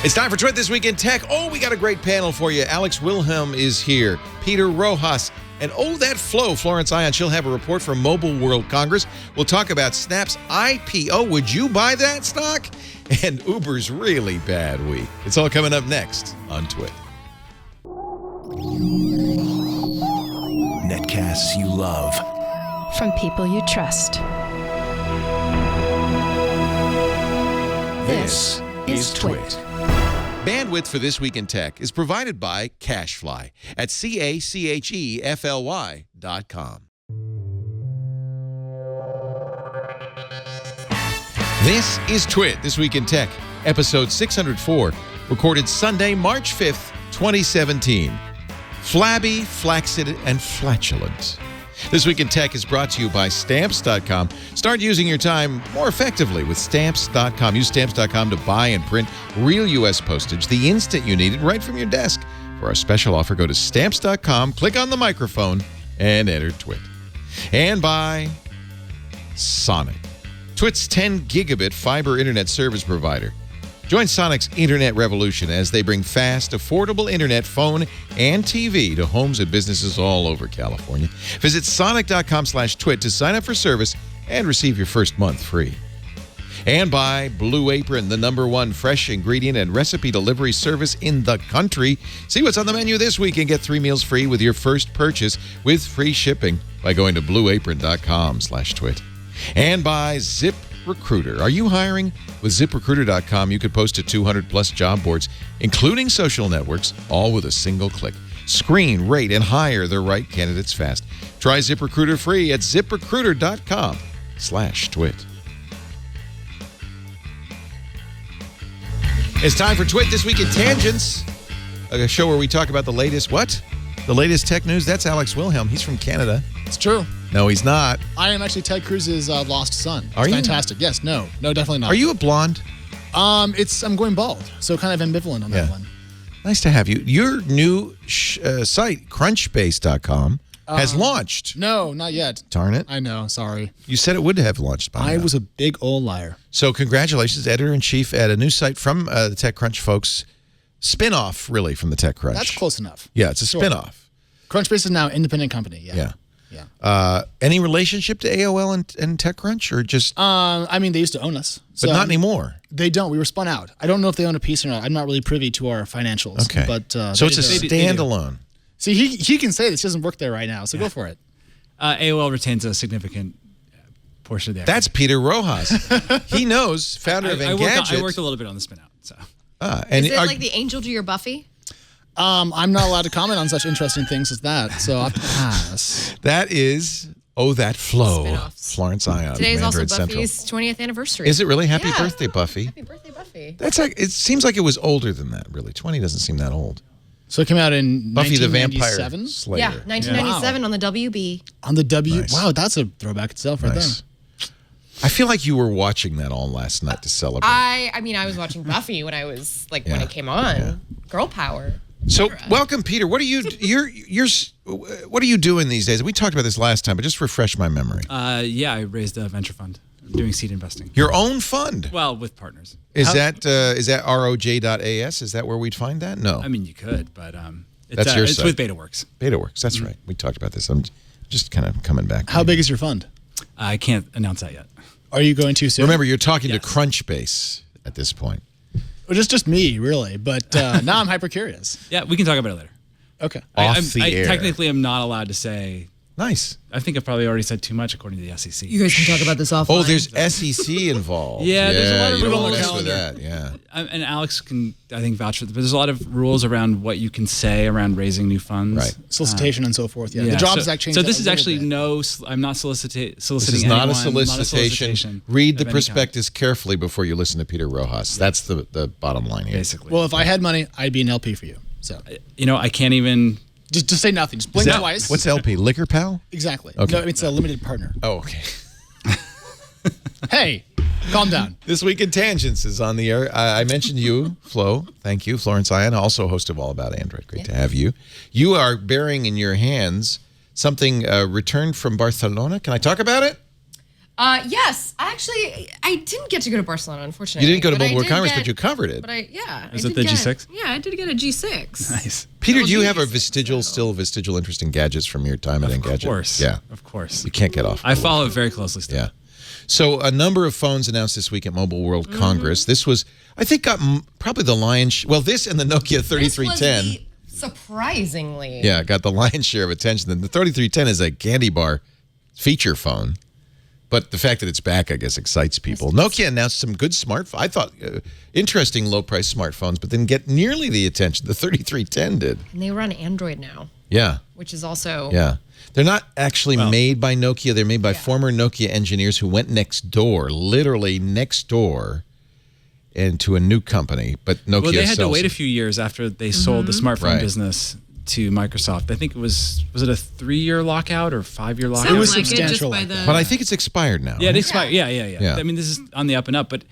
It's time for Twit This Week in Tech. Oh, we got a great panel for you. Alex Wilhelm is here. Peter Rojas. And oh, that Flo, Florence Ion. She'll have a report from Mobile World Congress. We'll talk about Snap's IPO. Would you buy that stock? And Uber's really bad week. It's all coming up next on Twit. Netcasts you love. From people you trust. This is Twit. Bandwidth for This Week in Tech is provided by CacheFly at CacheFly.com. This is Twit This Week in Tech, episode 604, recorded Sunday, March 5th, 2017. Flabby, Flaccid, and Flatulent. This Week in Tech is brought to you by Stamps.com. Start using your time more effectively with Stamps.com. Use Stamps.com to buy and print real U.S. postage the instant you need it right from your desk. For our special offer, go to Stamps.com, click on the microphone, and enter Twit. And by Sonic, Twit's 10 gigabit fiber internet service provider. Join Sonic's internet revolution as they bring fast, affordable internet, phone, and TV to homes and businesses all over California. Visit sonic.com/twit to sign up for service and receive your first month free. And by Blue Apron, the #1 fresh ingredient and recipe delivery service in the country. See what's on the menu this week and get 3 meals free with your first purchase with free shipping by going to blueapron.com/twit. And by ZipRecruiter. Are you hiring? With ZipRecruiter.com, you could post to 200-plus job boards, including social networks, all with a single click. Screen, rate, and hire the right candidates fast. Try ZipRecruiter free at ZipRecruiter.com/twit. It's time for Twit This Week in Tangents, a show where we talk about the latest, what? The latest tech news. That's Alex Wilhelm. He's from Canada. It's true. No, he's not. I am actually Ted Cruz's lost son. Are it's you? Fantastic. Yes. No, definitely not. Are you a blonde? I'm going bald, so kind of ambivalent on that one. Nice to have you. Your new site, crunchbase.com, has launched. No, not yet. Darn it. I know. Sorry. You said it would have launched by now. I was a big old liar. So congratulations, editor-in-chief at a new site from the TechCrunch folks. Spin-off, really, from the TechCrunch. That's close enough. Yeah, it's a Sure. spin-off. Crunchbase is now an independent company. Yeah. Any relationship to AOL and TechCrunch, or just... I mean, they used to own us. But not anymore. They don't. We were spun out. I don't know if they own a piece or not. I'm not really privy to our financials. Okay. But, so it's a standalone. See, he can say this. He doesn't work there right now, so go for it. AOL retains a significant portion of the That's Peter Rojas. He knows, founder of Engadget. I worked a little bit on the spin out. So. And is it like the angel to your Buffy? I'm not allowed to comment on such interesting things as that, so I have to pass. That is, that Flo. Spin-offs. Florence Ion. Today is also Mandarin Buffy's Central. 20th anniversary. Is it really? Happy Yeah. birthday, Buffy. Happy birthday, Buffy. That's like, it seems like it was older than that, really. 20 doesn't seem that old. So it came out in Buffy the 1997? Vampire Slayer. Yeah, 1997 on the WB. On the W. Nice. Wow, that's a throwback itself right Nice. there. I feel like you were watching that all last night to celebrate. I mean, I was watching Buffy when I was when it came on. Yeah. Girl power. So, welcome, Peter. What are you what are you doing these days? We talked about this last time, but just refresh my memory. Yeah, I raised a venture fund. I'm doing seed investing. Your own fund? Well, with partners. Is that roj.as? Is that where we'd find that? No. I mean, you could, but That's your it's site. with BetaWorks. BetaWorks. That's right. We talked about this. I'm just kind of coming back. How big is your fund? I can't announce that yet. Are you going to soon? Remember, you're talking to Yes. Crunchbase at this point. Well, just me, really. But now I'm hyper curious. Yeah, we can talk about it later. Okay. Off the air. Technically, I'm not allowed to say. Nice. I think I've probably already said too much according to the SEC. You guys can talk about this offline. Oh, there's SEC involved. Yeah, there's a lot of you don't rules. mess with that. Yeah. And Alex can, I think, vouch for this, but there's a lot of rules around what you can say around raising new funds. Right. Solicitation and so forth. Yeah. The Jobs Act changed. So this that is a actually little bit. I'm not soliciting This is not anyone, a solicitation. Read the prospectus carefully before you listen to Peter Rojas. That's the bottom line here. Basically. Well, if I had money, I'd be an LP for you. So I can't even. just say nothing. Just blink twice. What's LP? Liquor Pal? Exactly. Okay. No, it's a limited partner. Oh, okay. Hey, calm down. This Week in Tangents is on the air. I mentioned you, Flo. Thank you. Florence Ion, also host of All About Android. Great to have you. You are bearing in your hands something returned from Barcelona. Can I talk about it? Yes, I didn't get to go to Barcelona, unfortunately. You didn't go to but I Mobile World did Congress, get- but you covered it. But I Is did it the get- G6? Yeah, I did get a G6. Nice. Peter, do you have a G6, still vestigial interest in gadgets from your time at Engadget? Of course. Yeah. Of course. You can't get off. I follow it very closely still. Yeah. So a number of phones announced this week at Mobile World Mm-hmm. Congress. This was, I think, got probably the lion's. Well, this and the Nokia 3310. Surprisingly. Yeah, got the lion's share of attention. The 3310 is a candy bar feature phone. But the fact that it's back, I guess, excites people. Nokia announced some good smartphones. I thought interesting low-price smartphones, but didn't get nearly the attention the 3310 did. And they run Android now, Yeah. which is also Yeah. They're not actually made by Nokia. They're made by former Nokia engineers who went next door, literally next door, and to a new company. But Nokia Well, they had to sells wait a them. few years after they sold the smartphone Right. business to Microsoft. I think it was it a 3-year lockout or 5-year lockout? It was Sounds like it just substantial by like the But I think it's expired now. Yeah, it right? expired. Yeah. Yeah. I mean, this is on the up and up. But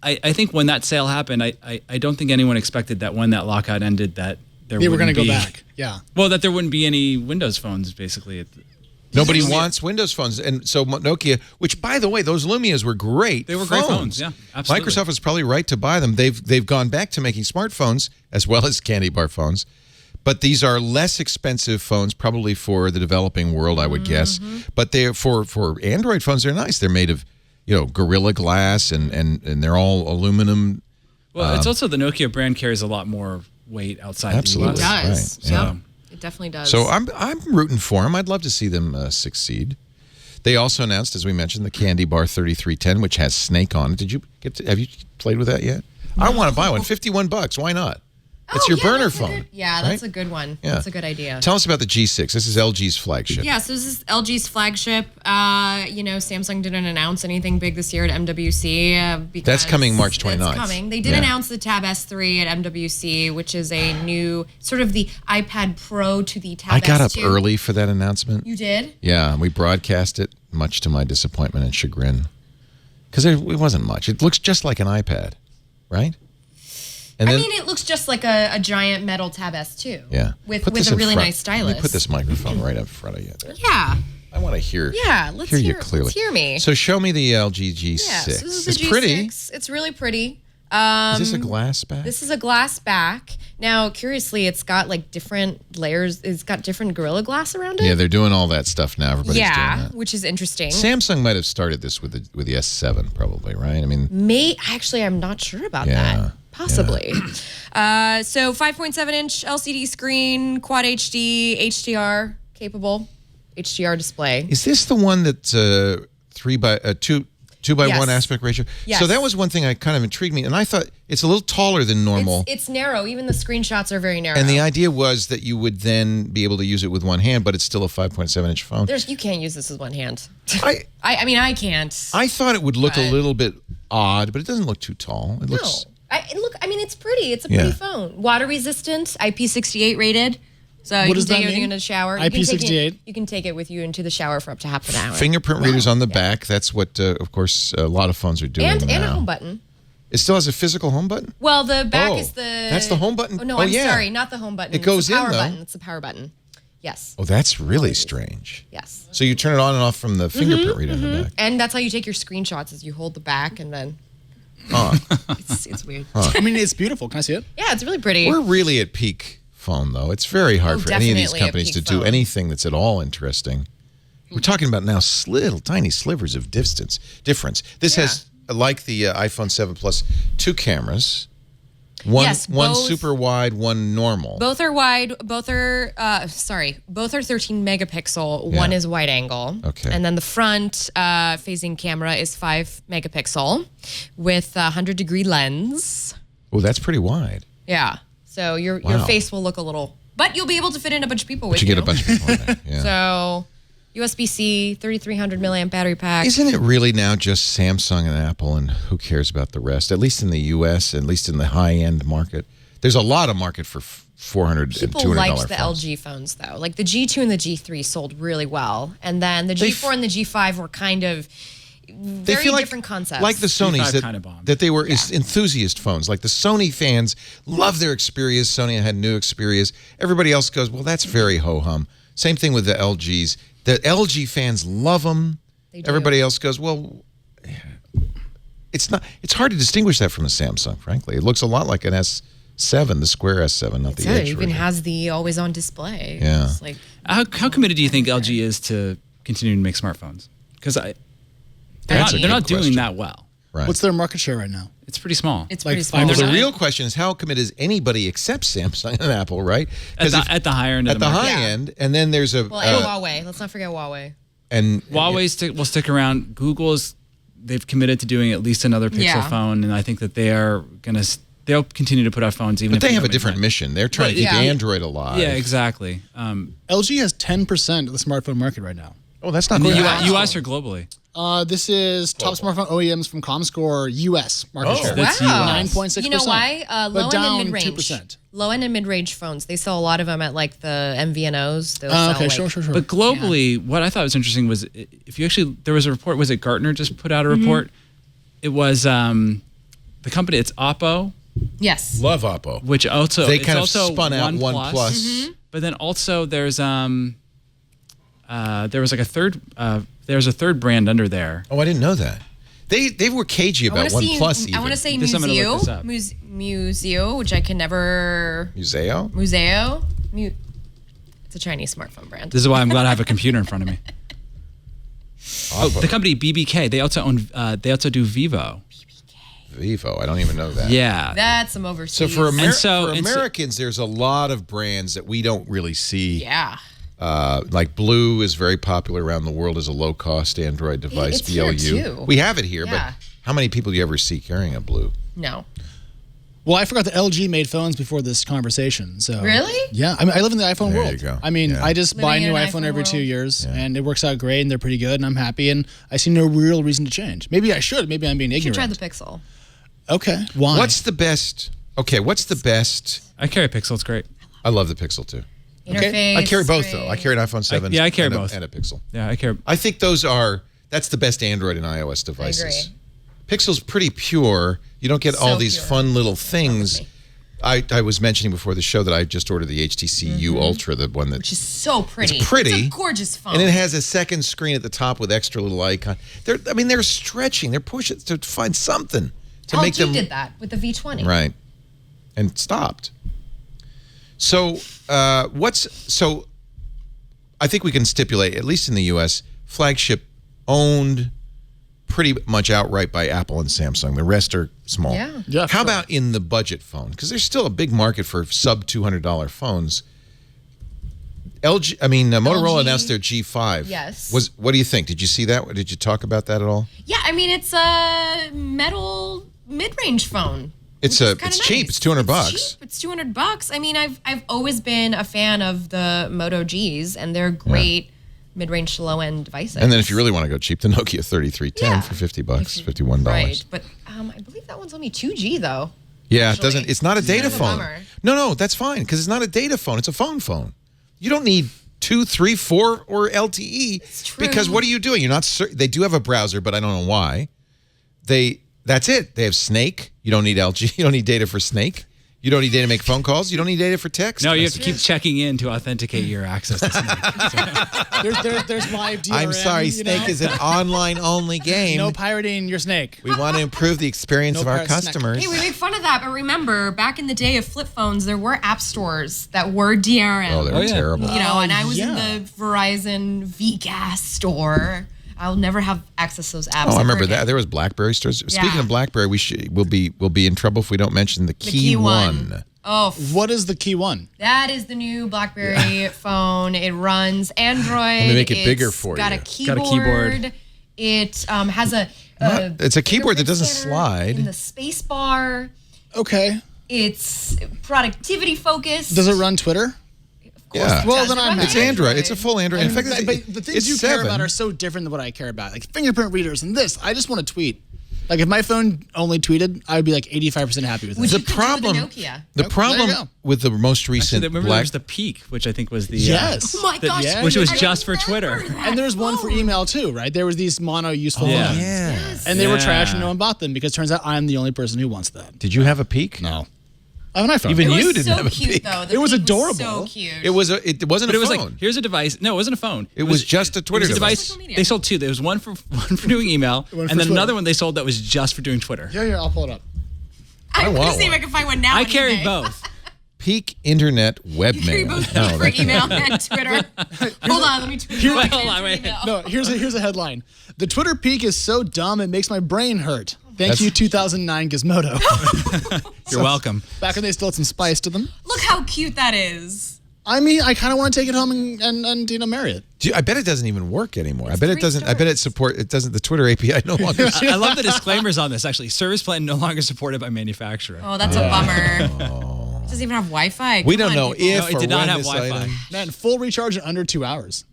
I think when that sale happened, I don't think anyone expected that when that lockout ended that there They were going to go back. Yeah. Well, that there wouldn't be any Windows phones, basically. Nobody wants Windows phones. And so Nokia, which, by the way, those Lumias were great. They were great phones, yeah, absolutely. Microsoft was probably right to buy them. They've gone back to making smartphones as well as candy bar phones. But these are less expensive phones, probably for the developing world, I would guess. But they're for Android phones, they're nice. They're made of, Gorilla Glass, and they're all aluminum. Well, it's also the Nokia brand carries a lot more weight outside Absolutely. the US. It does. Right, yeah. Yep. It definitely does. So I'm rooting for them. I'd love to see them succeed. They also announced, as we mentioned, the Candy Bar 3310, which has Snake on it. Have you played with that yet? I want to buy one. $51. Why not? It's your burner phone. That's right? a good one. Yeah. That's a good idea. Tell us about the G6. This is LG's flagship. Yeah, so this is LG's flagship. Samsung didn't announce anything big this year at MWC. Because That's coming March 29th. That's coming. They did announce the Tab S3 at MWC, which is a new, sort of the iPad Pro to the Tab S2. I got up early for that announcement. You did? Yeah, we broadcast it, much to my disappointment and chagrin. Because it wasn't much. It looks just like an iPad, right? And then, it looks just like a giant metal Tab S2. yeah. With Put this a in really front. nice stylus. Let me put this microphone right up front of you there. Yeah. I want to hear. Yeah, let's you hear- clearly. let's hear me. So show me the LG G6. Yeah, so this is the It's G6. pretty. It's really pretty. Is this a glass back? This is a glass back. Now, curiously, it's got like different layers. It's got different Gorilla Glass around it. Yeah, they're doing all that stuff now. Everybody's doing that. which is interesting. Samsung might have started this with the S7, probably, right? I mean, Actually, I'm not sure about Yeah, that. Possibly. So 5.7-inch LCD screen, Quad HD, HDR capable, HDR display. is this the one that's 2 by Yes. 1 aspect ratio? Yes. So that was one thing that kind of intrigued me, and I thought it's a little taller than normal. It's narrow. Even the screenshots are very narrow. And the idea was that you would then be able to use it with one hand, but it's still a 5.7-inch phone. You can't use this with one hand. I I can't. I thought it would look a But- little bit odd, but it doesn't look too tall. It looks. It's pretty. It's a pretty Yeah. phone. Water resistant, IP68 rated. So What you does can take that it mean? into the shower. IP68? You can take it with you into the shower for up to half an hour. Fingerprint readers on the back. That's what, of course, a lot of phones are doing and now. a home button. It still has a physical home button? Well, the back Oh, is the. that's the home button? Oh no, Oh, I'm yeah. sorry, not the home button. It goes it's the power in, though. button. It's the power button. Yes. Oh, that's really strange. Yes. So you turn it on and off from the fingerprint reader in the back. And that's how you take your screenshots. Is you hold the back and then. Huh. It's weird. I mean, it's beautiful. Can I see it? Yeah, it's really pretty. We're really at peak phone, though. It's very hard Oh, for any of these definitely at companies to peak do phone. anything that's at all interesting. We're talking about now little tiny slivers of difference. This has, like the iPhone 7 Plus, 2 cameras. One both- super wide, one normal. Both are wide. Both are 13 megapixel. One Yeah. is wide angle. Okay. And then the front facing camera is 5 megapixel with a 100-degree lens. Oh, that's pretty wide. Yeah. So your Wow. face will look a little, but you'll be able to fit in a bunch of people But with you get a bunch of people in there. Yeah. So USB-C, 3,300 milliamp battery pack. Isn't it really now just Samsung and Apple, and who cares about the rest? At least in the U.S., at least in the high-end market. There's a lot of market for $400 and People $200 liked the phones. LG phones though. Like the G2 and the G3 sold really well, and then the G4 and the G5 were kind of They very feel like, different concepts. like the Sonys G5 kinda bombed. that they were enthusiast phones. Like the Sony fans love their Xperias. Sony had new Xperias. Everybody else goes, well, that's very ho-hum. Same thing with the LGs. The LG fans love them. They do. Everybody else goes, well, it's not. It's hard to distinguish that from a Samsung, frankly. It looks a lot like an S7, the square S7, not the Edge It even version. has the always-on display. Yeah. It's like, How committed do you think LG is to continuing to make smartphones? Because they're That's a not good doing question. that well. Right. What's their market share right now? It's pretty small. it's Like pretty five small. Well, the There's real question is how committed is anybody except Samsung and Apple, right? 'Cause At the higher end of at the the market. high Yeah. end, and then there's a Well, and Huawei. Let's not forget Huawei. and Huawei will stick around. They've committed to doing at least another Pixel Yeah. phone, and I think that they'll continue to put out phones even but if they have a don't make different money. mission. They're trying to keep yeah. Android alive. Yeah, exactly. LG has 10% of the smartphone market right now. Oh, that's not In the good. US or globally? This is top smartphone OEMs from ComScore US market Oh. share. That's Wow. 9.6%. You know why? But Low end down and mid-range. 2%. Low end and mid-range phones. They sell a lot of them at like the MVNOs. They'll Okay, sell, sure. But globally, what I thought was interesting was if you actually, there was a report, was it Gartner just put out a report? It was the company, it's Oppo, Yes. Love Oppo. which also, They it's kind of also spun out OnePlus. OnePlus. But then also there's there was like a third brand under there. Oh, I didn't know that. They were cagey about OnePlus even. I want to say Guess I'm gonna look this Museo. up. Museo, which I can never. Museo? Museo. It's a Chinese smartphone brand. This is why I'm glad I have a computer in front of me. Oh, Oppo. the company BBK, they also own, they also do Vivo. Vivo. I don't even know that. Yeah. That's some overseas. So for, And so- Americans, there's a lot of brands that we don't really see. Yeah. Like Blue is very popular around the world as a low-cost Android device. It's here, BLU. too. We have it here, Yeah. but how many people do you ever see carrying a Blue? No. Well, I forgot that LG made phones before this conversation. So Really? Yeah, I mean, I live in the iPhone There world. you go. I mean, Yeah. I just buy a Living new in an iPhone iPhone every 2 world. years, and it works out great, and they're pretty good, and I'm happy, and I see no real reason to change. Maybe I should. Maybe I'm being You should ignorant. try the Pixel. Okay, why? What's the best? Okay, what's the best? I carry a Pixel, it's great. I love the Pixel too. Interface. I carry both great. though. I carry an iPhone 7. yeah, I carry and both. and a Pixel. Yeah, I carry. I think that's the best Android and iOS devices. Pixel's pretty pure. You don't get all So these pure. fun little things. I was mentioning before the show that I just ordered the HTC U Ultra, the one that Which is so pretty. It's pretty. It's a gorgeous phone. and it has a second screen at the top with extra little icon. They're stretching. They're pushing to find something to make LG them did that with the V20. right, and stopped. So I think we can stipulate, at least in the U.S., flagship owned pretty much outright by Apple and Samsung. The rest are small. Yeah. Yeah, How sure. about in the budget phone? Because there's still a big market for sub $200 phones. Motorola LG. announced their G5. Yes. What do you think? Did you see that? Did you talk about that at all? Yeah, I mean it's a metal mid-range phone. It's which is kinda cheap. nice. It's $200 It's bucks. cheap. It's $200. I mean, I've always been a fan of the Moto Gs, and they're great mid-range to low-end devices. And then if you really want to go cheap, the Nokia 3310 Yeah. for $50, $51. right, but I believe that one's only 2G though. Yeah, Actually, it doesn't. It's not a data kind of a phone. bummer. No, that's fine because it's not a data phone. It's a phone. You don't need 2, 3, 4 or LTE. It's true. Because what are you doing? You're not. They do have a browser, but I don't know why. That's it. They have Snake. You don't need LG. You don't need data for Snake. You don't need data to make phone calls. You don't need data for text. No, you have to keep checking in to authenticate your access to Snake. There's live DRM. I'm sorry, you Snake know? is an online-only game. No pirating your Snake. We want to improve the experience No of our pirate Snake. customers. Hey, we make fun of that, but remember, back in the day of flip phones, there were app stores that were DRM. Oh, they're yeah. terrible. You know, and I was yeah. in the Verizon VGas store. I'll never have access to those apps. Oh, I ever remember again. that. There was BlackBerry stores. Speaking Yeah. of BlackBerry, we'll be in trouble if we don't mention the Keyone. Oh, What is the Keyone? that is the new BlackBerry phone. It runs Android. Let me make it bigger It's for got you. a keyboard. Got a keyboard. It has a. It's a keyboard that doesn't fingerprint slide. scanner in the space bar. Okay. It's productivity focused. Does it run Twitter? Yeah. Well, Does then it I'm run It's Android. It's a full Android. In fact, but the things it's you 7. care about are so different than what I care about. Like fingerprint readers and this. I just want to tweet. Like if my phone only tweeted, I would be like 85% happy with Which it. you could do with the Nokia. The There problem you go. with the most recent Remember there Black was the Peak, which I think was the Yes. Oh my gosh. yeah, which was I just for remember Twitter. that And there's one for phone. email too, right? There was these mono useful Yeah. phones. yeah. And they were Yeah. trash and no one bought them because it turns out I'm the only person who wants that. Did you have a peak? No. I have an iPhone. Even It you was didn't so have a cute peak. though. The It was peak adorable. so cute. It wasn't But a it was phone. like, here's a device. No, it wasn't a phone. It was just a Twitter It was a device. device. Social media. They sold two. There was one for doing email, One and for then Twitter. another one they sold that was just for doing Twitter. Yeah, I'll pull it up. I'm want gonna see if one. I can find one now. I on carried eBay. both. Peak internet You carry webmail. both No, for that- email and Twitter. Hold on, let me tweet. Wait, Wait, hold on, wait. No, here's a headline. The Twitter peak is so dumb it makes my brain hurt. Thank you, 2009 Gizmodo. You're welcome. Back when they still had some spice to them. Look how cute that is. I mean, I kind of want to take it home and marry it. I bet it doesn't even work anymore. I It's bet it 3 doesn't. I bet it support. It doesn't. The Twitter API no longer. I love the disclaimers on this. Actually, service plan no longer supported by manufacturer. Oh, that's a bummer. It doesn't even have Wi-Fi. We Come don't on, know people. if No, it or did not when have this Wi-Fi. item- Man, full recharge in under 2 hours.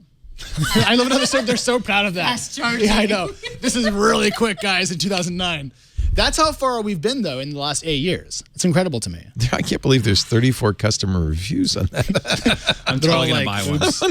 I love it how they're so proud of that. Fast charging. Yeah, I know. This is really quick, guys, in 2009. That's how far we've been, though, in the last 8 years. It's incredible to me. I can't believe there's 34 customer reviews on that. I'm They're all totally gonna like, buy one. oops.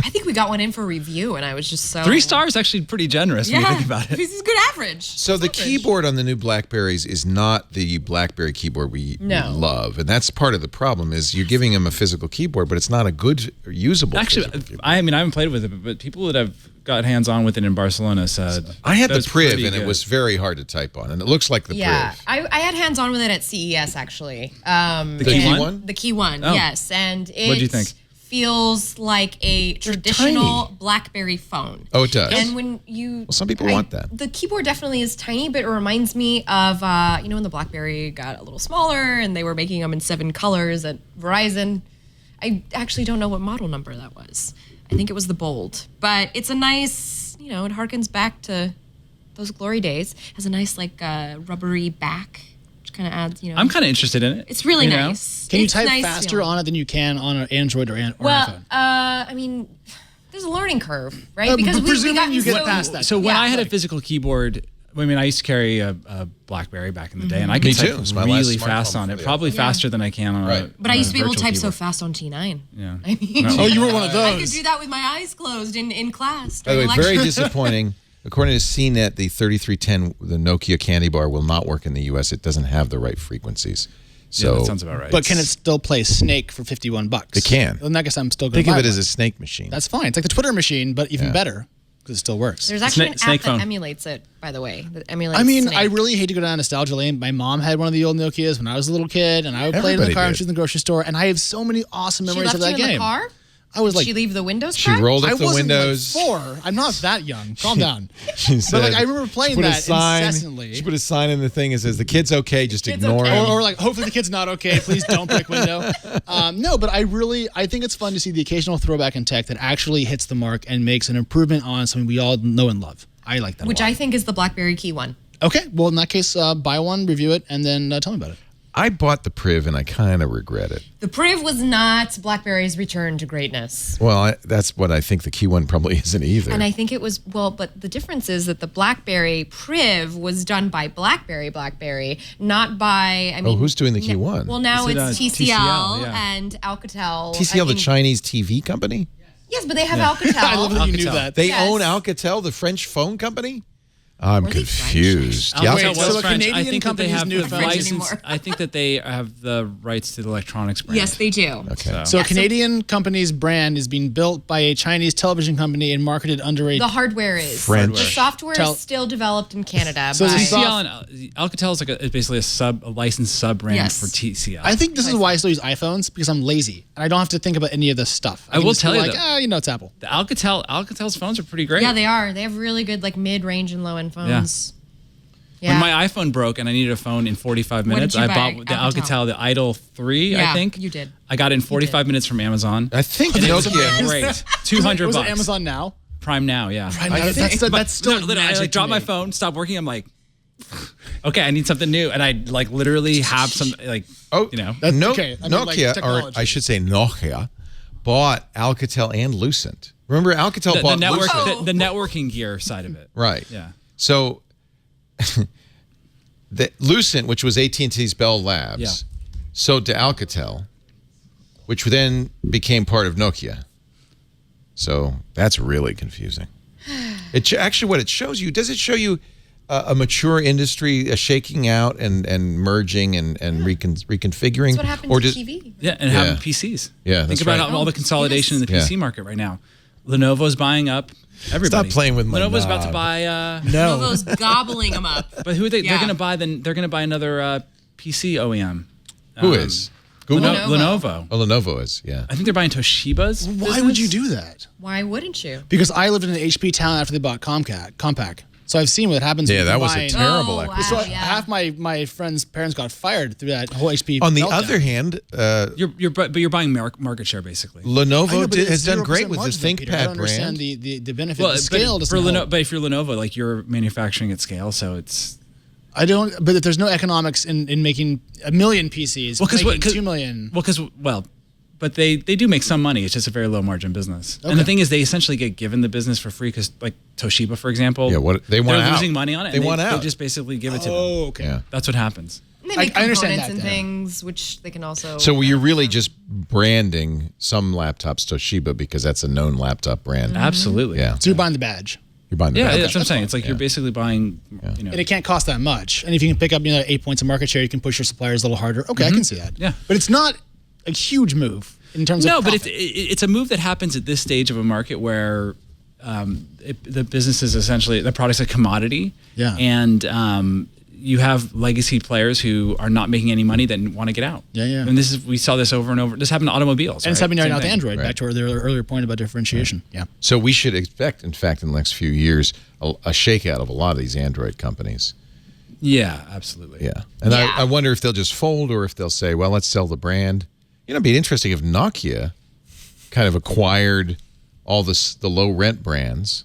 I think we got one in for review, and I was just so 3 stars actually pretty generous when you Yeah, think about it. this is good average. So the keyboard on the new BlackBerries is not the BlackBerry keyboard we No. love, and that's part of the problem. Is you're giving them a physical keyboard, but it's not a good or usable. Actually, physical keyboard. I mean, I haven't played with it, but people that have got hands-on with it in Barcelona said I had that the was Priv, pretty and it good. was very hard to type on, and it looks like the Yeah, Priv. I had hands on with it at CES actually. The and- Keyone? The Keyone, Oh. yes, and it What'd you think? feels like a traditional BlackBerry phone. Oh, it does. And when you, Well, some people want that. The keyboard definitely is tiny, but it reminds me of when the BlackBerry got a little smaller and they were making them in 7 colors at Verizon. I actually don't know what model number that was. I think it was the Bold, but it's a nice, it harkens back to those glory days. It has a nice rubbery back, which kind of adds, I'm kind of interested in it. It's really you know? nice. Can you It's type nice faster feeling. on it than you can on an Android or Well, iPhone? I mean, there's a learning curve, right? But we presuming got you get so- past that. So when Yeah. I had a physical keyboard, I mean, I used to carry a BlackBerry back in the day, and I could Me type too. It's my last really smartphone fast on before it, the probably Yeah. faster than I can on Right. a But I used to be able to virtual type so keyboard. fast on T9. Yeah. I mean, No. Oh, you were one of I could those. do that with my eyes closed in class. By the way, during very lecture. disappointing. According to CNET, the 3310, the Nokia candy bar, will not work in the U.S. It doesn't have the right frequencies. So Yeah, that sounds about right. But can it still play Snake for $51? It can. Then I guess I'm still going think to of buy it as one. a snake machine. That's fine. It's like the Twitter machine, but even Yeah. better because it still works. There's actually Snake an app that phone. emulates it, by the way. That emulates I mean, Snake. I really hate to go down nostalgia lane. My mom had one of the old Nokias when I was a little kid, and I would play it in the Everybody car when did. she was in the grocery store, and I have so many awesome She memories left of that you in game. the car? I was Did like, she leave the windows She cracked? rolled I up the wasn't windows. like 4. I'm not that young. Calm down. She But said, like, I remember she playing put a that sign- incessantly. She put a sign in the thing that says, "The kid's okay, just Kid's ignore okay. him." Or like, hopefully the kid's not okay. Please don't break window. No, but I think it's fun to see the occasional throwback in tech that actually hits the mark and makes an improvement on something we all know and love. I like that Which a lot. I think is the BlackBerry Keyone. Okay, well, in that case, buy one, review it, and then tell me about it. I bought the Priv and I kind of regret it. The Priv was not BlackBerry's return to greatness. Well, that's what I think the Keyone probably isn't either. And I think it was, but the difference is that the BlackBerry Priv was done by BlackBerry, not by, I mean. who's doing the Keyone? Well, now Is it, it's TCL, TCL, yeah. and Alcatel. TCL, I the mean, Chinese TV company? Yes, but they have Alcatel. I love that you knew Alcatel. that. They Yes. own Alcatel, the French phone company? I'm Were they confused. Alcatel Yeah, Wait, was so a French. Canadian I think that they company's have new the French license. anymore. I think that they have the rights to the electronics brand. Yes, they do. Okay. So Yeah, a Canadian company's brand is being built by a Chinese television company and marketed under a. The hardware is. French. The software Tell- is still developed in Canada. So by, the soft- TCL and Alcatel is like basically a licensed sub brand Yes. for TCL. I think this is why I still use iPhones because I'm lazy and I don't have to think about any of this stuff. I can will just tell be you like, though. it's Apple. the Alcatel's phones are pretty great. yeah, they are. They have really good mid-range and low-end phones. Yeah. When my iPhone broke and I needed a phone in 45 What minutes, did you I buy? bought the Alcatel. Alcatel, the Idol 3, I Yeah, think. you did. I got it in 45 minutes from Amazon. I think And it was Nokia. great. 200 Was bucks. it Amazon now? Prime Now, yeah. I know, that's still No, literally, I magic to dropped my me. phone, stopped working. I'm like, okay, I need something new, and I literally have some Oh, That's no, okay. I mean, like, Nokia, or technology. I should say Nokia, bought Alcatel and Lucent. Remember, Alcatel the bought network, Lucent. the networking gear side of it. Right. Yeah. So, the Lucent, which was AT&T's Bell Labs, Yeah. sold to Alcatel, which then became part of Nokia. So that's really confusing. Actually, what it shows you, does it show you a mature industry shaking out and merging and reconfiguring? That's what happened or to just, TV. Yeah, and having PCs. Yeah, think that's about right. all the consolidation in the Yes. PC market right now. Lenovo's buying up everybody. Stop playing with my Lenovo's about to knob. buy. No. Lenovo's gobbling them up. But who are they? Yeah. They're going to buy another PC OEM. Who is? Google? Lenovo. Oh, Lenovo is, yeah. I think they're buying Toshiba's. Why would you do that? Why wouldn't you? Because I lived in an HP town after they bought Compaq. So I've seen what happens. Yeah, when that you was buy- a terrible Oh, acquisition. wow. So Yeah. half my friends' parents got fired through that whole HP. On the meltdown. other hand, You're buying market share basically. I know, Lenovo but it's has done 0% great with the margin, Peter. I ThinkPad don't understand brand. the benefit. Well, the scale doesn't help. but if you're Lenovo, like you're manufacturing at scale, so it's I don't. But if there's no economics in making 1 million PCs, making 2 million. but they do make some money. It's just a very low margin business. And the thing is, they essentially get given the business for free because, like Toshiba, for example, they want they're out. losing money on it. They and want out. They just basically give it to them. Oh, okay. Yeah. That's what happens. And they make I understand components that, and yeah. things, which they can also. So you're really just branding some laptops Toshiba because that's a known laptop brand. Absolutely. Yeah. So you're buying the badge, You're buying the Yeah, badge. that's what I'm saying. It's like you're basically buying, you know. and it can't cost that much. And if you can pick up 8 points of market share, you can push your suppliers a little harder. Okay, I can see that. Yeah. But it's not a huge move in terms of No, but profit. it's a move that happens at this stage of a market where the business is essentially the product's a commodity. Yeah. And you have legacy players who are not making any money that want to get out. Yeah, yeah. And we saw this over and over. This happened to automobiles. And it's right? happening right Same now with thing. Android. Right. Back to their earlier point about differentiation. Yeah. So we should expect, in fact, in the next few years, a shakeout of a lot of these Android companies. Yeah, absolutely. Yeah. And Yeah. I wonder if they'll just fold or if they'll say, well, let's sell the brand. You know, it'd be interesting if Nokia kind of acquired all the low rent brands,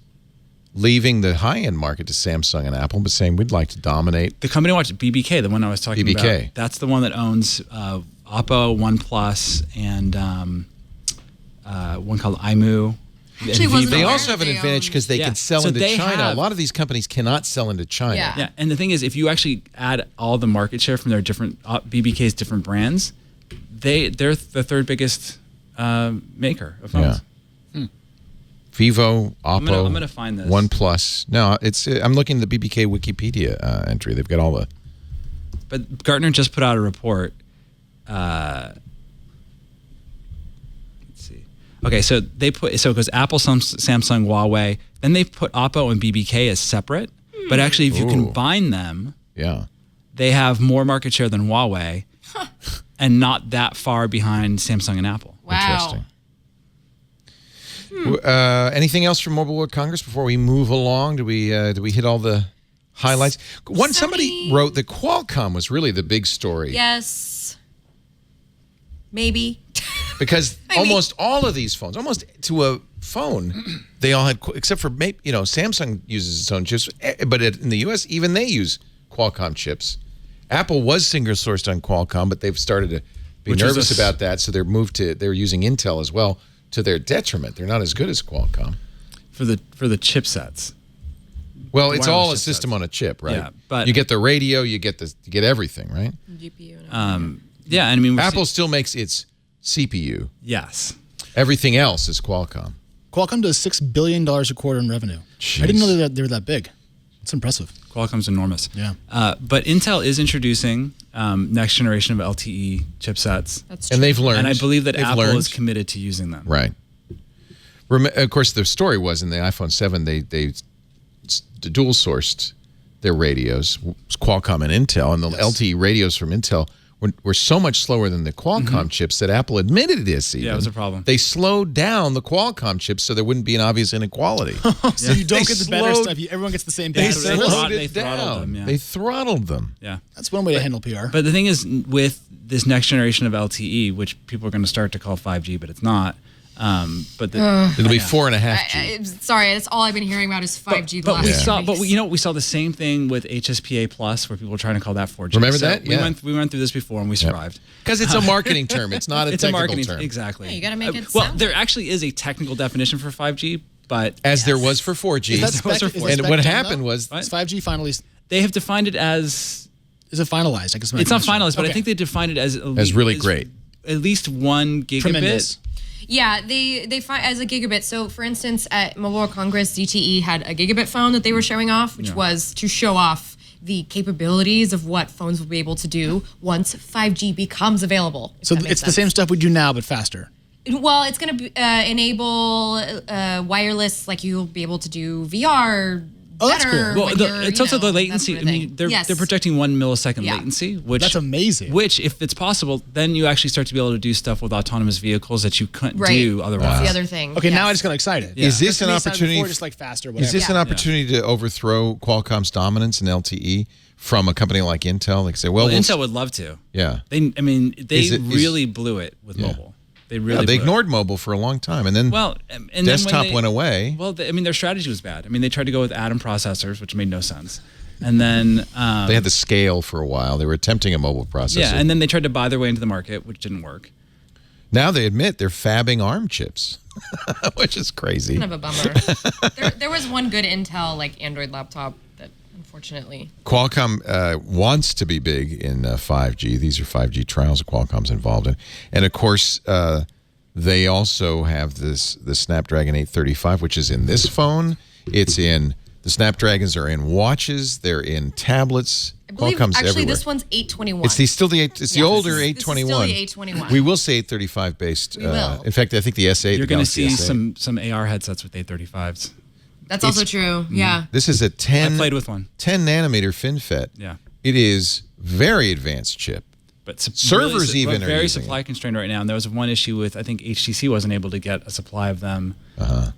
leaving the high end market to Samsung and Apple, but saying we'd like to dominate. The company I watched, BBK, the one I was talking BBK. about, that's the one that owns Oppo, OnePlus, and one called iMu. Actually, and wasn't They aware also have an they advantage because they Yeah. can sell So into they China. have- A lot of these companies cannot sell into China. Yeah. Yeah, and the thing is, if you actually add all the market share from their different BBK's different brands, they're the third biggest maker of phones. Vivo, Oppo, I'm gonna find this. OnePlus. No, I'm looking at the BBK Wikipedia entry. They've got all the. But Gartner just put out a report. Let's see. Okay, so it goes Apple, Samsung, Huawei. Then they put Oppo and BBK as separate. But actually, if you combine them, Yeah. they have more market share than Huawei, and not that far behind Samsung and Apple. Wow. Interesting. Anything else from Mobile World Congress before we move along? Do we hit all the highlights? Somebody wrote that Qualcomm was really the big story. Yes. Maybe. Because almost all of these phones, almost to a phone, they all had, except for maybe, Samsung uses its own chips, but in the U.S., even they use Qualcomm chips. Apple was single sourced on Qualcomm, but they've started to be Which was nervous about that, so they're using Intel as well to their detriment. They're not as good as Qualcomm. For the chipsets. Well, it's all a wireless system chipsets. on a chip, right? Yeah, but- you get the radio, you get everything, right? GPU. And Yeah, and I mean, Apple still makes its CPU. yes. Everything else is Qualcomm. Qualcomm does $6 billion a quarter in revenue. Jeez. I didn't know they were that big. It's impressive. Qualcomm's enormous. Yeah. But Intel is introducing next generation of LTE chipsets, that's true. And they've learned. and I believe that they've Apple learned. is committed to using them. Right. Of course, the story was in the iPhone 7, they dual sourced their radios, Qualcomm and Intel, and the LTE radios from Intel were so much slower than the Qualcomm chips that Apple admitted this. Even. Yeah, it was a problem. They slowed down the Qualcomm chips so there wouldn't be an obvious inequality. So you don't They get the better slowed- stuff. Everyone gets the same They battery. slowed They it throttled down. them, yeah. They throttled them. Yeah. That's one way to handle PR. But the thing is, with this next generation of LTE, which people are going to start to call 5G, but it's not. It'll be 4.5G. Sorry, that's all I've been hearing about is 5G. the But last we 2 saw, weeks. we saw the same thing with HSPA Plus, where people were trying to call that 4G. Remember So that? Yeah. We went through this before and we survived. Because it's a marketing term. It's not a It's a technical marketing term. exactly. Yeah, you gotta make it Well, sound there like- actually is a technical definition for 5G, but As there was for 4G. Is that Those spec, are is that four. And spec what done, happened though? was Is 5G finally they have defined it as is it finalized? I guess it's not finalized, but I Okay. think they defined it as As really great. at least 1 gigabit. Tremendous. Yeah, they find as a gigabit. So, for instance, at Mobile World Congress, ZTE had a gigabit phone that they were showing off, which was to show off the capabilities of what phones will be able to do once 5G becomes available. So it's the same stuff we do now, but faster. Well, it's going to enable wireless, like you'll be able to do VR. Oh, that's better cool. when Well, it's also the latency. that sort of I mean, thing. they're projecting 1 millisecond Yeah. latency, which That's amazing. Which, if it's possible, then you actually start to be able to do stuff with autonomous vehicles that you couldn't Right. do That's otherwise. the other thing. Okay, now I Yes. just got excited. Is this an To me, it sounded opportunity? before just like faster, whatever. Is this an opportunity to overthrow Qualcomm's dominance in LTE from a company like Intel? Like say, well, Intel would love to. yeah. They Is it- really blew it with mobile. They really They blew it. ignored mobile for a long time, and then and then desktop when they- went away. Well, their strategy was bad. I mean, they tried to go with Atom processors, which made no sense. And then They had the scale for a while. They were attempting a mobile processor. yeah, and then they tried to buy their way into the market, which didn't work. Now they admit they're fabbing ARM chips, which is crazy. Kind of a bummer. there was one good Intel like Android laptop that unfortunately. Qualcomm wants to be big in 5G. These are 5G trials that Qualcomm's involved in. And, of course, they also have the Snapdragon 835, which is in this phone. It's in the Snapdragons are in watches. They're in tablets. I believe Qualcomm's actually everywhere. this one's 821. It's the older this is 821. still the 821. We will say 835 based. We will. In fact, I think the S8. You're going to see some AR headsets with 835s. That's also true. Yeah. This is a 10. I played with one. 10 nanometer FinFET. Yeah. It is very advanced chip. But servers even we're are very using supply it. constrained right now, and there was one issue with I think HTC wasn't able to get a supply of them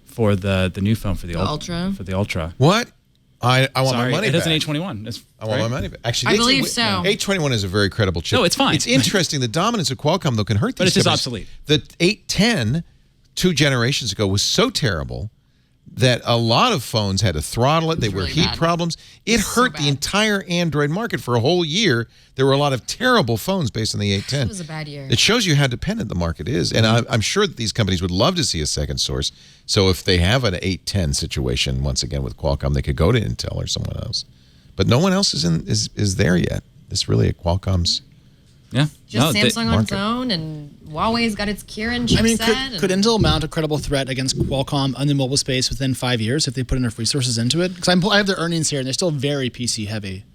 for the new phone for the Ultra? for the Ultra. What? I want Sorry, my money it back. is an 821. I want my money back. Actually, I believe so. 821 is a very credible chip. No, it's fine. It's interesting. The dominance of Qualcomm, though, can hurt these But it's just companies. obsolete. The 810, 2 generations ago, was so terrible that a lot of phones had to throttle it. They were really heat bad. problems. It hurt the bad. entire Android market for a whole year. There were a lot of terrible phones based on the 810. It was a bad year. It shows you how dependent the market is. And I'm sure that these companies would love to see a second source. So if they have an 810 situation, once again, with Qualcomm, they could go to Intel or someone else. But no one else is there yet. It's really a Qualcomm's. Yeah. Just No, Samsung on its market. own, and Huawei's got its Kirin chipset. I mean, and- could Intel mount a credible threat against Qualcomm on the mobile space within 5 years if they put enough resources into it? Because I have their earnings here, and they're still very PC heavy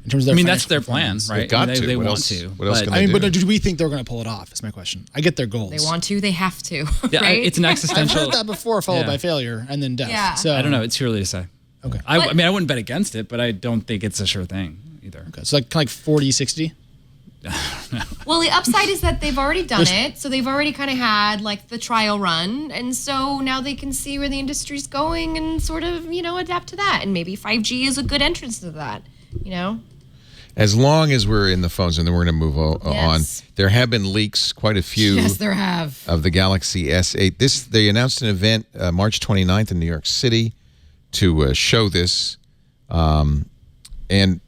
in terms of their. I mean, that's financial their plan, performance. right? They've got I mean, to. They What want else- to. what else but- can I mean, do. but do we think they're going to pull it off? Is my question. I get their goals. They want to, they have to. Yeah, right? it's an I've existential. heard that before, followed Yeah. by failure and then death. Yeah. So I don't know. It's too early to say. Okay. I mean, I wouldn't bet against it, but I don't think it's a sure thing either. Okay. So like 40, 60. Well, the upside is that they've already done it, so they've already kind of had like the trial run, and so now they can see where the industry's going and sort of adapt to that. And maybe 5G is a good entrance to that. As long as we're in the phones, and then we're going to move Yes. on. There have been leaks, quite a few. Yes, there have. Of the Galaxy S8. They announced an event March 29th in New York City to show this. And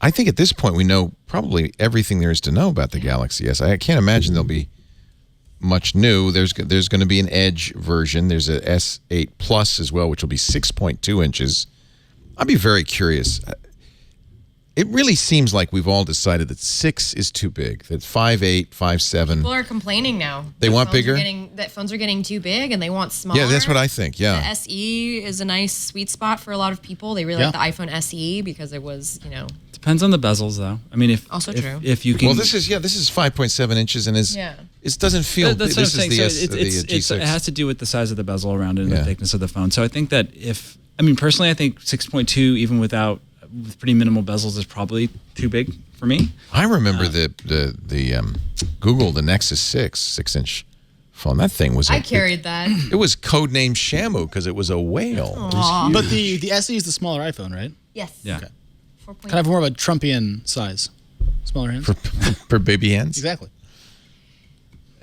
I think at this point we know probably everything there is to know about the Galaxy S. I can't imagine there'll be much new. There's going to be an Edge version. There's a S8 Plus as well, which will be 6.2 inches. I'd be very curious. It really seems like we've all decided that 6 is too big, that 5.8, 5.7. People are complaining now. They want bigger? That phones are getting too big and they want smaller. Yeah, that's what I think, The yeah. SE is a nice sweet spot for a lot of people. They really like the iPhone SE because it was, Depends on the bezels, though. I mean, Also true. if you can. Well, this is 5.7 inches and it doesn't feel. That's what I'm this saying. is So the G6. it has to do with the size of the bezel around it and Yeah. the thickness of the phone. So I think that personally, I think 6.2, even with pretty minimal bezels, is probably too big for me. I remember the Google, the Nexus 6-inch phone. That thing was. I carried that. It was codenamed Shamu because it was a whale. It was But huge. the SE is the smaller iPhone, right? Yes. Yeah. 4.0. Kind of more of a Trumpian size. Smaller hands. for baby hands. Exactly.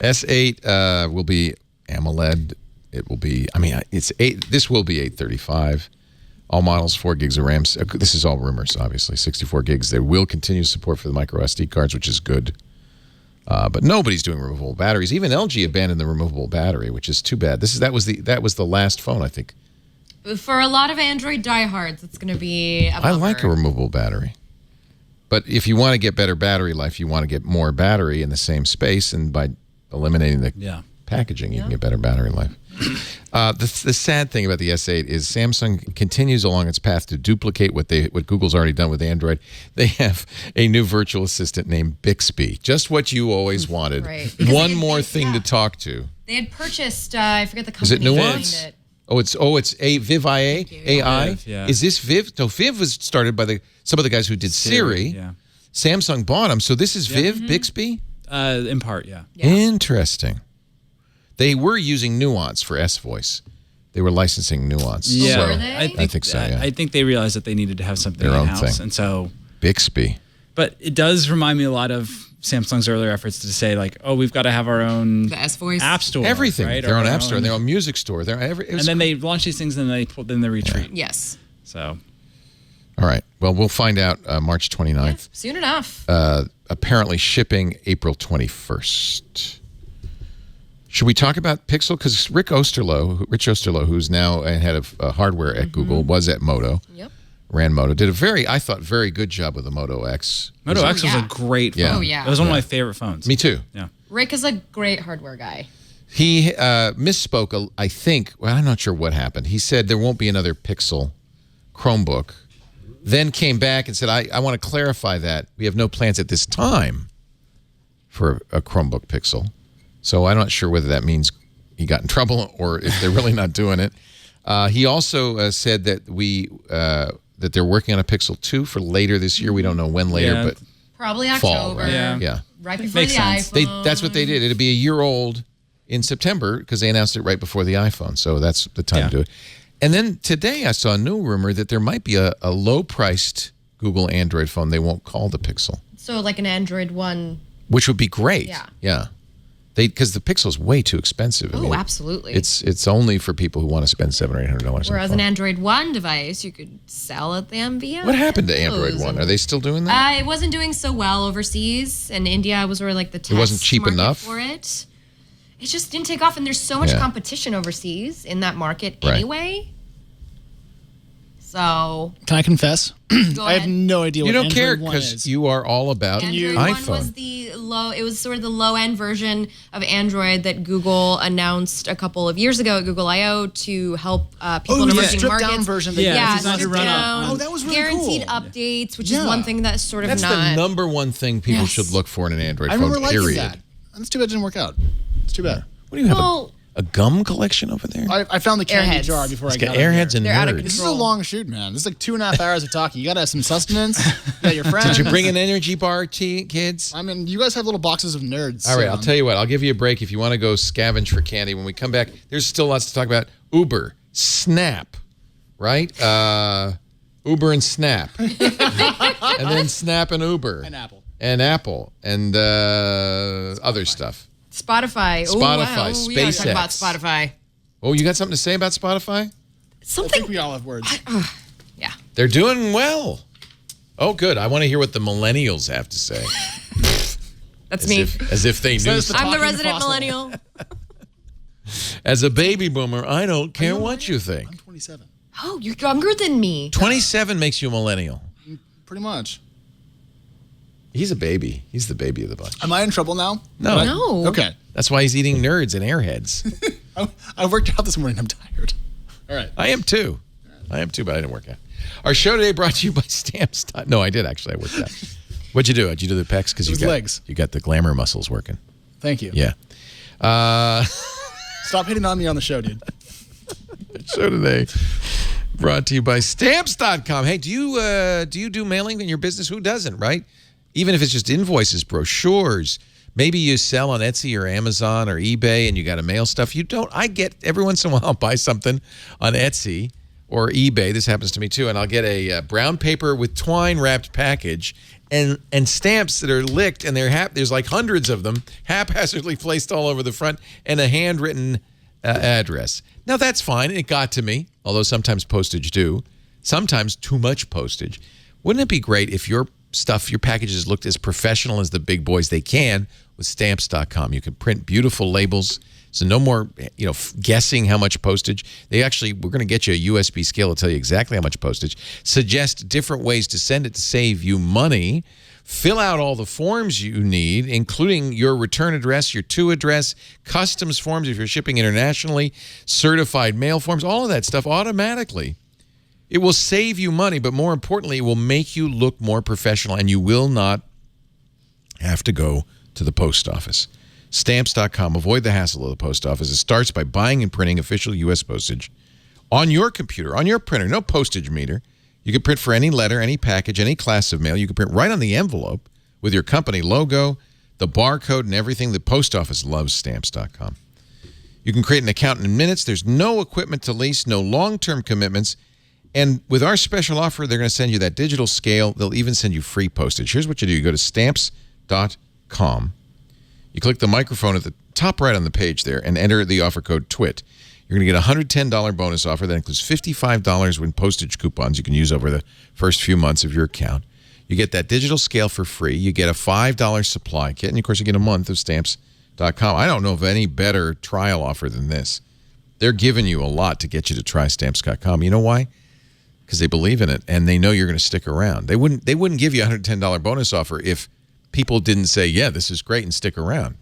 S8 will be AMOLED. It will be. I mean, it's 8. This will be 835. All models, 4 gigs of RAM. This is all rumors, obviously. 64 gigs. They will continue support for the micro SD cards, which is good. But nobody's doing removable batteries. Even LG abandoned the removable battery, which is too bad. That was the last phone, I think. For a lot of Android diehards, it's going to be a I bummer. like a removable battery. But if you want to get better battery life, you want to get more battery in the same space, and by eliminating the packaging, you can get better battery life. The sad thing about the S8 is Samsung continues along its path to duplicate what Google's already done with Android. They have a new virtual assistant named Bixby, just what you always wanted. Right. One more thing to talk to. They had purchased, I forget the Is company it behind Nuance? it. It's Viv AI. Viv, yeah. Is this Viv? No, Viv was started by some of the guys who did Siri. Yeah. Samsung bought them, so this is Viv Bixby. In part, yeah. Interesting. They were using Nuance for S Voice. They were licensing Nuance. Yeah, So, were they? I think so. Yeah. I think they realized that they needed to have something Their own in-house, thing. and so. Bixby. But it does remind me a lot of Samsung's earlier efforts to say like, oh, we've got to have our own The S Voice. app store, Everything. right? Their Or own our app store, their own music store. And then they launch these things, and then they retreat. Yes. So. All right. Well, we'll find out March 29th. Soon enough. Apparently shipping April 21st. Should we talk about Pixel? Because Rich Osterloh, who's now head of hardware at Google, was at Moto. Yep. Ran Moto. Did I thought, very good job with the Moto X. Moto X was yeah. a great phone. Yeah. Oh, yeah. It was one of my favorite phones. Me too. Yeah. Rick is a great hardware guy. He misspoke, I think. Well, I'm not sure what happened. He said there won't be another Pixel Chromebook. Then came back and said, I want to clarify that. We have no plans at this time for a Chromebook Pixel. So I'm not sure whether that means he got in trouble or if they're really not doing it. He also said that that they're working on a Pixel 2 for later this year. We don't know when later, Yeah. but Probably fall, October. right? Yeah. Right before Makes the sense. iPhone. That's what they did. It'll be a year old in September because they announced it right before the iPhone. So that's the time to do it. And then today I saw a new rumor that there might be a low-priced Google Android phone they won't call the Pixel, So like an Android one. which would be great. Yeah. Yeah. Because the Pixel is way too expensive. I Oh, mean, absolutely. It's only for people who want to spend $700 or $800. Whereas an Android One device, you could sell at them via. What happened to Android those. One? Are they still doing that? It wasn't doing so well overseas, and India was sort of like the test wasn't cheap market enough? for it. It just didn't take off, and there's so much Yeah. competition overseas in that market Right. anyway. So Can I confess? go I have ahead. no idea You what don't Android care One because is. you are all about Android One iPhone. was the low. It was sort of the low-end version of Android that Google announced a couple of years ago at Google I/O to help people in the emerging stripped markets. down version. That Yeah, you Yeah, it's designed to stripped run down, on- Oh, that was really guaranteed cool. updates, which Yeah. is one thing that's sort of That's not. the number one thing people Yes. should look for in an Android I phone, remember liking period. that. That's too bad it didn't work out. It's too bad. What do you have, Well, a gum collection over there? I found the candy Airheads. jar before I It's got got over airheads here. and They're out of nerds. This is a control. long shoot, man. This is like 2.5 hours of talking. You gotta have some sustenance. You got your friends. Did you bring an energy bar, kids? I mean, you guys have little boxes of nerds. All right, so- I'll tell you what. I'll give you a break if you want to go scavenge for candy. When we come back, there's still lots to talk about. Uber, Snap, right? Uber and Snap. And then Snap and Uber. And Apple. And Apple. And other stuff. Spotify. Ooh, Spotify, wow. We gotta talk about SpaceX. Spotify. Oh, you got something to say about Spotify? I think Something. we all have words. Yeah. They're doing well. Oh, good. I want to hear what the millennials have to say. That's As me. if they knew. Says the I'm the talking resident fossil. millennial. As a baby boomer, I don't care what you think. I'm 27. Oh, you're younger than me. 27 makes you a millennial. Pretty much. He's a baby. He's the baby of the bunch. Am I in trouble now? No. No. Okay. That's why he's eating nerds and airheads. I worked out this morning. I'm tired. All right. I am too, but I didn't work out. Our show today brought to you by Stamps. No, I did actually. I worked out. What'd you do? Did you do the pecs? Because It was legs. You got the glamour muscles working. Thank you. Yeah. Stop hitting on me on the show, dude. Show today brought to you by Stamps.com. Hey, do you do mailing in your business? Who doesn't, right? Even if it's just invoices, brochures. Maybe you sell on Etsy or Amazon or eBay and you got to mail stuff. You don't. I get every once in a while I'll buy something on Etsy or eBay. This happens to me too. And I'll get a brown paper with twine wrapped package and stamps that are licked and there's like hundreds of them haphazardly placed all over the front and a handwritten address. Now that's fine. It got to me, although sometimes postage do. Sometimes too much postage. Wouldn't it be great if your packages looked as professional as the big boys they can with Stamps.com? You can print beautiful labels, so no more guessing how much postage. We're going to get you a USB scale to tell you exactly how much postage. Suggest different ways to send it to save you money. Fill out all the forms you need, including your return address, your to address, customs forms if you're shipping internationally, certified mail forms, all of that stuff automatically. It will save you money, but more importantly, it will make you look more professional, and you will not have to go to the post office. Stamps.com. Avoid the hassle of the post office. It starts by buying and printing official U.S. postage on your computer, on your printer, no postage meter. You can print for any letter, any package, any class of mail. You can print right on the envelope with your company logo, the barcode, and everything. The post office loves Stamps.com. You can create an account in minutes. There's no equipment to lease, no long-term commitments. And with our special offer, they're going to send you that digital scale. They'll even send you free postage. Here's what you do. You go to Stamps.com. You click the microphone at the top right on the page there and enter the offer code TWIT. You're going to get a $110 bonus offer that includes $55 in postage coupons you can use over the first few months of your account. You get that digital scale for free. You get a $5 supply kit, and of course you get a month of Stamps.com. I don't know of any better trial offer than this. They're giving you a lot to get you to try Stamps.com. You know why? Because they believe in it, and they know you're going to stick around. They wouldn't give you a $110 bonus offer if people didn't say, yeah, this is great, and stick around.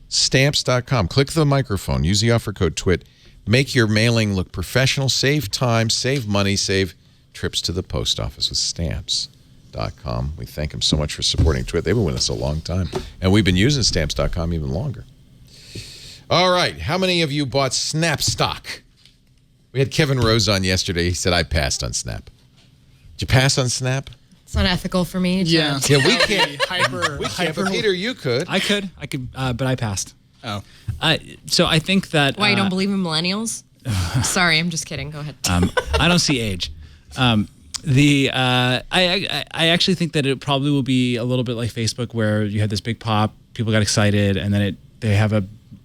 Stamps.com. Click the microphone. Use the offer code TWIT. Make your mailing look professional. Save time, save money, save trips to the post office with Stamps.com. We thank them so much for supporting TWIT. They've been with us a long time, and we've been using Stamps.com even longer. All right. How many of you bought Snap stock? We had Kevin Rose on yesterday. He said, I passed on Snap. Did you pass on Snap? It's unethical for me. Yeah. Yeah, we can't. Hyper. But Peter, you could. I could, but I passed. Oh. So I think that... Why, you don't believe in millennials? Sorry, I'm just kidding. Go ahead. I don't see age. I actually think that it probably will be a little bit like Facebook, where you had this big pop, people got excited, and then they have a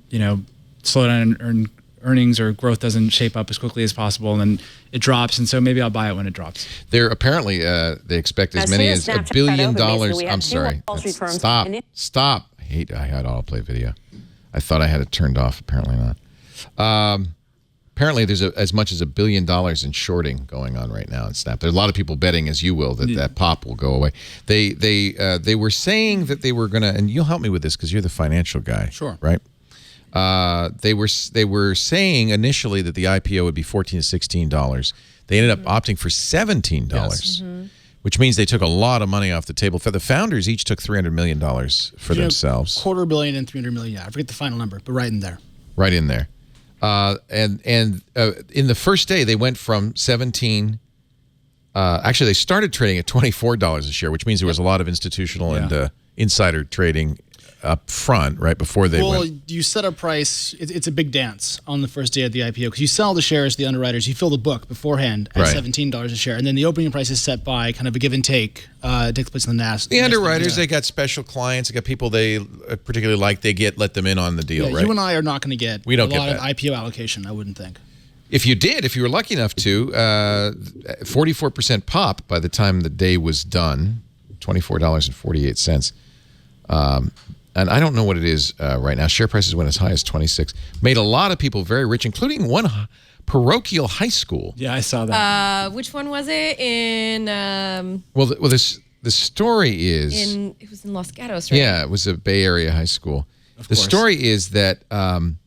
slowdown in earnings, or growth doesn't shape up as quickly as possible, and then it drops. And so maybe I'll buy it when it drops. They're apparently they expect as many as $1 billion. I'm sorry. Stop. I had autoplay video. I thought I had it turned off. Apparently not. Apparently there's as much as $1 billion in shorting going on right now in Snap. There are a lot of people betting, as you will, that pop will go away. They were saying that they were going to, and you'll help me with this because you're the financial guy. Sure. Right? They were saying initially that the IPO would be $14 to $16. They ended up opting for $17, Yes. which means they took a lot of money off the table. For the founders, each took $300 million for themselves. $250 million and $300 million. Yeah, I forget the final number, but right in there. Right in there. And in the first day, they went from 17. Actually, they started trading at $24 a share, which means there was a lot of institutional and insider trading up front, right before they went. Well, you set a price. It's a big dance on the first day of the IPO because you sell the shares to the underwriters. You fill the book beforehand at $17 a share, and then the opening price is set by kind of a give and take. It takes place in the NASDAQ. The underwriters, they got special clients. They got people they particularly like. They let them in on the deal, Yeah, right? you and I are not going to get We don't a get lot that. of IPO allocation, I wouldn't think. If you were lucky enough to, 44% pop by the time the day was done, $24.48. And I don't know what it is right now. Share prices went as high as 26. Made a lot of people very rich, including one parochial high school. Yeah, I saw that. Which one was it? In The story is it was in Los Gatos, right? Yeah, it was a Bay Area high school. The story is that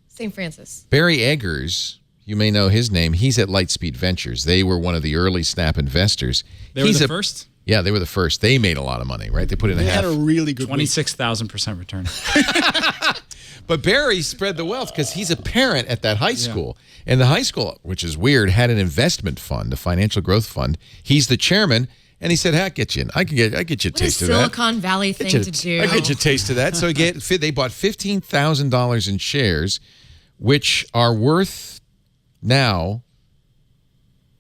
St. Francis. Barry Eggers, you may know his name. He's at Lightspeed Ventures. They were one of the early Snap investors. They were the first? Yeah, they were the first. They made a lot of money, right? They put in They had a really good 26,000% return. But Barry spread the wealth because he's a parent at that high school. And the high school, which is weird, had an investment fund, a financial growth fund. He's the chairman, and he said, "Heck, get you in. I get you a taste of that." Silicon Valley thing to do. I get you a taste of that. So they bought $15,000 in shares, which are worth now.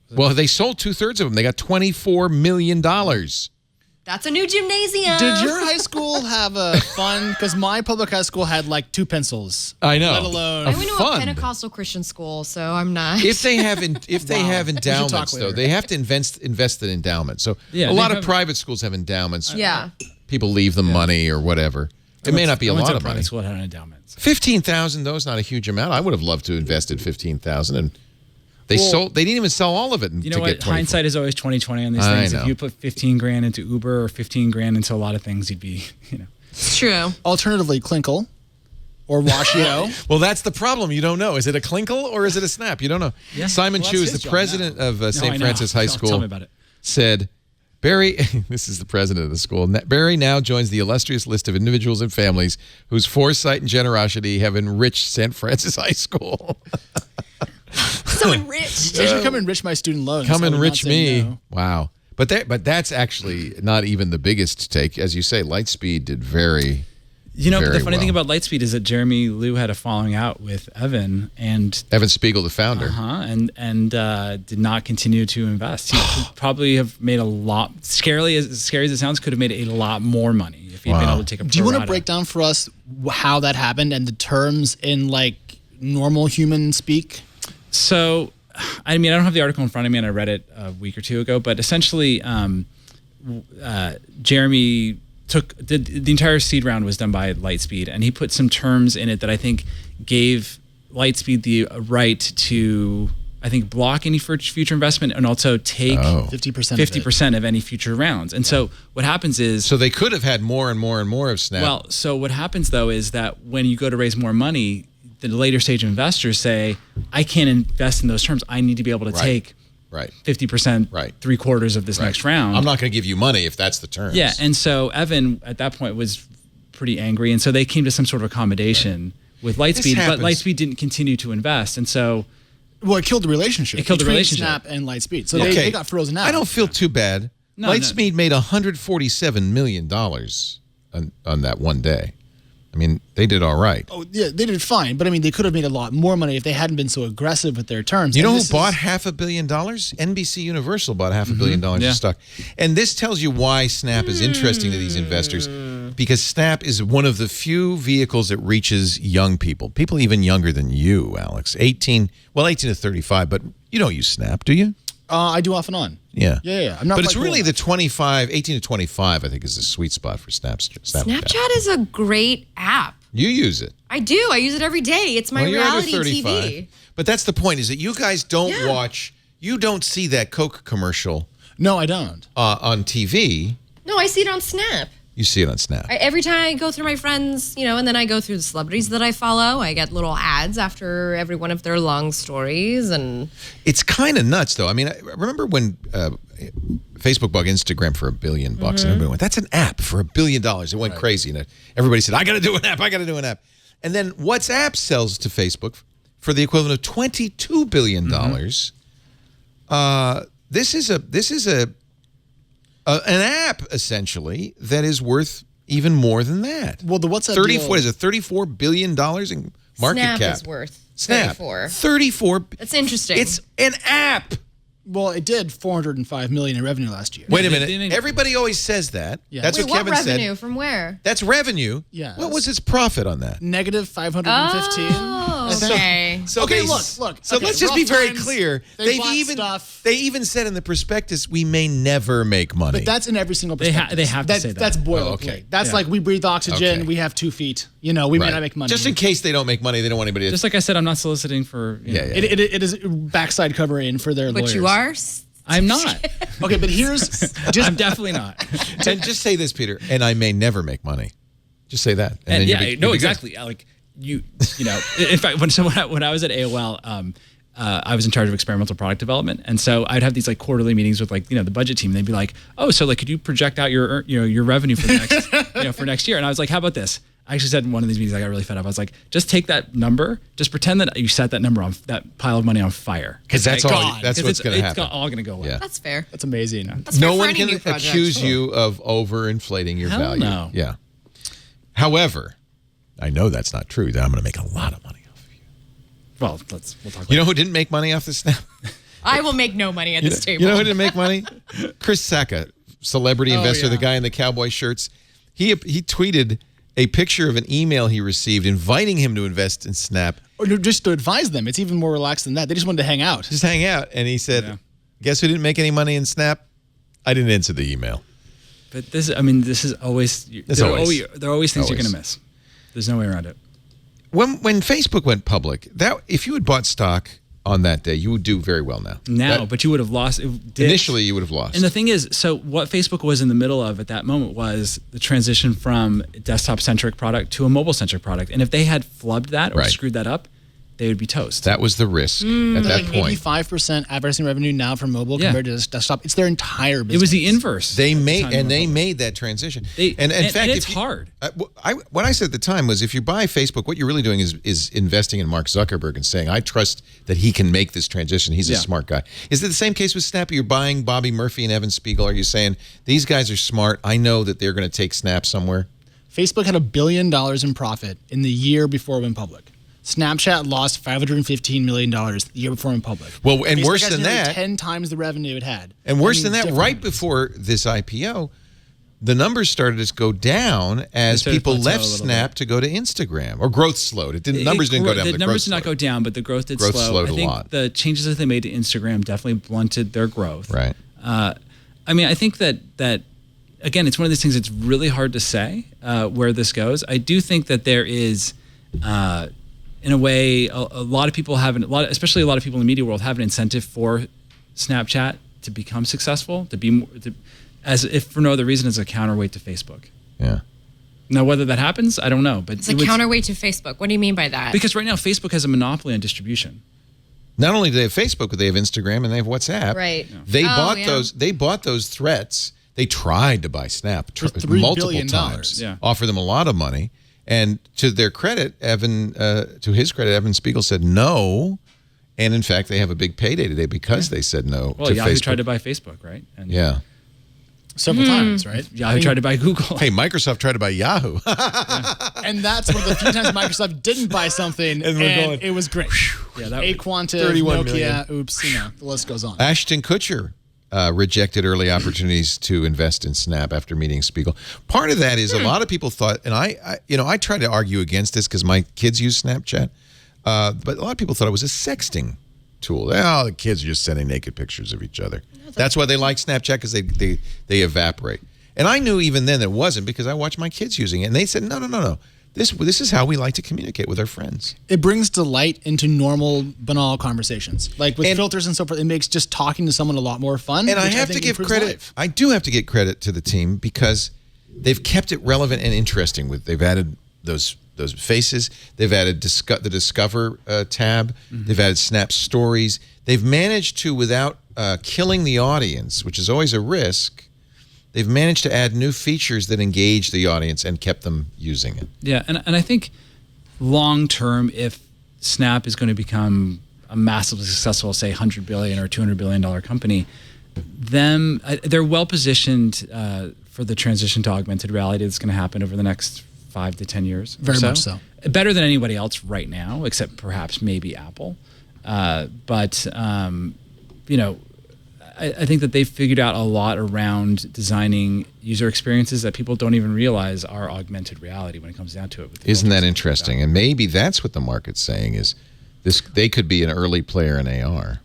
Well, they sold 2/3 of them. They got $24 million. That's a new gymnasium. Did your high school have a fund? Because my public high school had like 2 pencils. I know. Let alone. I went to a Pentecostal Christian school, so I'm not. If they have endowments, though, they have to invest in endowments. So a lot of private schools have endowments. Yeah. People leave them money or whatever. It may not be a lot of money. Private school had an endowment. $15,000 though is not a huge amount. I would have loved to invest in $15,000 and They didn't even sell all of it. You know what? Hindsight is always 20/20 on these things. If you put 15 grand into Uber or 15 grand into a lot of things, you'd be, It's true. Alternatively, Klinkle or Washio. Well, that's the problem. You don't know. Is it a Klinkle or is it a Snap? You don't know. Yeah. Simon Well, Chu that's is his the job president of St. Francis High School. Tell me about it. Said, Barry, this is the president of the school, Barry now joins the illustrious list of individuals and families whose foresight and generosity have enriched St. Francis High School. So enriched. They should come enrich my student loans. Come so I'm not enrich saying me. no. Wow. But that's actually not even the biggest take. As you say, Lightspeed did very But the funny well. thing about Lightspeed is that Jeremy Liu had a falling out with Evan and Evan Spiegel, the founder. and did not continue to invest. He could probably have made a lot. As scary as it sounds, could have made a lot more money if he'd been able to take a. Do you want to pro rata. break down for us how that happened and the terms in like normal human speak? So, I mean, I don't have the article in front of me, and I read it a week or two ago. But essentially, Jeremy did the entire seed round was done by Lightspeed, and he put some terms in it that I think gave Lightspeed the right to, I think, block any future investment and also take 50% of any future rounds. And so what happens is, So they could have had more and more and more of Snap. well, so what happens though is that when you go to raise more money, the later stage investors say, I can't invest in those terms. I need to be able to take right. 50%, Right. 3/4 of this next round. I'm not going to give you money if that's the terms. Yeah, and so Evan at that point was pretty angry, and so they came to some sort of accommodation with Lightspeed, but happens. Lightspeed didn't continue to invest, and so Well, it killed the relationship. It killed the between relationship. Snap and Lightspeed. So they got frozen out. I don't feel too bad. No, Lightspeed made $147 million on that one day. I mean, they did all right. Oh, yeah, they did fine, but I mean, they could have made a lot more money if they hadn't been so aggressive with their terms. You know And who this bought is- $500 million? NBC Universal bought $500 million Yeah. of stock. And this tells you why Snap is interesting to these investors, because Snap is one of the few vehicles that reaches young people even younger than you, Alex. 18 to 35, but you don't use Snap, do you? I do off and on. Yeah. Yeah. I'm not But it's quite really cool the 18 to 25, I think, is the sweet spot for Snapchat. Snapchat is a great app. You use it. I do. I use it every day. It's my Well, you're under reality 35. TV. But that's the point, is that you guys don't Yeah. you don't see that Coke commercial No, I don't. on TV. No, I see it on Snap. You see it on Snap. Every time I go through my friends, and then I go through the celebrities that I follow, I get little ads after every one of their long stories. And It's kind of nuts, though. I mean, I remember when Facebook bought Instagram for $1 billion, and everybody went, "That's an app for $1 billion." It went crazy, and everybody said, "I got to do an app. I got to do an app." And then WhatsApp sells to Facebook for the equivalent of $22 billion. This is an app essentially that is worth even more than that. Well, the WhatsApp deal- What is it? $34 billion in market Snap cap. is worth Snap. 34. 34. That's interesting. It's an app. Well, it did $405 million in revenue last year. Wait a They minute. make- Everybody always says that. Yeah. That's Wait, what Kevin revenue? said. From where? That's revenue. Yes. What was its profit on that? Negative 515. Oh, okay. So Okay, they- look. So Okay, let's just be rough very times, clear. they bought stuff. They even said in the prospectus, we may never make money. But that's in every single They perspective. have to say that. That's boilerplate. Oh, okay. That's Yeah. like we breathe oxygen, Okay. we have 2 feet. We may Right. not make money. Just in case they don't make money, they don't want anybody to. just like I said, I'm not soliciting for. Yeah. It is backside cover in for their But lawyers. you are? I'm not. Okay, but here's just I'm definitely not. And just say this, Peter, and I may never make money. Just say that. And then yeah, you'll be no, good. exactly. Like you know, in fact, when I was at AOL, I was in charge of experimental product development, and so I'd have these like quarterly meetings with the budget team. They'd be like, "Oh, so like, could you project out your your revenue for next for next year?" And I was like, "How about this?" I actually said in one of these meetings, I got really fed up. I was like, "Just take that number, just pretend that you set that number on that pile of money on fire, 'Cause that's Like, all- God, that's 'cause what's gonna happen. It's all going to go away. Yeah. That's fair. that's amazing. That's No fair for one any can new project. accuse you of overinflating your Hell value. no. Yeah. However, I know that's not true. That I'm going to make a lot of money off of you. Well, we'll talk about You know who didn't make money off the Snap? I will make no money at this table. You know who didn't make money? Chris Sacca, celebrity investor, the guy in the cowboy shirts. He tweeted a picture of an email he received inviting him to invest in Snap. Or just to advise them. It's even more relaxed than that. They just wanted to hang out. Just hang out. And he said, guess who didn't make any money in Snap? I didn't answer the email. But this is always. There are always things you're going to miss. There's no way around it. When Facebook went public, that if you had bought stock on that day, you would do very well now. But you would have lost. Initially, you would have lost. And the thing is, so what Facebook was in the middle of at that moment was the transition from a desktop-centric product to a mobile-centric product. And if they had flubbed that or screwed that up, they would be toast. That was the risk at that point. 85% advertising revenue now for mobile compared to desktop. It's their entire business. It was the inverse. They made that transition. In fact, it's hard. What I said at the time was, if you buy Facebook, what you're really doing is investing in Mark Zuckerberg and saying, I trust that he can make this transition. He's a smart guy. Is it the same case with Snap? You're buying Bobby Murphy and Evan Spiegel. Are you saying, these guys are smart, I know that they're going to take Snap somewhere? Facebook had $1 billion in profit in the year before it went public. Snapchat lost $515 million the year before it went public. Well, and Facebook worse has than nearly that, 10 times the revenue it had. And worse than that, right before this IPO, the numbers started to go down as people left Snap to go to Instagram, or growth slowed. Numbers didn't go down. The numbers did not go down, but the growth did slow. Slowed I think a lot. The changes that they made to Instagram definitely blunted their growth. Right. I mean, I think that again, it's one of these things that's really hard to say where this goes. I do think that there is, in a way, a lot of people have, especially a lot of people in the media world have an incentive for Snapchat to become successful, to be more, as if for no other reason as a counterweight to Facebook. Yeah. Now, whether that happens, I don't know. But it's a counterweight to Facebook. What do you mean by that? Because right now, Facebook has a monopoly on distribution. Not only do they have Facebook, but they have Instagram and they have WhatsApp. Right. They bought those. They bought those threats. They tried to buy Snap multiple times. Yeah. Offer them a lot of money, and to their credit, Evan Spiegel said no, and in fact, they have a big payday today because they said no. Well, to Yahoo Facebook. tried to buy Facebook, right? And several times, right? Yahoo tried to buy Google. Hey, Microsoft tried to buy Yahoo. And that's one of the few times Microsoft didn't buy something, and it was great. Yeah, that Aquantive, 31 Nokia, million. oops, the list goes on. Ashton Kutcher rejected early opportunities to invest in Snap after meeting Spiegel. Part of that is a lot of people thought, and I tried to argue against this because my kids use Snapchat, but a lot of people thought it was a sexting tool. Oh, the kids are just sending naked pictures of each other. That's why they like Snapchat, because they evaporate. And I knew even then it wasn't, because I watched my kids using it, and they said, no. This is how we like to communicate with our friends. It brings delight into normal, banal conversations. Like with filters and so forth, it makes just talking to someone a lot more fun. And I have to give credit. Life. I do have to give credit to the team, because they've kept it relevant and interesting. They've added those faces. They've added the Discover tab. They've added Snap Stories. They've managed to, without killing the audience, which is always a risk, they've managed to add new features that engage the audience and kept them using it. Yeah, and I think long term, if Snap is going to become a massively successful, say, $100 billion or $200 billion company, they're well positioned for the transition to augmented reality that's going to happen over the next 5 to 10 years. Very much so. Better than anybody else right now, except perhaps maybe Apple. But I think that they've figured out a lot around designing user experiences that people don't even realize are augmented reality when it comes down to it. Isn't that interesting? And maybe that's what the market's saying is they could be an early player in AR.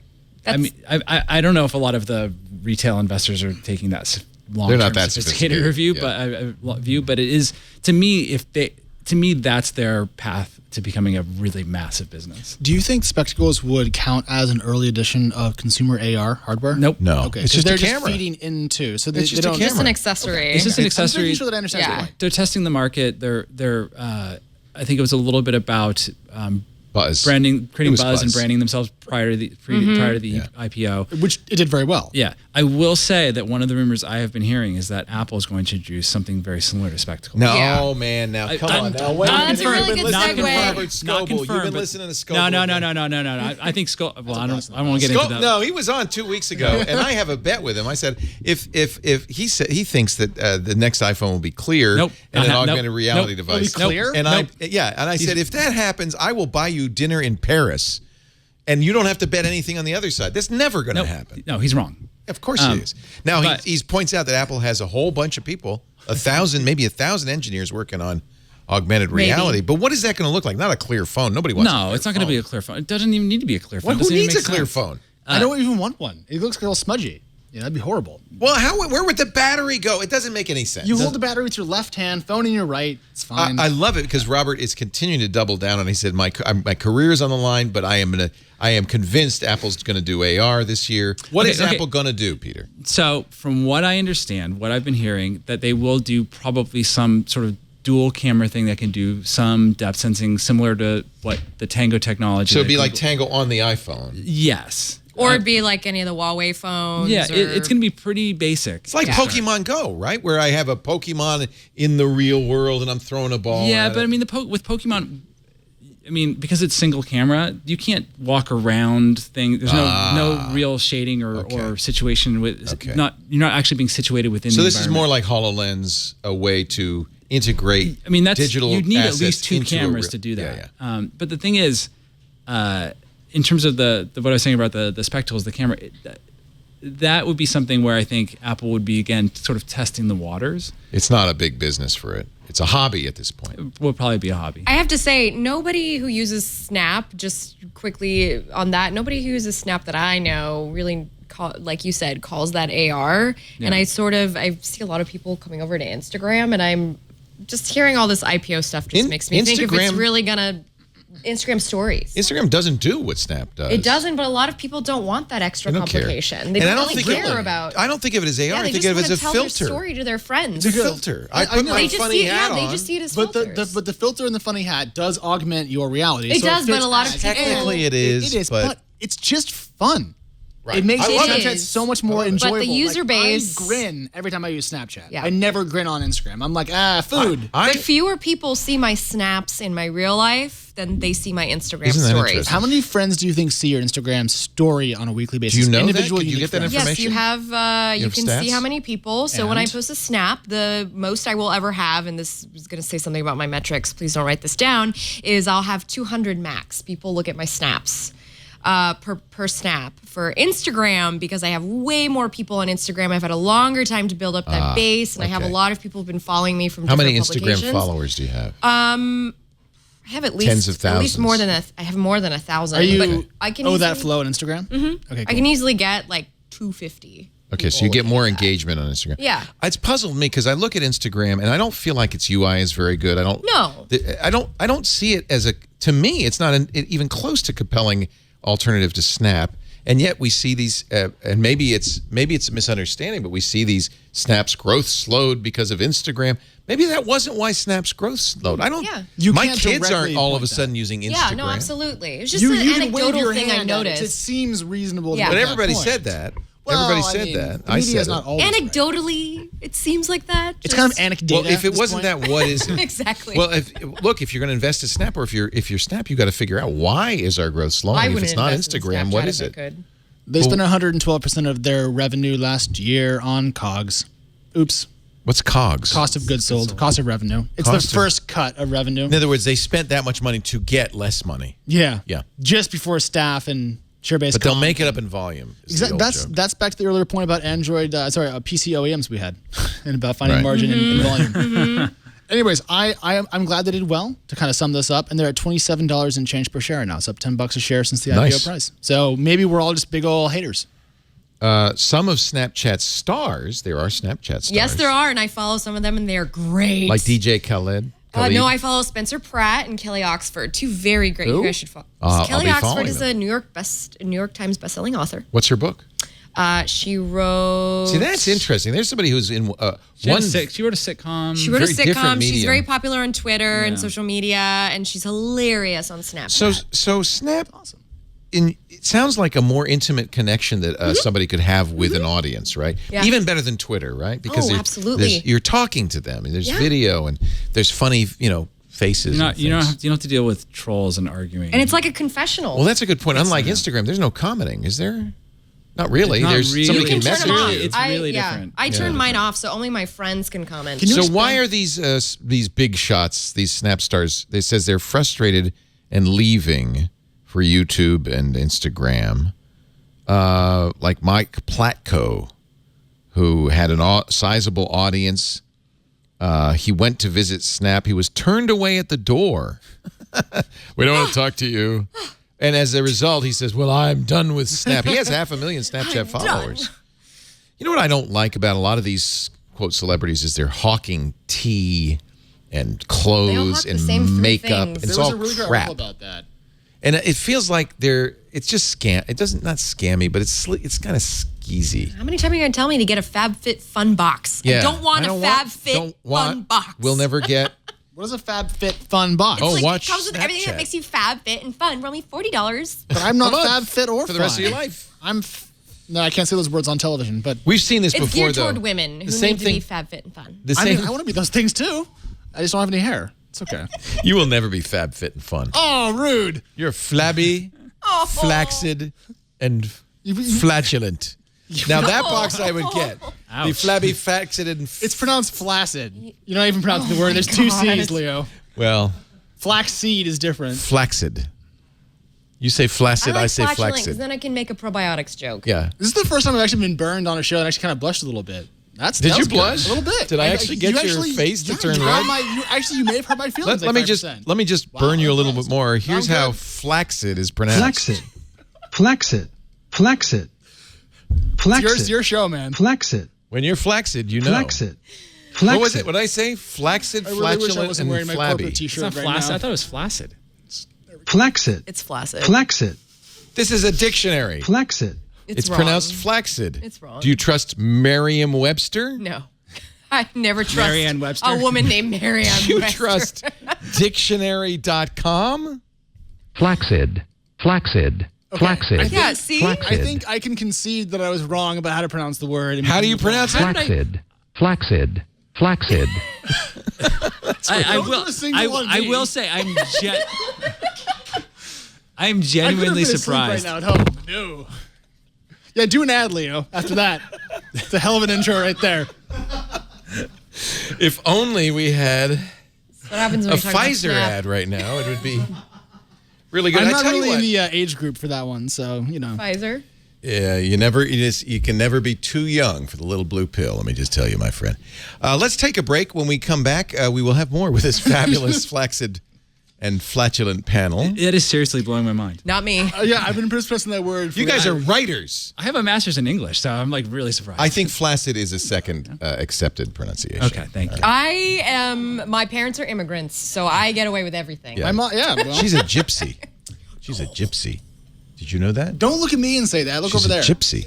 I mean, I don't know if a lot of the retail investors are taking that long-term sophisticated review, but it is, to me, that's their path to becoming a really massive business. Do you think spectacles would count as an early edition of consumer AR hardware? Nope. No. Okay, it's so just they're a camera. just feeding into. So they It's just a don't. camera. Just an accessory. Okay. It's just an accessory. I'm making sure that I understand the point. They're testing the market. They're I think it was a little bit about Buzz. creating buzz and branding themselves prior to the IPO, Which it did very well. Yeah, I will say that one of the rumors I have been hearing is that Apple is going to introduce something very similar to spectacles. No, man. Now, come on. Now, wait. That's a really good Listening to segue. Robert Scoble. You've been listening to Scoble. No. I think Scoble. Well, I don't want to get into that. No, he was on 2 weeks ago, and I have a bet with him. I said if he thinks that the next iPhone will be clear and an augmented reality device. It'll be clear? And I said if that happens, I will buy you dinner in Paris, and you don't have to bet anything on the other side. That's never going to happen. No, he's wrong. Of course he is. Now he points out that Apple has a whole bunch of people, 1,000, maybe 1,000 engineers working on augmented reality. Maybe. But what is that going to look like? Not a clear phone. Nobody wants. No, it's not going to be a clear phone. It doesn't even need to be a clear phone. Who needs a clear phone? I don't even want one. It looks all smudgy. Yeah, that'd be horrible. Well, where would the battery go? It doesn't make any sense. You hold the battery with your left hand, phone in your right. It's fine. I love it because Robert is continuing to double down on. He said, "My career is on the line, but I am convinced Apple's going to do AR this year." What is Apple going to do, Peter? So, from what I understand, what I've been hearing, that they will do probably some sort of dual camera thing that can do some depth sensing, similar to what the Tango technology. So it'd be like Tango on the iPhone. Yes. Or it'd be like any of the Huawei phones. Yeah, or... it's going to be pretty basic. It's like Pokemon Go, right? Where I have a Pokemon in the real world and I'm throwing a ball. Yeah, but I mean, with Pokemon, because it's single camera, you can't walk around things. There's no real shading or situation with. You're not actually being situated within. So the this is more like HoloLens, a way to integrate. I mean, digital. You'd need at assets least 2 cameras to do that. Yeah. But the thing is, in terms of the what I was saying about the spectacles, the camera, that would be something where I think Apple would be, again, sort of testing the waters. It's not a big business for it. It's a hobby at this point. It will probably be a hobby. I have to say, nobody who uses Snap, just quickly on that, nobody who uses Snap that I know really, like you said, calls that AR. Yeah. And I see a lot of people coming over to Instagram, and I'm just hearing all this IPO stuff just makes me think if it's really going to Instagram stories. Instagram doesn't do what Snap does. It doesn't, but a lot of people don't want that extra complication. They don't really care about. I don't think of it as AR. I think of it as a filter. Tell their story to their friends. It's a filter. I put my funny hat on. They just see it as filters. But the filter and the funny hat does augment your reality. It does, but a lot of people. Technically, it is. It is, but it's just fun. Right. It makes Snapchat so much more enjoyable. But the user base... I grin every time I use Snapchat. Yeah. I never grin on Instagram. I'm like, food. But fewer people see my snaps in my real life than they see my Instagram stories. How many friends do you think see your Instagram story on a weekly basis? Do you know that? Could you get that information? Yes, you have. You can see how many people. So when I post a snap, the most I will ever have, and this is going to say something about my metrics, please don't write this down, is I'll have 200 max people look at my snaps. Per snap. For Instagram, because I have way more people on Instagram, I've had a longer time to build up that base, and I have a lot of people who've been following me from different publications. How many Instagram followers do you have? I have at least tens of thousands. At least more than I have more than 1,000. Are you? But I can that flow on Instagram? Mm-hmm. Okay, cool. I can easily get like 250. Okay, so you get more engagement on Instagram. Yeah, it's puzzled me because I look at Instagram and I don't feel like its UI is very good. I don't see it as to me, it's not even close to compelling alternative to Snap, and yet we see these, and maybe it's a misunderstanding, but we see these Snap's growth slowed because of Instagram. Maybe that wasn't why Snap's growth slowed. I don't. Yeah. My kids aren't all of a sudden using Instagram. Yeah, no, absolutely. It's just an anecdotal thing I noticed. It seems reasonable. Yeah. But everybody said that. Everybody said that. The media is not always anecdotally, it seems like that. It's kind of anecdotal. Well, if it wasn't that, what is it? Exactly. Well, if you're going to invest in Snap, or if you're Snap, you got to figure out why is our growth slowing. If it's not Instagram, what is it? They spent 112% of their revenue last year on COGS. Oops. What's COGS? Cost of goods sold. Cost of revenue. It's the first cut of revenue. In other words, they spent that much money to get less money. Yeah. Yeah. Just before staff and share-based. But they'll make it up in volume. Exactly. That's back to the earlier point about Android. PC OEMs we had, and about finding margin and volume. Anyways, I'm glad they did well to kind of sum this up, and they're at $27 and change per share now. It's up $10 a share since the IPO price. So maybe we're all just big old haters. Some of Snapchat's stars, there are Snapchat stars. Yes, there are, and I follow some of them, and they are great. Like DJ Khaled. No, I follow Spencer Pratt and Kelly Oxford, two very great. You guys should follow. Kelly Oxford is a New York Times bestselling author. What's her book? She wrote. See, that's interesting. There's somebody who's in she wrote a sitcom. She wrote a sitcom. She's very popular on Twitter and social media, and she's hilarious on Snapchat. So Snap. Awesome. It sounds like a more intimate connection that somebody could have with an audience, right? Yeah. Even better than Twitter, right? Because absolutely. You're talking to them, and there's video, and there's funny, faces. You don't have to deal with trolls and arguing. And it's like a confessional. Well, that's a good point. Unlike Instagram, there's no commenting, is there? Not really. Somebody can message you. It's really different. I turned mine off, so only my friends can comment. So why are these big shots, these Snap stars? They says they're frustrated and leaving for YouTube and Instagram, like Mike Platko, who had a sizable audience. He went to visit Snap. He was turned away at the door. We don't want to talk to you. And as a result, he says, well, I'm done with Snap. He has 500,000 Snapchat followers. You know what I don't like about a lot of these, quote, celebrities is they're hawking tea and clothes They all hawk the same and three makeup. things. It's There was all a really good crap. article about that. And it feels like it's just scam. It doesn't, not scammy, but it's kind of skeezy. How many times are you going to tell me to get a FabFitFun box? I don't want a FabFitFun box. We'll never get. What is a FabFitFun box? Oh, Like, watch it comes with everything that Snapchat. makes you fab, fit, and fun for only $40. But I'm not a month FabFit or for the rest of fun. your life. No, I can't say those words on television, but We've seen this It's before, geared though. toward women who The same need to thing. be fab, fit, and fun. The I same. mean, I want to be those things too. I just don't have any hair. It's okay. You will never be fab, fit, and fun. Oh, rude. You're flabby, flaccid, and flatulent. Now that box I would get. The Ouch. flabby, flaccid, and It's pronounced flaccid. You're not even pronouncing the word. There's two C's, Leo. well, Flaxseed is different. flaccid. You say flaccid, I, like say flatulent, 'cause flaccid. then I can make a probiotics joke. Yeah. This is the first time I've actually been burned on a show and actually kind of blushed a little bit. Did that you was good. blush? A little bit. Did I actually get your face to turn you red? You may have hurt my feelings. Let me just burn you a little bit more. Here's I'm how good. flaccid is pronounced. Flaccid. Flaccid. Flaccid. Flaccid. It's your show, man. Flaccid. When you're flaccid, you know. Flaccid. What was Flaccid. it? What did I say? Flaccid, I really wish I flatulent, wasn't and wearing my flabby. corporate It's T-shirt not right flaccid. now. I thought it was flaccid. Flaccid. It's flaccid. Flaccid. This is a dictionary. Flaccid. It's wrong. pronounced flaccid. It's wrong. Do you trust Merriam-Webster? No. I never trust Marianne Webster? a woman named Marianne Do you Webster. trust dictionary.com? Flaccid. Flaccid. Flaccid. Yeah, see? Flaccid. I think I can concede that I was wrong about how to pronounce the word. and How do you move on. pronounce it? Flaccid. Flaccid. Flaccid. I Don't will. do a single on I me. will say I'm I could've genuinely been asleep surprised. right now at home. No. Yeah, do an ad, Leo. After that, it's a hell of an intro right there. If only we had What happens when a we talk about Pfizer Snap? ad right now, it would be really good. I'm I not tell really you in what. the age group for that one, so you know. Pfizer. Yeah, you can never be too young for the little blue pill. Let me just tell you, my friend. Let's take a break. When we come back, we will have more with this fabulous flaccid and flatulent panel. It is seriously blowing my mind. Not me. Yeah, I've been pressing that word. You guys are writers. I have a master's in English, so I'm like really surprised. I think flaccid is a second accepted pronunciation. Okay, thank you. My parents are immigrants, so I get away with everything. Yeah. I'm not. Yeah. Well, She's a gypsy. She's a gypsy. Did you know that? don't look at me and say that. Look She's over there. a gypsy.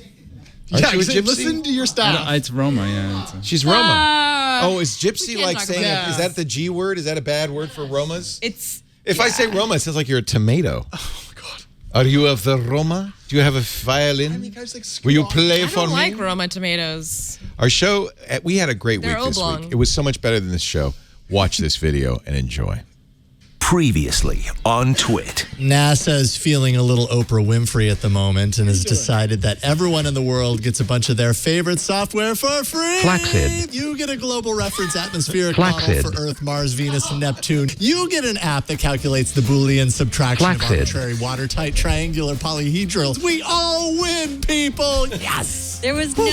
Aren't Yeah, you a say, gypsy? listen to your staff. It's Roma, yeah. She's Roma. Oh, is gypsy can't like talk saying, about is that the G word? Is that a bad word for Romas? It's If I say Roma, it sounds like you're a tomato. Oh God. Are you of the Roma? Do you have a violin? guys, like, Will you screw off. play I for don't me? like Roma tomatoes. Our show, we had a great They're week this oblong. week. It was so much better than this show. Watch this video and enjoy. Previously on Twit. NASA is feeling a little Oprah Winfrey at the moment and has decided that everyone in the world gets a bunch of their favorite software for free. Flaccid. You get a global reference atmospheric Flaccid. model for Earth, Mars, Venus, and Neptune. You get an app that calculates the Boolean subtraction Flaccid. of arbitrary watertight triangular polyhedrals. We all win, people. Yes. There was no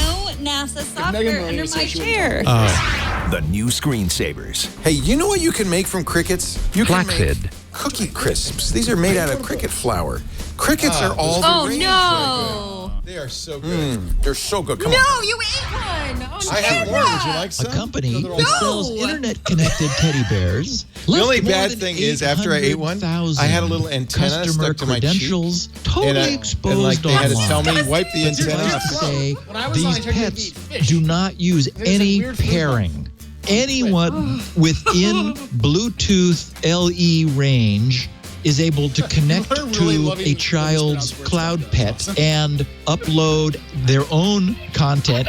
NASA software under my chair. The new screensavers. Hey, you know what you can make from crickets? You can Flaccid. make cookie crisps. These are made out of cricket flour. Crickets are all Oh the rage. no! They are so good. They're so good. Come No, on. you ate one. Oh, I have more. Would you like A some? company that sells internet-connected teddy bears. The only List more bad than thing is, after I ate one, 800,000 I had a little antenna customer stuck to my cheek. credentials totally exposed and like they had to tell online. me, wipe the antenna Suffice off. to say, When I was on, I these tried to pets eat fish. do not use any weird food pairing. Anyone within Bluetooth LE range is able to connect We're really to loving a child's words cloud like pet that. and upload their own content.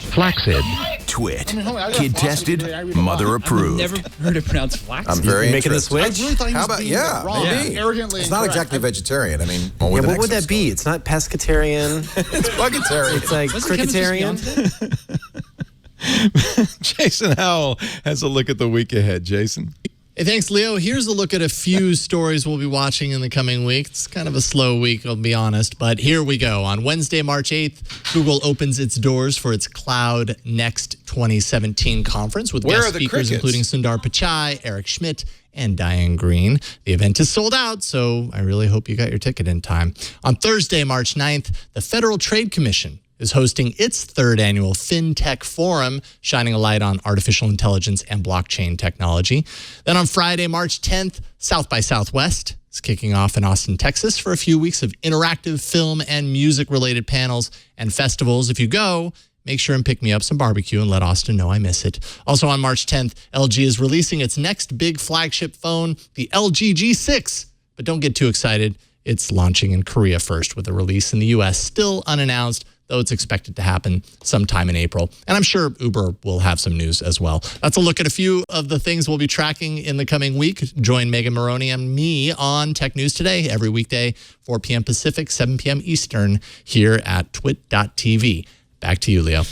Flaccid. Twit. hold on, I got Kid Flaccid tested, today. I read a mother lot. approved. Never heard it pronounced flaccid. I'm very making the interested. I switch? really thought he How was about, being yeah, wrong. maybe. Arrogantly It's not incorrect. exactly vegetarian. I mean, Yeah, what would that be? It's not pescatarian. It's buggetarian. It's like Wasn't Kevin cricketarian. supposed to be on today? Jason Howell has a look at the week ahead. Jason? Hey, thanks, Leo. Here's a look at a few stories we'll be watching in the coming week. It's kind of a slow week, I'll be honest, but here we go. On Wednesday, March 8th, Google opens its doors for its Cloud Next 2017 conference with Where guest are the speakers crickets? including Sundar Pichai, Eric Schmidt, and Diane Green. The event is sold out, so I really hope you got your ticket in time. On Thursday, March 9th, the Federal Trade Commission is hosting its third annual FinTech Forum, shining a light on artificial intelligence and blockchain technology. Then on Friday, March 10th, South by Southwest is kicking off in Austin, Texas for a few weeks of interactive film and music-related panels and festivals. If you go, make sure and pick me up some barbecue and let Austin know I miss it. Also on March 10th, LG is releasing its next big flagship phone, the LG G6. But don't get too excited. It's launching in Korea first with a release in the U.S. still unannounced, though it's expected to happen sometime in April. And I'm sure Uber will have some news as well. That's a look at a few of the things we'll be tracking in the coming week. Join Megan Maroney and me on Tech News Today every weekday, 4 p.m. Pacific, 7 p.m. Eastern, here at twit.tv. Back to you, Leo.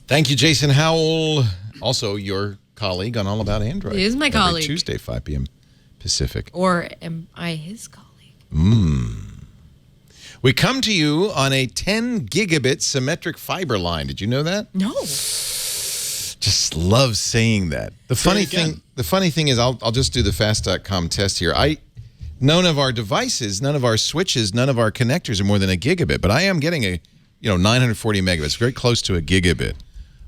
Thank you, Jason Howell. Also, your colleague on All About Android. He is my Every colleague. Tuesday, 5 p.m. Pacific. Or am I his colleague? We come to you on a 10 gigabit symmetric fiber line. Did you know that? No. Just love saying that. The funny thing is, I'll just do the fast.com test here. None of our devices, none of our switches, none of our connectors are more than a gigabit, but I am getting a 940 megabits, very close to a gigabit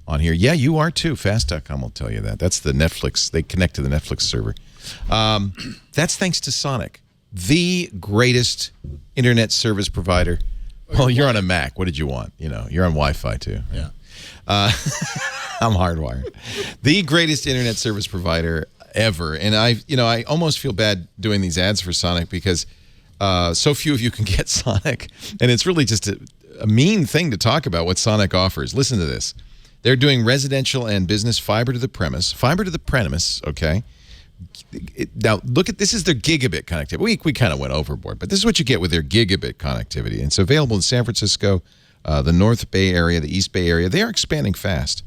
on here. Yeah, you are too. Fast.com will tell you that. That's the Netflix. They connect to the Netflix server. That's thanks to Sonic, the greatest internet service provider. Well, you're on a Mac. What did you want? You're on Wi-Fi too. Yeah. I'm hardwired. The greatest internet service provider ever. And I almost feel bad doing these ads for Sonic because so few of you can get Sonic. And it's really just a mean thing to talk about what Sonic offers. Listen to this. They're doing residential and business fiber to the premise. Fiber to the premise, okay? Now, look at this is their gigabit connectivity. We kind of went overboard, but this is what you get with their gigabit connectivity. And it's available in San Francisco, the North Bay Area, the East Bay Area. They are expanding fast.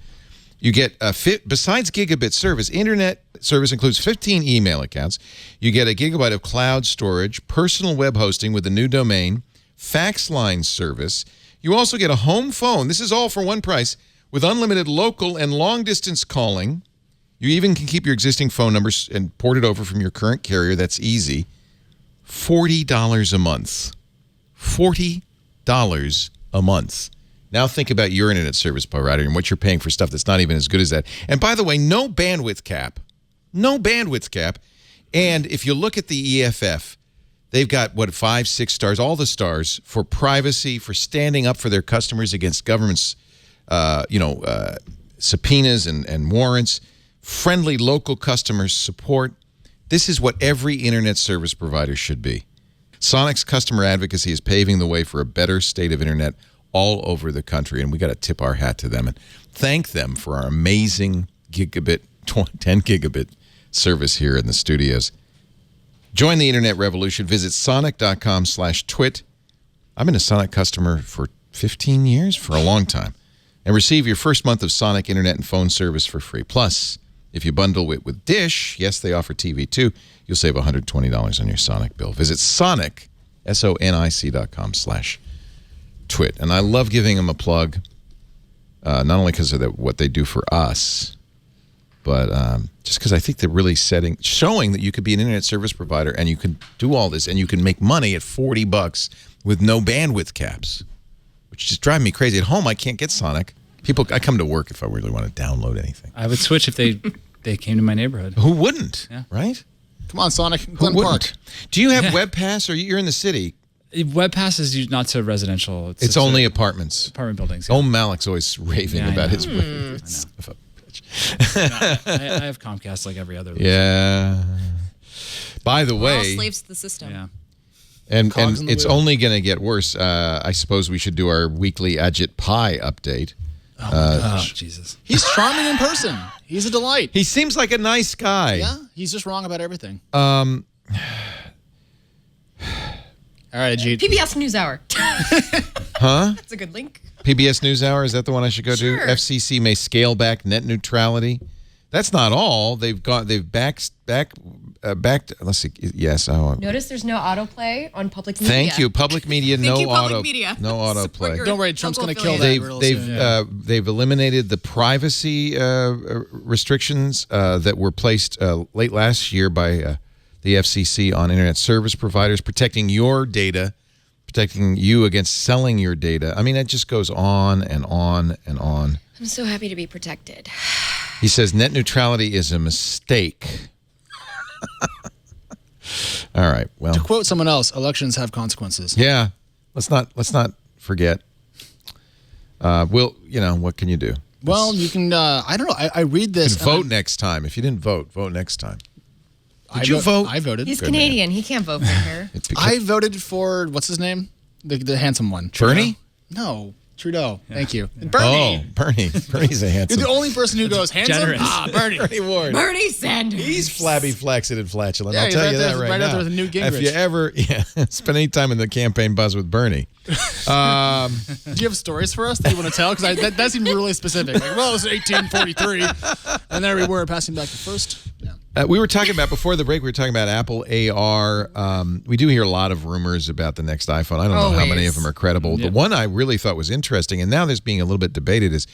You get, besides gigabit service, internet service includes 15 email accounts. You get a gigabyte of cloud storage, personal web hosting with a new domain, fax line service. You also get a home phone. This is all for one price with unlimited local and long-distance calling. You even can keep your existing phone numbers and port it over from your current carrier. That's easy. $40 a month. $40 a month. Now think about your internet service provider and what you're paying for stuff that's not even as good as that. And by the way, no bandwidth cap. No bandwidth cap. And if you look at the EFF, they've got, 5, 6 stars, all the stars for privacy, for standing up for their customers against government's, subpoenas and warrants. Friendly local customer support. This is what every internet service provider should be. Sonic's customer advocacy is paving the way for a better state of internet all over the country, and we got to tip our hat to them and thank them for our amazing 10 gigabit service here in the studios. Join the internet revolution. Visit sonic.com/twit. I've been a Sonic customer for 15 years, for a long time, and receive your first month of Sonic internet and phone service for free. Plus, if you bundle it with Dish, yes, they offer TV too, you'll save $120 on your Sonic bill. Visit Sonic, sonic.com/twit. And I love giving them a plug, not only because of what they do for us, but just because I think they're really showing that you could be an internet service provider and you can do all this and you can make money at $40 with no bandwidth caps, which just drive me crazy. At home, I can't get Sonic. I come to work if I really want to download anything. I would switch if they came to my neighborhood. Who wouldn't? Yeah. Right? Come on, Sonic. Who wouldn't? Do you have Web Pass, or you're in the city? Web Pass is used not to residential. It's only apartments. Apartment buildings. Yeah. Oh, Malik's always raving about his. I have Comcast like every other. Yeah. By the way, We're all slaves to the system. Yeah. And it's only going to get worse. I suppose we should do our weekly Ajit Pai update. Oh, my gosh. Jesus. He's charming in person. He's a delight. He seems like a nice guy. Yeah, he's just wrong about everything. All right, Ajit. PBS NewsHour. Huh? That's a good link. PBS NewsHour, is that the one I should go Sure. to? FCC may scale back net neutrality. That's not all. They've backed. Let's see. Yes. Notice there's no autoplay on public media. Thank you, public media. Thank you, public media. No autoplay. Don't worry, Trump's going to kill that real soon. They've eliminated the privacy restrictions that were placed late last year by the FCC on internet service providers, protecting your data, protecting you against selling your data. I mean, it just goes on and on and on. I'm so happy to be protected. He says net neutrality is a mistake. All right. Well, To quote someone else, elections have consequences. yeah. Let's not forget. What can you do? Well, you can. I don't know. I read this. You can vote next time. If you didn't vote next time. Did you vote? I voted. He's Canadian. He can't vote for her. I voted for what's his name, the handsome one. Bernie? No, Trudeau. Thank you. Bernie. Oh, Bernie. Bernie's a handsome. You're the only person who goes handsome. Generous. Bernie. Bernie Ward. Bernie Sanders. He's flabby, flaccid, and flatulent. Yeah, I'll he's tell right you there- that right right now. up there with Newt If you Gingrich. ever spend any time in the campaign buzz with Bernie. Do you have stories for us that you want to tell? Because that seemed really specific. Like, well, it was 1843, and there we were passing back the first. Yeah. We were talking about, before the break, we were talking about Apple AR. We do hear a lot of rumors about the next iPhone. I don't know how many of them are credible. The one I really thought was interesting, and now there's being a little bit debated, is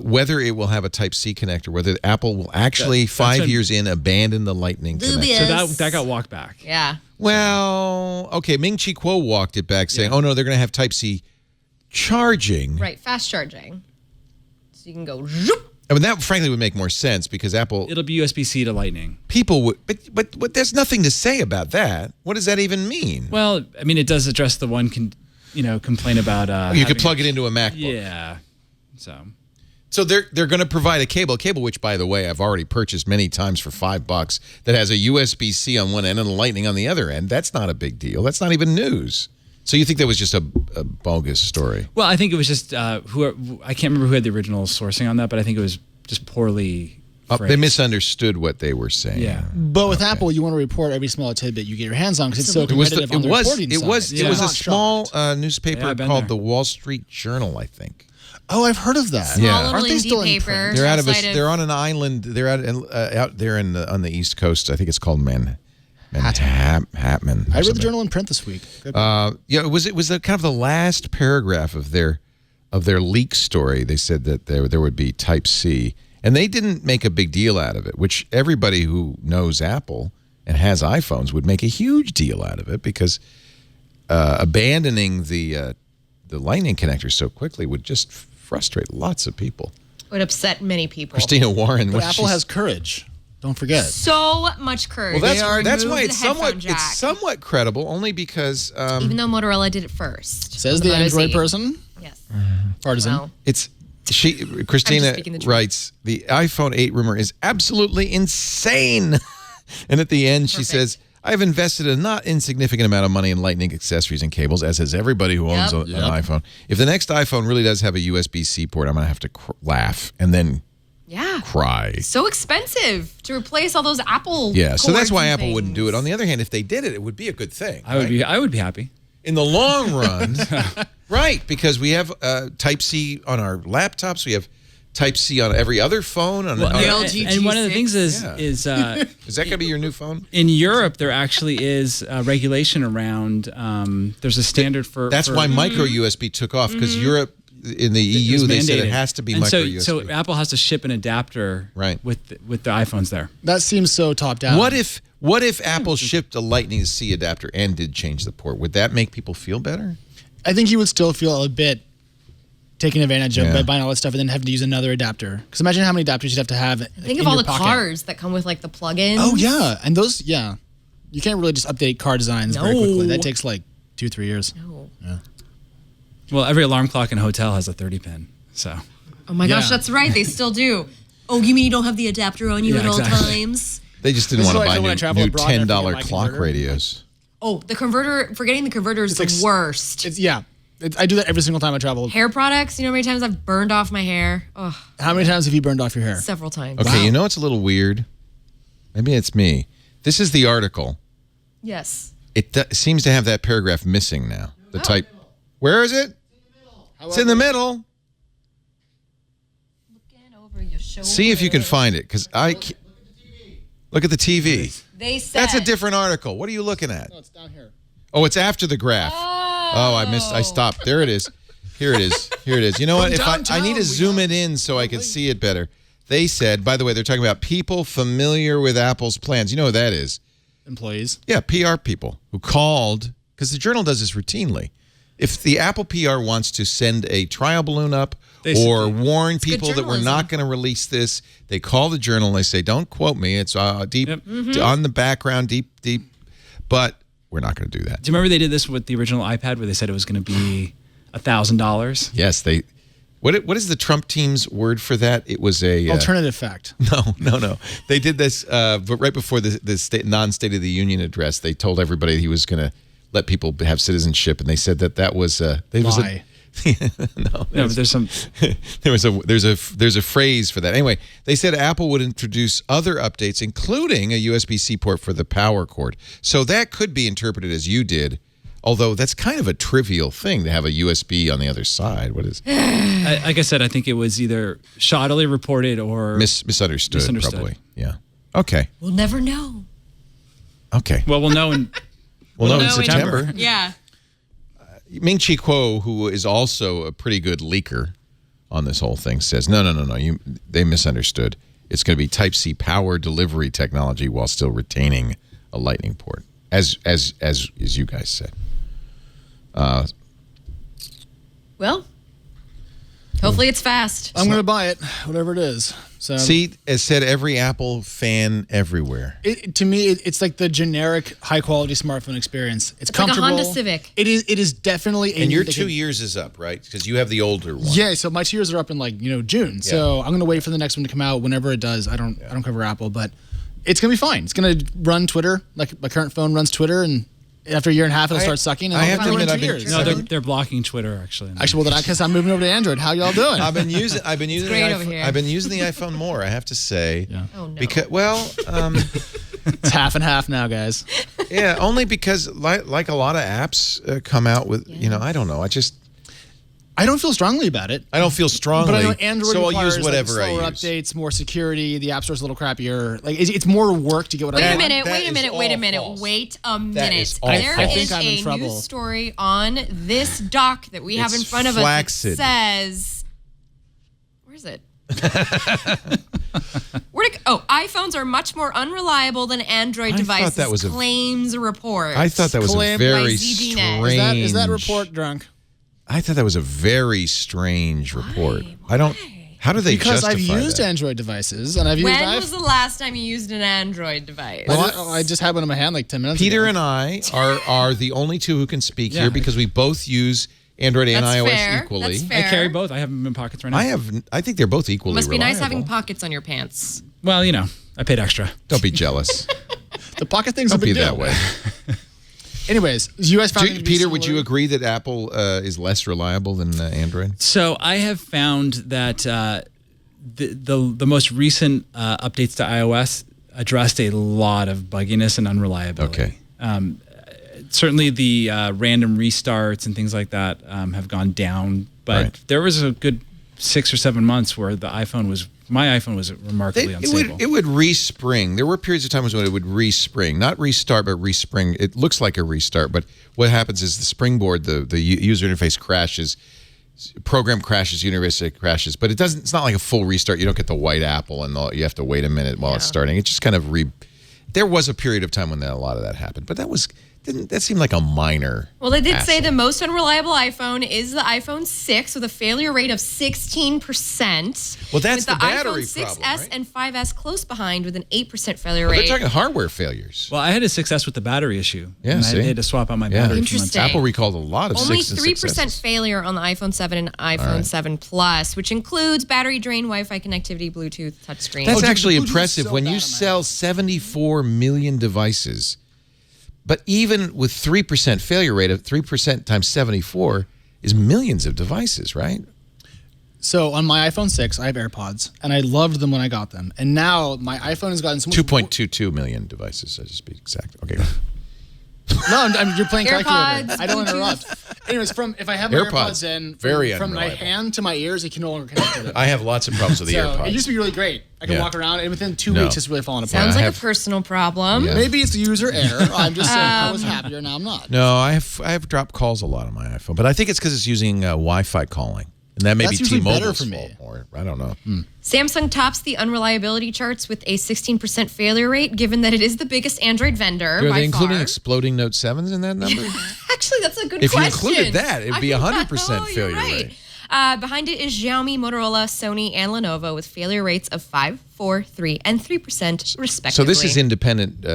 whether it will have a Type-C connector, whether Apple will actually, 5 years in, abandon the Lightning connector. So that got walked back. Yeah. Well, okay, Ming-Chi Kuo walked it back saying, oh, no, they're going to have Type-C charging. Right. Fast charging. So you can go zoop. I mean, that frankly would make more sense because Apple... It'll be USB-C to Lightning. People would... But there's nothing to say about that. What does that even mean? Well, I mean, it does address the one complaint about... you could plug it into a MacBook. Yeah. So they're going to provide a cable, which, by the way, I've already purchased many times for $5, that has a USB-C on one end and a Lightning on the other end. That's not a big deal. That's not even news. So you think that was just a bogus story? Well, I think it was just I can't remember who had the original sourcing on that, but I think it was just poorly phrased. They misunderstood what they were saying. Yeah. But with Apple, you want to report every small tidbit you get your hands on because it's so competitive on the reporting side. It was a small newspaper been called there. the Wall Street Journal, I think. Oh, I've heard of that. Small Yeah. little Aren't they indie still in paper. print? They're They're on an island. They're out there on the East Coast. I think it's called Manhattan. I read the Journal in print this week. It was the kind of the last paragraph of their leak story. They said that there would be Type-C, and they didn't make a big deal out of it, which everybody who knows Apple and has iPhones would make a huge deal out of it because abandoning the Lightning connector so quickly would just frustrate lots of people. Would upset many people. Christina Warren. But Apple has courage. Don't forget. So much courage. Well, that's why Remove the headphone jack. it's somewhat credible, only because Even though Motorola did it first. Says the Android person. Yes. Partisan. Well, Christina speaking the truth. writes, the iPhone 8 rumor is absolutely insane. And at the end, she says, I have invested a not insignificant amount of money in Lightning accessories and cables, as has everybody who owns an iPhone. If the next iPhone really does have a USB-C port, I'm going to have to laugh and then cry. So expensive to replace all those Apple. Yeah, so that's cords why and Apple wouldn't do it. things. On the other hand, if they did it, it would be a good thing. I would be happy. In the long run, right, because we have Type-C on our laptops, we have Type-C on every other phone. On LG and one of the G6. things is is that going to be your new phone? in Europe there actually is regulation around. There's a standard for. That's why micro USB took off because Europe in the EU was they said it mandated. has to be And micro USB. So Apple has to ship an adapter with the iPhones there. That seems so top down. What if Apple shipped a Lightning C adapter and did change the port? Would that make people feel better? I think you would still feel a bit taken advantage of by buying all that stuff and then having to use another adapter. Because imagine how many adapters you'd have to have. Think of all the cars that come with like the plugins. Oh yeah, and those you can't really just update car designs very quickly. That takes like 2-3 years. No. Yeah. Well, every alarm clock in a hotel has a 30 pin. So. Oh my gosh, that's right. They still do. Oh, you mean you don't have the adapter on you at all times? They just didn't want to buy new abroad, $10 my clock converter. radios. Oh, the converter. Forgetting the converter is the worst. I do that every single time I travel. Hair products. You know how many times I've burned off my hair? Ugh, How many times have you burned off your hair? several times. Okay, you know it's a little weird. Maybe it's me. This is the article. Yes. It seems to have that paragraph missing now. The type. Where is it? It's in the middle. Looking over your shoulder. See if you can find it, because look at the TV. They said That's a different article. What are you looking at? No, it's down here. Oh, it's after the graph. Oh, I stopped. There it is. Here it is. Here it is. You know what? If I need to zoom it in so I can see it better. They said, by the way, they're talking about people familiar with Apple's plans. You know who that is? Employees. Yeah, PR people who called, because the Journal does this routinely. If the Apple PR wants to send a trial balloon up or warn people that we're not going to release this, they call the journal and they say, don't quote me. It's deep on the background, deep. But we're not going to do that. Do you remember they did this with the original iPad where they said it was going to be $1,000? Yes, they. What is the Trump team's word for that? It was a alternative fact. No. They did this, but right before the non-State of the Union address, they told everybody he was going to let people have citizenship, and they said that was Lie. No, but there's some. there's a phrase for that. Anyway, they said Apple would introduce other updates, including a USB-C port for the power cord. So that could be interpreted as you did. Although that's kind of a trivial thing to have a USB on the other side. What is? Like I said, I think it was either shoddily reported or misunderstood. Probably. Yeah. Okay. We'll never know. Okay. Well, we'll know in September. Yeah. Ming-Chi Kuo, who is also a pretty good leaker on this whole thing, says no. They misunderstood. It's going to be Type-C power delivery technology while still retaining a Lightning port, as you guys said. Well, hopefully it's fast. I'm going to buy it, whatever it is. So see, as said, every Apple fan everywhere. To me, it's like the generic high-quality smartphone experience. It's comfortable. Like a Honda Civic. It is definitely. And your 2 years is up, right? Because you have the older one. Yeah, so my 2 years are up in June. Yeah. So I'm going to wait for the next one to come out whenever it does. I don't cover Apple, but it's going to be fine. It's going to run Twitter, like my current phone runs Twitter, and after a year and a half, it'll start sucking. And I have to admit, No, they're blocking Twitter actually. Actually, well, then I guess I'm moving over to Android. How y'all doing? I've been using the iPhone more. I have to say. Yeah. Oh no. Because it's half and half now, guys. Yeah, only because like a lot of apps come out with I don't know. I don't feel strongly about it. I don't feel strongly. But I know Android so I'll requires use whatever slower I use. updates, more security. The App Store's a little crappier. Like it's more work to get what I want. Wait a minute. There is a news story on this doc that we have in front of us that says, where is it? iPhones are much more unreliable than Android devices, claims a report. I thought that was a very strange. Is that report drunk? I thought that was a very strange report. Why? How do they justify Because I've used that? Android devices, and I've used. When was the last time you used an Android device? Well, I just had one in my hand like 10 minutes Peter ago. and I are the only two who can speak here because we both use Android and iOS equally. That's fair. I carry both. I have them in pockets right now. I think they're both equally Must be reliable. nice having pockets on your pants. Well, I paid extra. Don't be jealous. The pocket thing's Don't a big be deal. that way. Anyways, you guys found Peter, would you agree that Apple is less reliable than Android? So I have found that the most recent updates to iOS addressed a lot of bugginess and unreliability. Okay. Certainly the random restarts and things like that have gone down, but there was a good 6 or 7 months where my iPhone was remarkably unstable. It would respring. There were periods of times when it would respring. Not restart, but respring. It looks like a restart, but what happens is the springboard, the user interface crashes, program crashes, interface crashes, but it's not like a full restart. You don't get the white apple and you have to wait a minute while it's starting. It just kind of there was a period of time when a lot of that happened, but that seemed like a minor. Well, they did say the most unreliable iPhone is the iPhone 6 with a failure rate of 16%. Well, that's with the battery iPhone 6S problem, right? and 5S close behind with an 8% failure rate. They're talking hardware failures. Well, I had a 6S with the battery issue. Yeah, and see? I had to swap out my battery. Interesting. Apple recalled a lot of Only 6 and 3% 6Ss. failure on the iPhone 7 and iPhone 7 Plus, which includes battery drain, Wi-Fi connectivity, Bluetooth, touchscreen. That's actually impressive. When you sell 74 million devices, but even with 3% failure rate of 3% times 74 is millions of devices, right? So on my iPhone 6, I have AirPods, and I loved them when I got them. And now my iPhone has gotten so much 2.22 million devices, just be exact. Okay. No, you're playing calculator. AirPods, I don't interrupt. Anyways, if I have my AirPods in, from my hand to my ears, it can no longer connect to them. I have lots of problems with the AirPods. It used to be really great. I can walk around, and within 2 weeks, it's really falling apart. Sounds like a personal problem. Yeah. Maybe it's user error. I'm just saying I was happier, now I'm not. No, I have dropped calls a lot on my iPhone, but I think it's because it's using Wi-Fi calling. And that may That's be usually better T-Mobile's for me. fault more. I don't know. Samsung tops the unreliability charts with a 16% failure rate, given that it is the biggest Android vendor Are by they including far. exploding Note 7s in that number? Actually, that's a good If you question. included that, it'd be 100% you're failure right. rate. Behind it is Xiaomi, Motorola, Sony, and Lenovo with failure rates of 5%, 4%, 3%, and 3% respectively. So this is independent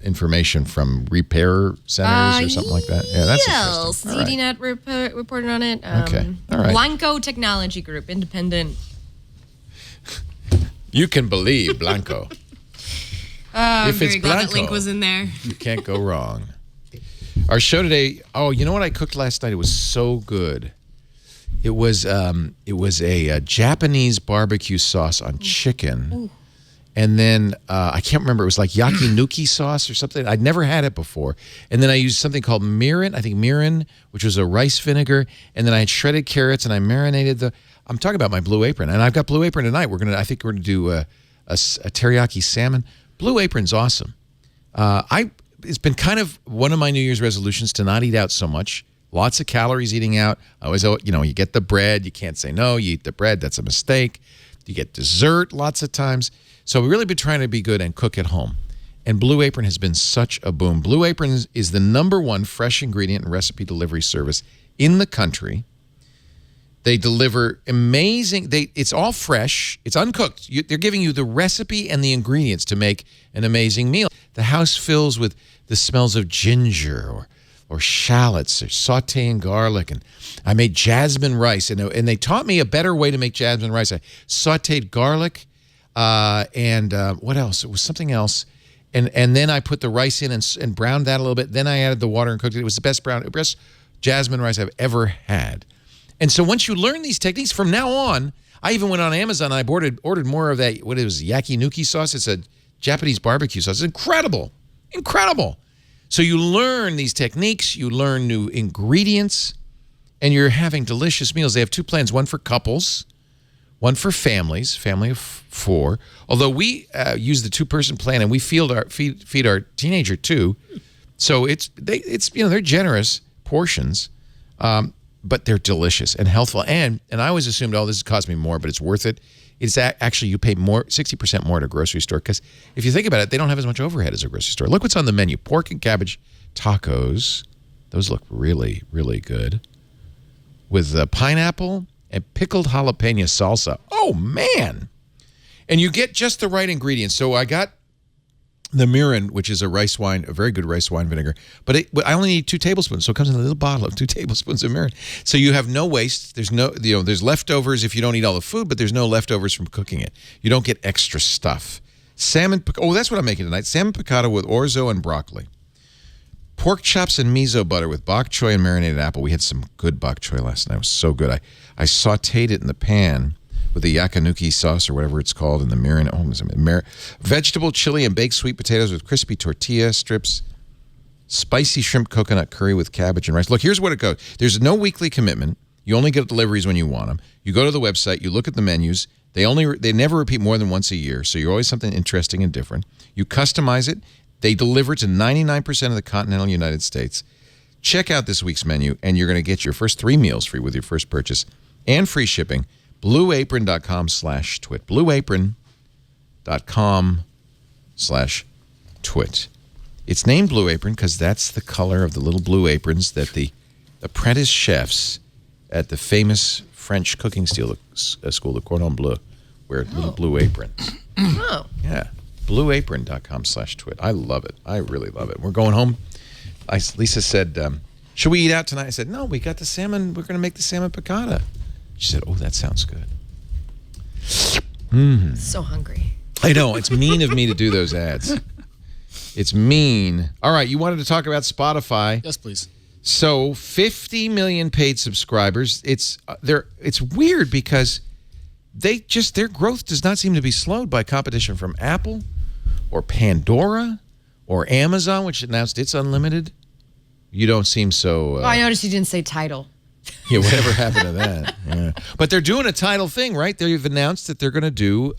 information from repair centers or something like that? Yeah, that's interesting. All right. ZDNet reported on it. Okay. All right. Blanco Technology Group, independent. You can believe Blanco. I'm If it's very glad that Blanco, link was in there. You can't go wrong. Our show today, you know what I cooked last night? It was so good. It was a Japanese barbecue sauce on chicken. Ooh. And then I can't remember. It was like yakinuki sauce or something. I'd never had it before. And then I used something called mirin, which was a rice vinegar. And then I had shredded carrots and I marinated I'm talking about my Blue Apron. And I've got Blue Apron tonight. I think we're going to do a teriyaki salmon. Blue Apron's awesome. It's been kind of one of my New Year's resolutions to not eat out so much. Lots of calories eating out. I always, you get the bread. You can't say no. You eat the bread. That's a mistake. You get dessert lots of times. So we've really been trying to be good and cook at home. And Blue Apron has been such a boom. Blue Apron is the #1 fresh ingredient and recipe delivery service in the country. They deliver amazing. It's all fresh. It's uncooked. They're giving you the recipe and the ingredients to make an amazing meal. The house fills with the smells of ginger or shallots or sauteing garlic. And I made jasmine rice. And they taught me a better way to make jasmine rice. I sauteed garlic and what else? It was something else. And then I put the rice in and browned that a little bit. Then I added the water and cooked it. It was the best jasmine rice I've ever had. And so once you learn these techniques, from now on, I even went on Amazon and I ordered more of that, what it was, yakinuki sauce. It's a Japanese barbecue sauce. It's incredible. Incredible. So you learn these techniques, you learn new ingredients, and you're having delicious meals. They have 2 plans, one for couples, one for families, family of 4. Although we use the 2-person plan and we feed our teenager too. So they're generous portions. But they're delicious and healthful. And I always assumed, this cost me more, but it's worth it. It's actually, you pay more, 60% more at a grocery store, because if you think about it, they don't have as much overhead as a grocery store. Look what's on the menu. Pork and cabbage tacos. Those look really, really good. With pineapple and pickled jalapeno salsa. Oh, man. And you get just the right ingredients. So I got the mirin, which is a very good rice wine vinegar, but I only need 2 tablespoons, so it comes in a little bottle of 2 tablespoons of mirin. So you have no waste. There's there's leftovers if you don't eat all the food, but there's no leftovers from cooking it. You don't get extra stuff. Salmon, that's what I'm making tonight. Salmon piccata with orzo and broccoli. Pork chops and miso butter with bok choy and marinated apple. We had some good bok choy last night. It was so good. I sauteed it in the pan with the yakinuki sauce or whatever it's called in the mirin. Vegetable chili and baked sweet potatoes with crispy tortilla strips. Spicy shrimp coconut curry with cabbage and rice. Look, here's what it goes. There's no weekly commitment. You only get deliveries when you want them. You go to the website. You look at the menus. They never repeat more than once a year, so you're always something interesting and different. You customize it. They deliver to 99% of the continental United States. Check out this week's menu, and you're going to get your first 3 meals free with your first purchase and free shipping. BlueApron.com/twit. BlueApron.com/twit. It's named Blue Apron because that's the color of the little blue aprons that the apprentice chefs at the famous French cooking school, the Cordon Bleu, wear little blue aprons. Oh. Yeah. BlueApron.com/twit. I love it. I really love it. We're going home. Lisa said, should we eat out tonight? I said, no, we got the salmon. We're going to make the salmon piccata. She said, that sounds good. So hungry. I know. It's mean of me to do those ads. It's mean. All right. You wanted to talk about Spotify. Yes, please. So 50 million paid subscribers. It's weird because their growth does not seem to be slowed by competition from Apple or Pandora or Amazon, which announced it's unlimited. You don't seem so... I noticed you didn't say Tidal. Yeah, whatever happened to that? Yeah. But they're doing a Tidal thing, right? They've announced that they're going to do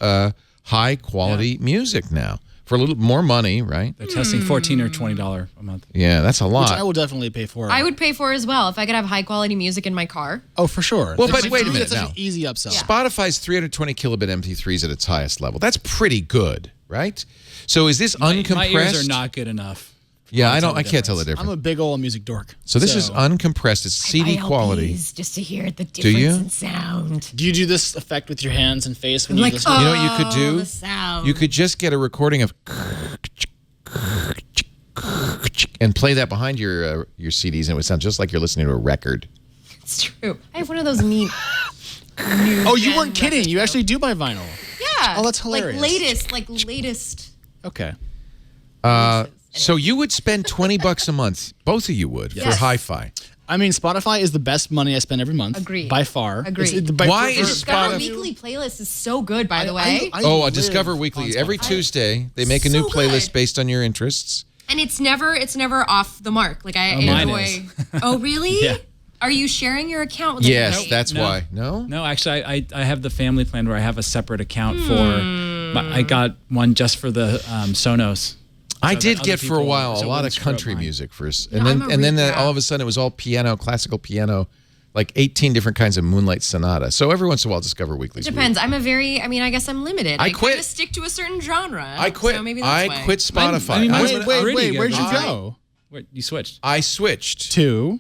high-quality music now for a little more money, right? They're testing $14 or $20 a month. Yeah, that's a lot. Which I will definitely pay for. I would pay for as well if I could have high quality music in my car. Oh, for sure. Well, but wait a minute It's such now. an easy upsell. Spotify's 320 kilobit MP3s at its highest level. That's pretty good, right? So is this uncompressed? My ears are not good enough. Yeah, I can't tell the difference. I'm a big old music dork. So this is uncompressed. It's CD quality. Just to hear the difference Do you? in sound. Do you do this effect with your hands and face when Like, you listen? You know what you could do? the sound. You could just get a recording of and play that behind your CDs, and it would sound just like you're listening to a record. It's true. I have one of those neat. Oh, you weren't kidding. You actually do buy vinyl. Yeah. Oh, that's hilarious. Like latest. Okay. So you would spend $20 a month, both of you would, for hi-fi. I mean, Spotify is the best money I spend every month. Agreed. By far. Agreed. Why is Discover Spotify? Weekly playlist is so good, by the way. A Discover Weekly. Every Tuesday, they make a new So playlist good. based on your interests. And it's never off the mark. Like I mine enjoy. is. Oh, really? Yeah. Are you sharing your account with Yes, everybody? that's No. why. No? No, actually, I have the family plan where I have a separate account for. I got one just for the Sonos. I So did that get other for a people- while so a it lot wouldn't of screw up country mine. music first, Yeah, and I'm a then real all of a sudden it was all piano, classical piano, like 18 different kinds of Moonlight Sonata. So every once in a while, Discover Weekly. It depends. I guess I'm limited. I I quit. kinda stick to a certain genre. I quit. So maybe that's I why. quit Spotify. I mean, mine's I'm gonna- pretty good. Where'd you I- go? Wait, you switched. I switched. To?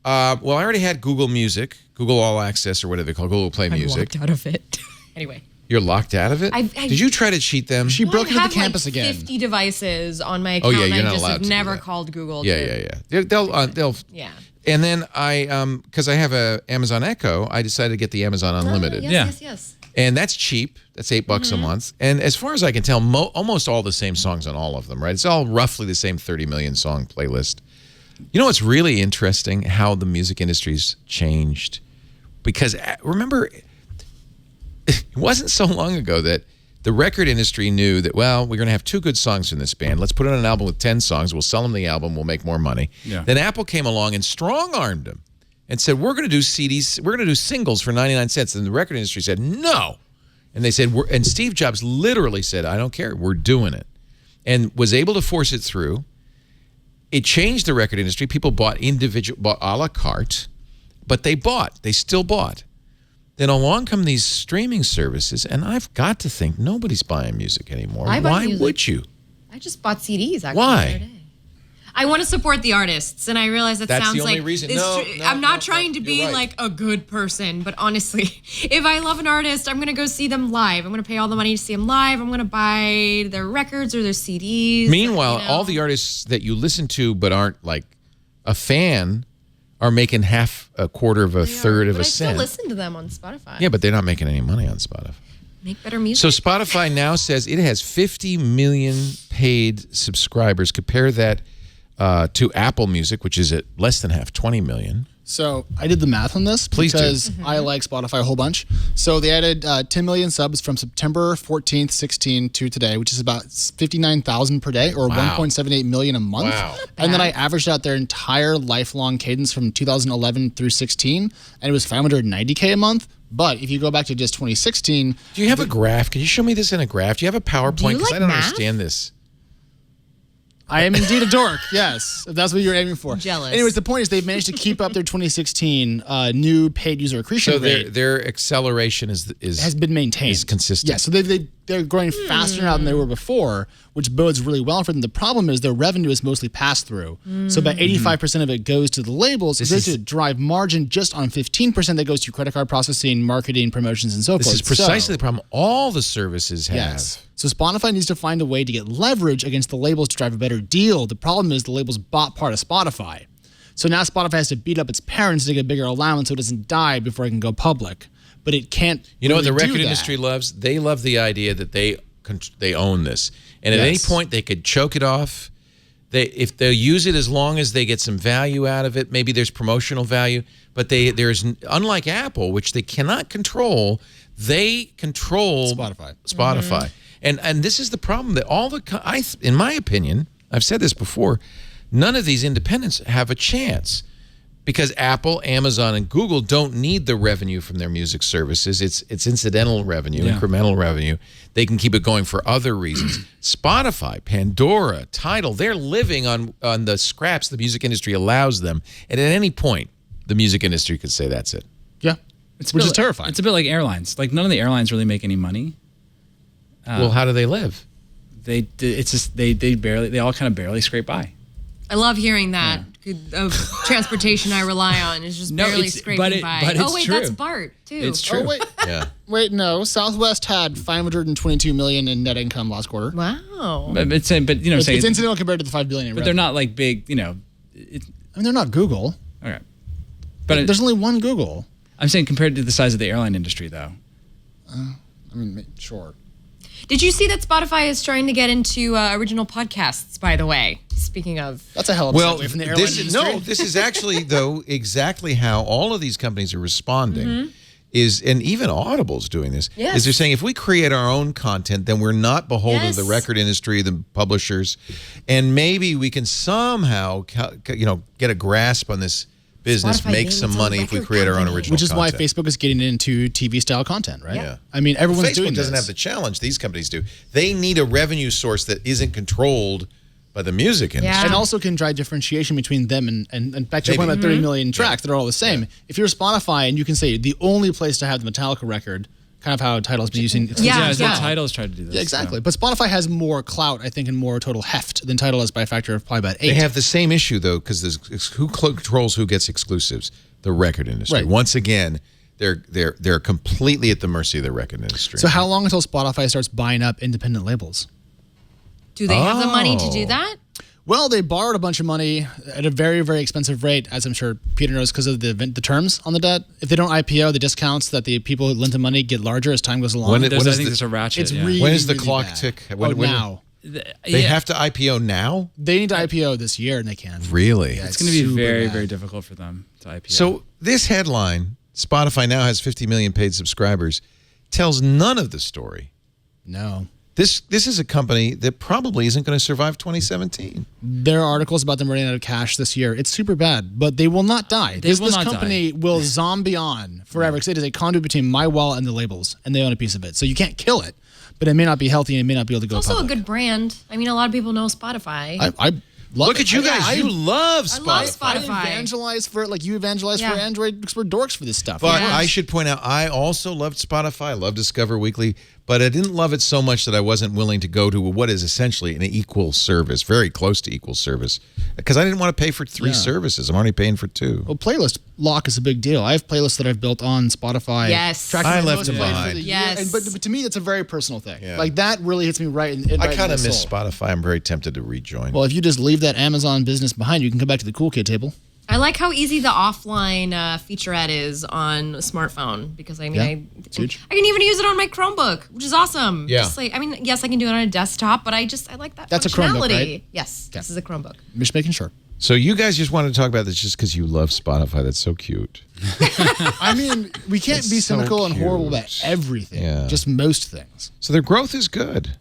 Well, I already had Google Music, Google All Access, or whatever they call Google Play I'm Music. locked out of it. Anyway. You're locked out of it? Did you try to cheat them? She broke I into have the campus like again. 50 devices on my Oh, account. yeah, and you're I not just allowed have to do never that. called Google. Yeah. They'll. Yeah. And then because I have a Amazon Echo, I decided to get the Amazon Unlimited. Yes. And that's cheap. That's $8 a month. And as far as I can tell, almost all the same songs on all of them, right? It's all roughly the same 30 million song playlist. You know what's really interesting? How the music industry's changed. Because remember, it wasn't so long ago that the record industry knew that, well, we're going to have 2 good songs from this band. Let's put on an album with 10 songs. We'll sell them the album. We'll make more money. Yeah. Then Apple came along and strong-armed them and said, we're going to do CDs. We're going to do singles for 99 cents. And the record industry said, no. And they said, and Steve Jobs literally said, I don't care. We're doing it. And was able to force it through. It changed the record industry. People bought a la carte, but they still bought. Then along come these streaming services, and I've got to think nobody's buying music anymore. I buy Why music. would you? I just bought CDs actually. Why? The other day. I want to support the artists, and I realize that That's sounds the only like reason. it's No, true. no, I'm not no, trying to you're be right. like a good person, but honestly, if I love an artist, I'm gonna go see them live. I'm gonna pay all the money to see them live. I'm gonna buy their records or their CDs. Meanwhile, all the artists that you listen to but aren't like a fan are making half a quarter of a third of but a I still cent. listen to them on Spotify. Yeah, but they're not making any money on Spotify. Make better music. So Spotify now says it has 50 million paid subscribers. Compare that to Apple Music, which is at less than half, 20 million. So I did the math on this Please do. because I like Spotify a whole bunch. So they added 10 million subs from September 14th, 16 to today, which is about 59,000 per day or Wow. 1.78 million a month. Wow. And then I averaged out their entire lifelong cadence from 2011 through 16, and it was 590K a month. But if you go back to just 2016, Do you have a graph? Can you show me this in a graph? Do you have a PowerPoint? you Because like I don't math? understand this. I am indeed a dork, yes, if that's what you're aiming for. Jealous. Anyways, the point is they've managed to keep up their 2016 new paid user accretion So rate. their acceleration is has been maintained. is consistent. Yeah, so they're growing faster now than they were before, which bodes really well for them. The problem is their revenue is mostly pass through. So about 85% of it goes to the labels. This They is- to drive margin just on 15% that goes to credit card processing, marketing, promotions, and so This forth. is precisely So- the problem all the services have. Yes. So Spotify needs to find a way to get leverage against the labels to drive a better deal. The problem is the labels bought part of Spotify. So now Spotify has to beat up its parents to get a bigger allowance so it doesn't die before it can go public. But it can't. You know what the really do record that. industry loves? They love the idea that they own this, and at any Yes. point they could choke it off. If they'll use it as long as they get some value out of it, maybe there's promotional value. But there's unlike Apple, which they cannot control, they control Spotify. And this is the problem that in my opinion, I've said this before, none of these independents have a chance. Because Apple, Amazon, and Google don't need the revenue from their music services. It's incidental revenue, incremental revenue. They can keep it going for other reasons. Spotify, Pandora, Tidal, they're living on the scraps the music industry allows them. And at any point, the music industry could say that's it. Yeah, which is terrifying. It's a bit like airlines. Like none of the airlines really make any money. Well, how do they live? They all kind of barely scrape by. I love hearing that. Of transportation I rely on is just barely scraping by. But it's oh wait, true. that's BART too. It's true. Oh wait, wait, no. Southwest had 522 million in net income last quarter. Wow. But it's incidental compared to the 5 billion. But they're not like big. I mean, they're not Google. Okay. But there's only one Google. I'm saying compared to the size of the airline industry, though. I mean, sure. Did you see that Spotify is trying to get into original podcasts, by the way? Speaking of... That's a hell of a segue from the airline industry. No, this is actually, though, exactly how all of these companies are responding. And even Audible's doing this, is they're saying if we create our own content, then we're not beholden to the record industry, the publishers, and maybe we can somehow, get a grasp on this business, Spotify make some money if we create our own original content. Which is why Facebook is getting into TV-style content, right? Yeah. I mean, everyone's doing Facebook doesn't have the challenge these companies do. They need a revenue source that isn't controlled by the music industry. And also can drive differentiation between them and back to your point about 30 million tracks that are all the same. Yeah. If you're Spotify and you can say the only place to have the Metallica record, kind of how Tidal's been using. Tidal's tried to do this. Yeah, exactly. But Spotify has more clout, I think, and more total heft than Tidal has by a factor of probably about 8. They have the same issue, though, because who controls who gets exclusives? The record industry. Right. Once again, they're completely at the mercy of the record industry. So how long until Spotify starts buying up independent labels? Do they have the money to do that? Well, they borrowed a bunch of money at a very, very expensive rate, as I'm sure Peter knows, because of the terms on the debt. If they don't IPO, the discounts that the people who lent the money get larger as time goes along. I think there's a ratchet. It's really, when is the really clock bad. tick? Now. They have to IPO now? They need to IPO this year, and they can. Really? Yeah, it's going to be very, very difficult for them to IPO. So this headline, Spotify now has 50 million paid subscribers, tells none of the story. No. This is a company that probably isn't going to survive 2017. There are articles about them running out of cash this year. It's super bad, but they will not die. This company will zombie on forever because it is a conduit between my wallet and the labels, and they own a piece of it. So you can't kill it, but it may not be healthy and it may not be able to go It's also public. a good brand. I mean, a lot of people know Spotify. I love Look at you guys. You love Spotify. I love Spotify. I evangelize for it like you evangelize for Android because we're dorks for this stuff. But I should point out, I also loved Spotify. I love Discover Weekly, but I didn't love it so much that I wasn't willing to go to what is essentially an equal service, very close to equal service, because I didn't want to pay for 3 services. I'm already paying for 2. Well, playlist lock is a big deal. I have playlists that I've built on Spotify. Yes. I left them behind. Yes. But to me, that's a very personal thing. Yeah. Like that really hits me right in I kind of miss Spotify. I'm very tempted to rejoin. Well, if you just leave that Amazon business behind, you can come back to the cool kid table. I like how easy the offline featurette is on a smartphone because I mean, it's huge. I can even use it on my Chromebook, which is awesome. Yeah. Just like, I mean, yes, I can do it on a desktop, but I like that That's functionality. a Chromebook, right? Yes, this is a Chromebook. I'm just making sure. So you guys just wanted to talk about this just because you love Spotify. That's so cute. I mean, we can't be so cynical and cute. horrible about everything. Yeah. Just most things. So their growth is good.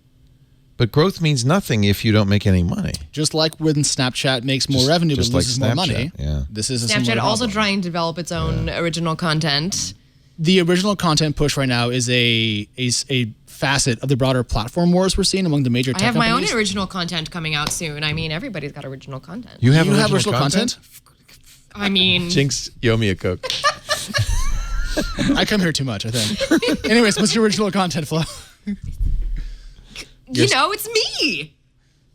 But growth means nothing if you don't make any money. Just like when Snapchat makes more revenue but loses more money. Yeah. This is a Snapchat similar also problem. trying to develop its own original content. The original content push right now is a facet of the broader platform wars we're seeing among the major tech I have my companies. own original content coming out soon. I mean, everybody's got original content. You have original content? I mean... Jinx, you owe me a Coke. I come here too much, I think. Anyways, what's your original content, Flo? You know, it's me.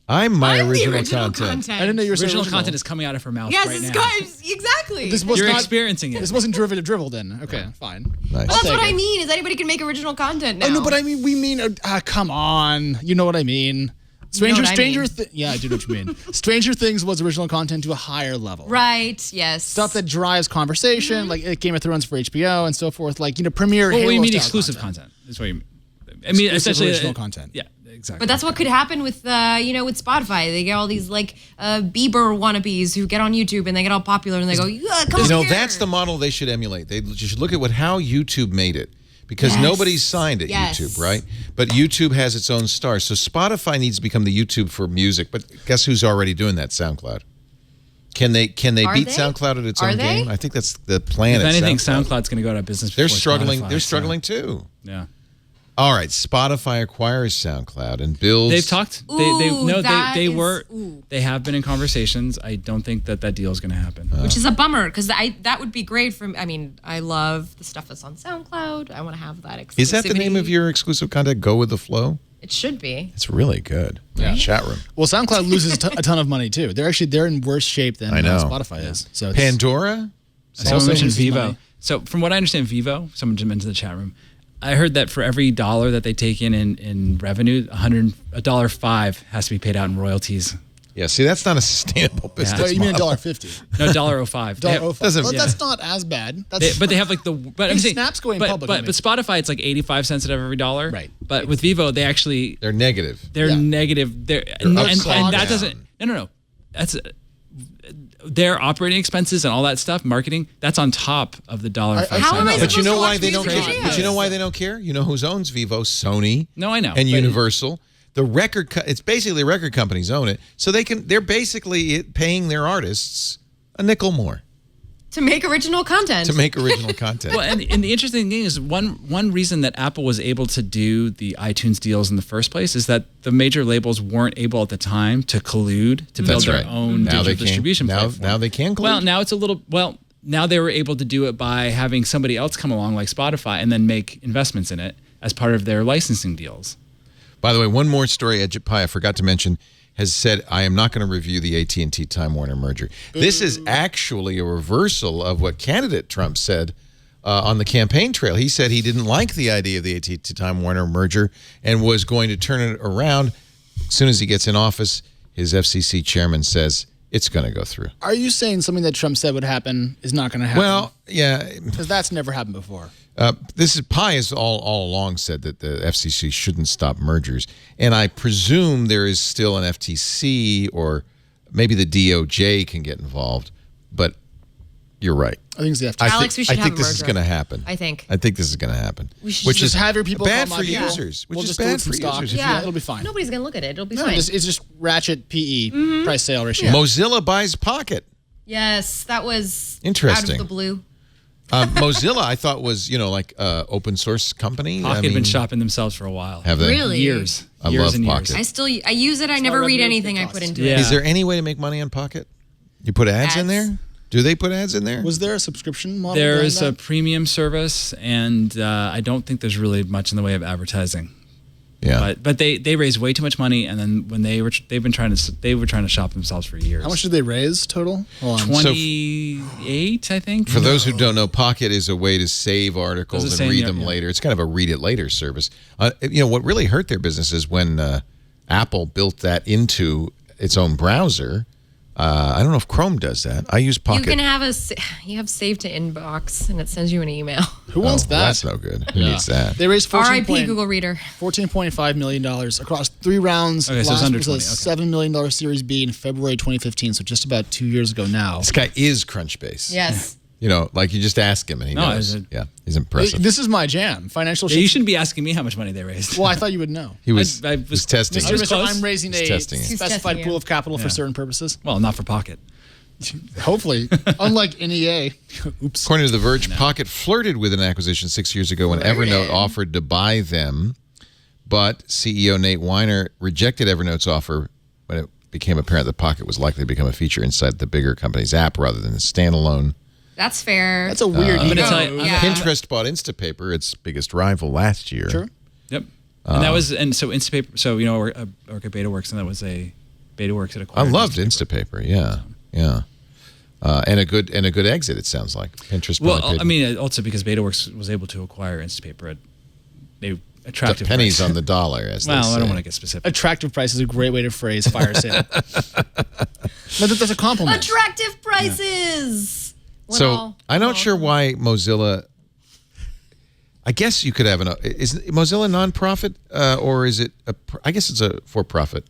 I'm my I'm the original content. I didn't know you were original content is coming out of her mouth Yes, right it's now. exactly. You're experiencing it. This wasn't derivative drivel then. Okay, fine. Nice. But that's what I mean, is anybody can make original content now. Oh, no, but I mean, we mean, come on. You know what I mean. mean. Yeah, I do know what you mean. Stranger Things was original content to a higher level. Right, yes. Stuff that drives conversation, like Game of Thrones for HBO and so forth. Like, premiere Halo Well, you mean style exclusive content. That's what you mean. I mean, Exclusive essentially original content. Yeah, exactly. But that's what could happen with, with Spotify. They get all these Bieber wannabes who get on YouTube and they get all popular and they go, yeah, come here. That's the model they should emulate. They should look at how YouTube made it. Because nobody's signed at YouTube, right? But YouTube has its own stars. So Spotify needs to become the YouTube for music. But guess who's already doing that? SoundCloud. Can they Are beat they? SoundCloud at its Are own they? game? I think that's the plan. If at anything, SoundCloud. SoundCloud's going to go out of business. They're before struggling. Spotify, They're so- struggling too. Yeah. All right, Spotify acquires SoundCloud and builds. They've talked. Ooh, They have been in conversations. I don't think that deal is going to happen. which is a bummer because that would be great for me. I mean, I love the stuff that's on SoundCloud. I want to have that exclusivity. Is that the name of your exclusive content? Go with the flow. It should be. It's really good. Yeah. Chat room. Well, SoundCloud loses a ton of money too. They're in worse shape than I know. Spotify is. So it's, Pandora. Someone mentioned loses Vivo. money. So from what I understand, Vivo. Someone just mentioned in the chat room. I heard that for every $1 that they take in revenue, $1.05 has to be paid out in royalties. Yeah, see, that's not a sustainable business. Oh, you mean model. $1.50? No, $1.05. Doesn't- Well, yeah. that's not as bad. That's, But they have like the. But I'm saying, Snap's going but, public. But Spotify, it's like 85 cents out of every dollar. Right. But with Vivo, they actually They're negative. they're negative. They're and upside that down. doesn't. No. That's their operating expenses and all that stuff, marketing. That's on top of the $1.05. How am I But you supposed know to why watch they don't music care? videos? But you know why they don't care? You know who owns Vivo? Sony. No, I know. And But- Universal. The it's basically record companies own it. So they're basically paying their artists a nickel more To make original content. to make original content. Well, and the interesting thing is one reason that Apple was able to do the iTunes deals in the first place is that the major labels weren't able at the time to collude to build That's their right. own Now they digital can. distribution Now platform. they can collude. Well, now it's a little now they were able to do it by having somebody else come along like Spotify and then make investments in it as part of their licensing deals. By the way, one more story Edge Pie I forgot to mention has said, I am not going to review the AT&T Time Warner merger. This is actually a reversal of what candidate Trump said on the campaign trail. He said he didn't like the idea of the AT&T Time Warner merger and was going to turn it around. As soon as he gets in office, his FCC chairman says it's going to go through. Are you saying something that Trump said would happen is not going to happen? Well, yeah. Because that's never happened before. Pie has all along said that the FCC shouldn't stop mergers, and I presume there is still an FTC or maybe the DOJ can get involved. But you're right. I think it's the FTC. Alex, we should I have think a this is merger. going to happen. I think this is going to happen. We should which just is have your people bad call for my people. users. Which We'll is just do bad it for from stock. users. Yeah, It'll be fine. Nobody's gonna look at it. It'll be No, fine. it's just ratchet PE price sale ratio. Mozilla buys Pocket. Yes, that was Interesting. out of the blue. Mozilla, I thought was like open source company. Pocket had been shopping themselves for a while. Have they? Really? Years. I years love and Pocket. years. I use it. I never read revenue, anything it I put costs. into Yeah. it. Is there any way to make money on Pocket? You put ads in there? Do they put ads in there? Was there a subscription model? There behind is a that? premium service, and I don't think there's really much in the way of advertising. Yeah. But they raised way too much money, and then when they were trying to shop themselves for years. How much did they raise total? Hold on. 28, I think. For those who don't know, Pocket is a way to save articles Does it and say read in them your- later. It's kind of a read it later service. What really hurt their business is when Apple built that into its own browser. I don't know if Chrome does that. I use Pocket. You can have you have saved to inbox, and it sends you an email. Who wants that? That's no good. Who needs that? They raised R.I.P. Google Reader. $14.5 million across 3 rounds. Okay, so it's Last under was 20, a $7 million Series B in February 2015, so just about 2 years ago now. This guy is Crunchbase. Yes. You just ask him and he knows. Yeah, he's impressive. This is my jam. Financial Yeah, you shit. shouldn't be asking me how much money they raised. Well, I thought you would know. He was I was testing. I was Mr. close. I'm raising He's a testing it. He's specified testing pool you. of capital for Yeah. certain purposes. Well, not for Pocket. Hopefully. Unlike NEA. Oops. According to The Verge, Pocket flirted with an acquisition 6 years ago when Evernote offered to buy them, but CEO Nate Weiner rejected Evernote's offer when it became apparent that Pocket was likely to become a feature inside the bigger company's app rather than a standalone. That's fair. That's a weird I'm gonna ego. tell you- Yeah. Pinterest bought Instapaper, its biggest rival, last year. Sure. Yep. And that was so Instapaper. So I work at BetaWorks, and that was a BetaWorks at I acquired. loved Instapaper. Instapaper. Yeah. And a good exit, it sounds like. Pinterest. Well, probably paid I mean, also because BetaWorks was able to acquire Instapaper at attractive pennies price. on the dollar, as they Well, say. I don't want to get specific. Attractive price is a great way to phrase fire sale. No, that's a compliment. Attractive prices. When So all- I'm all- not sure why Mozilla. I guess you could have is Mozilla nonprofit or is it I guess it's a for-profit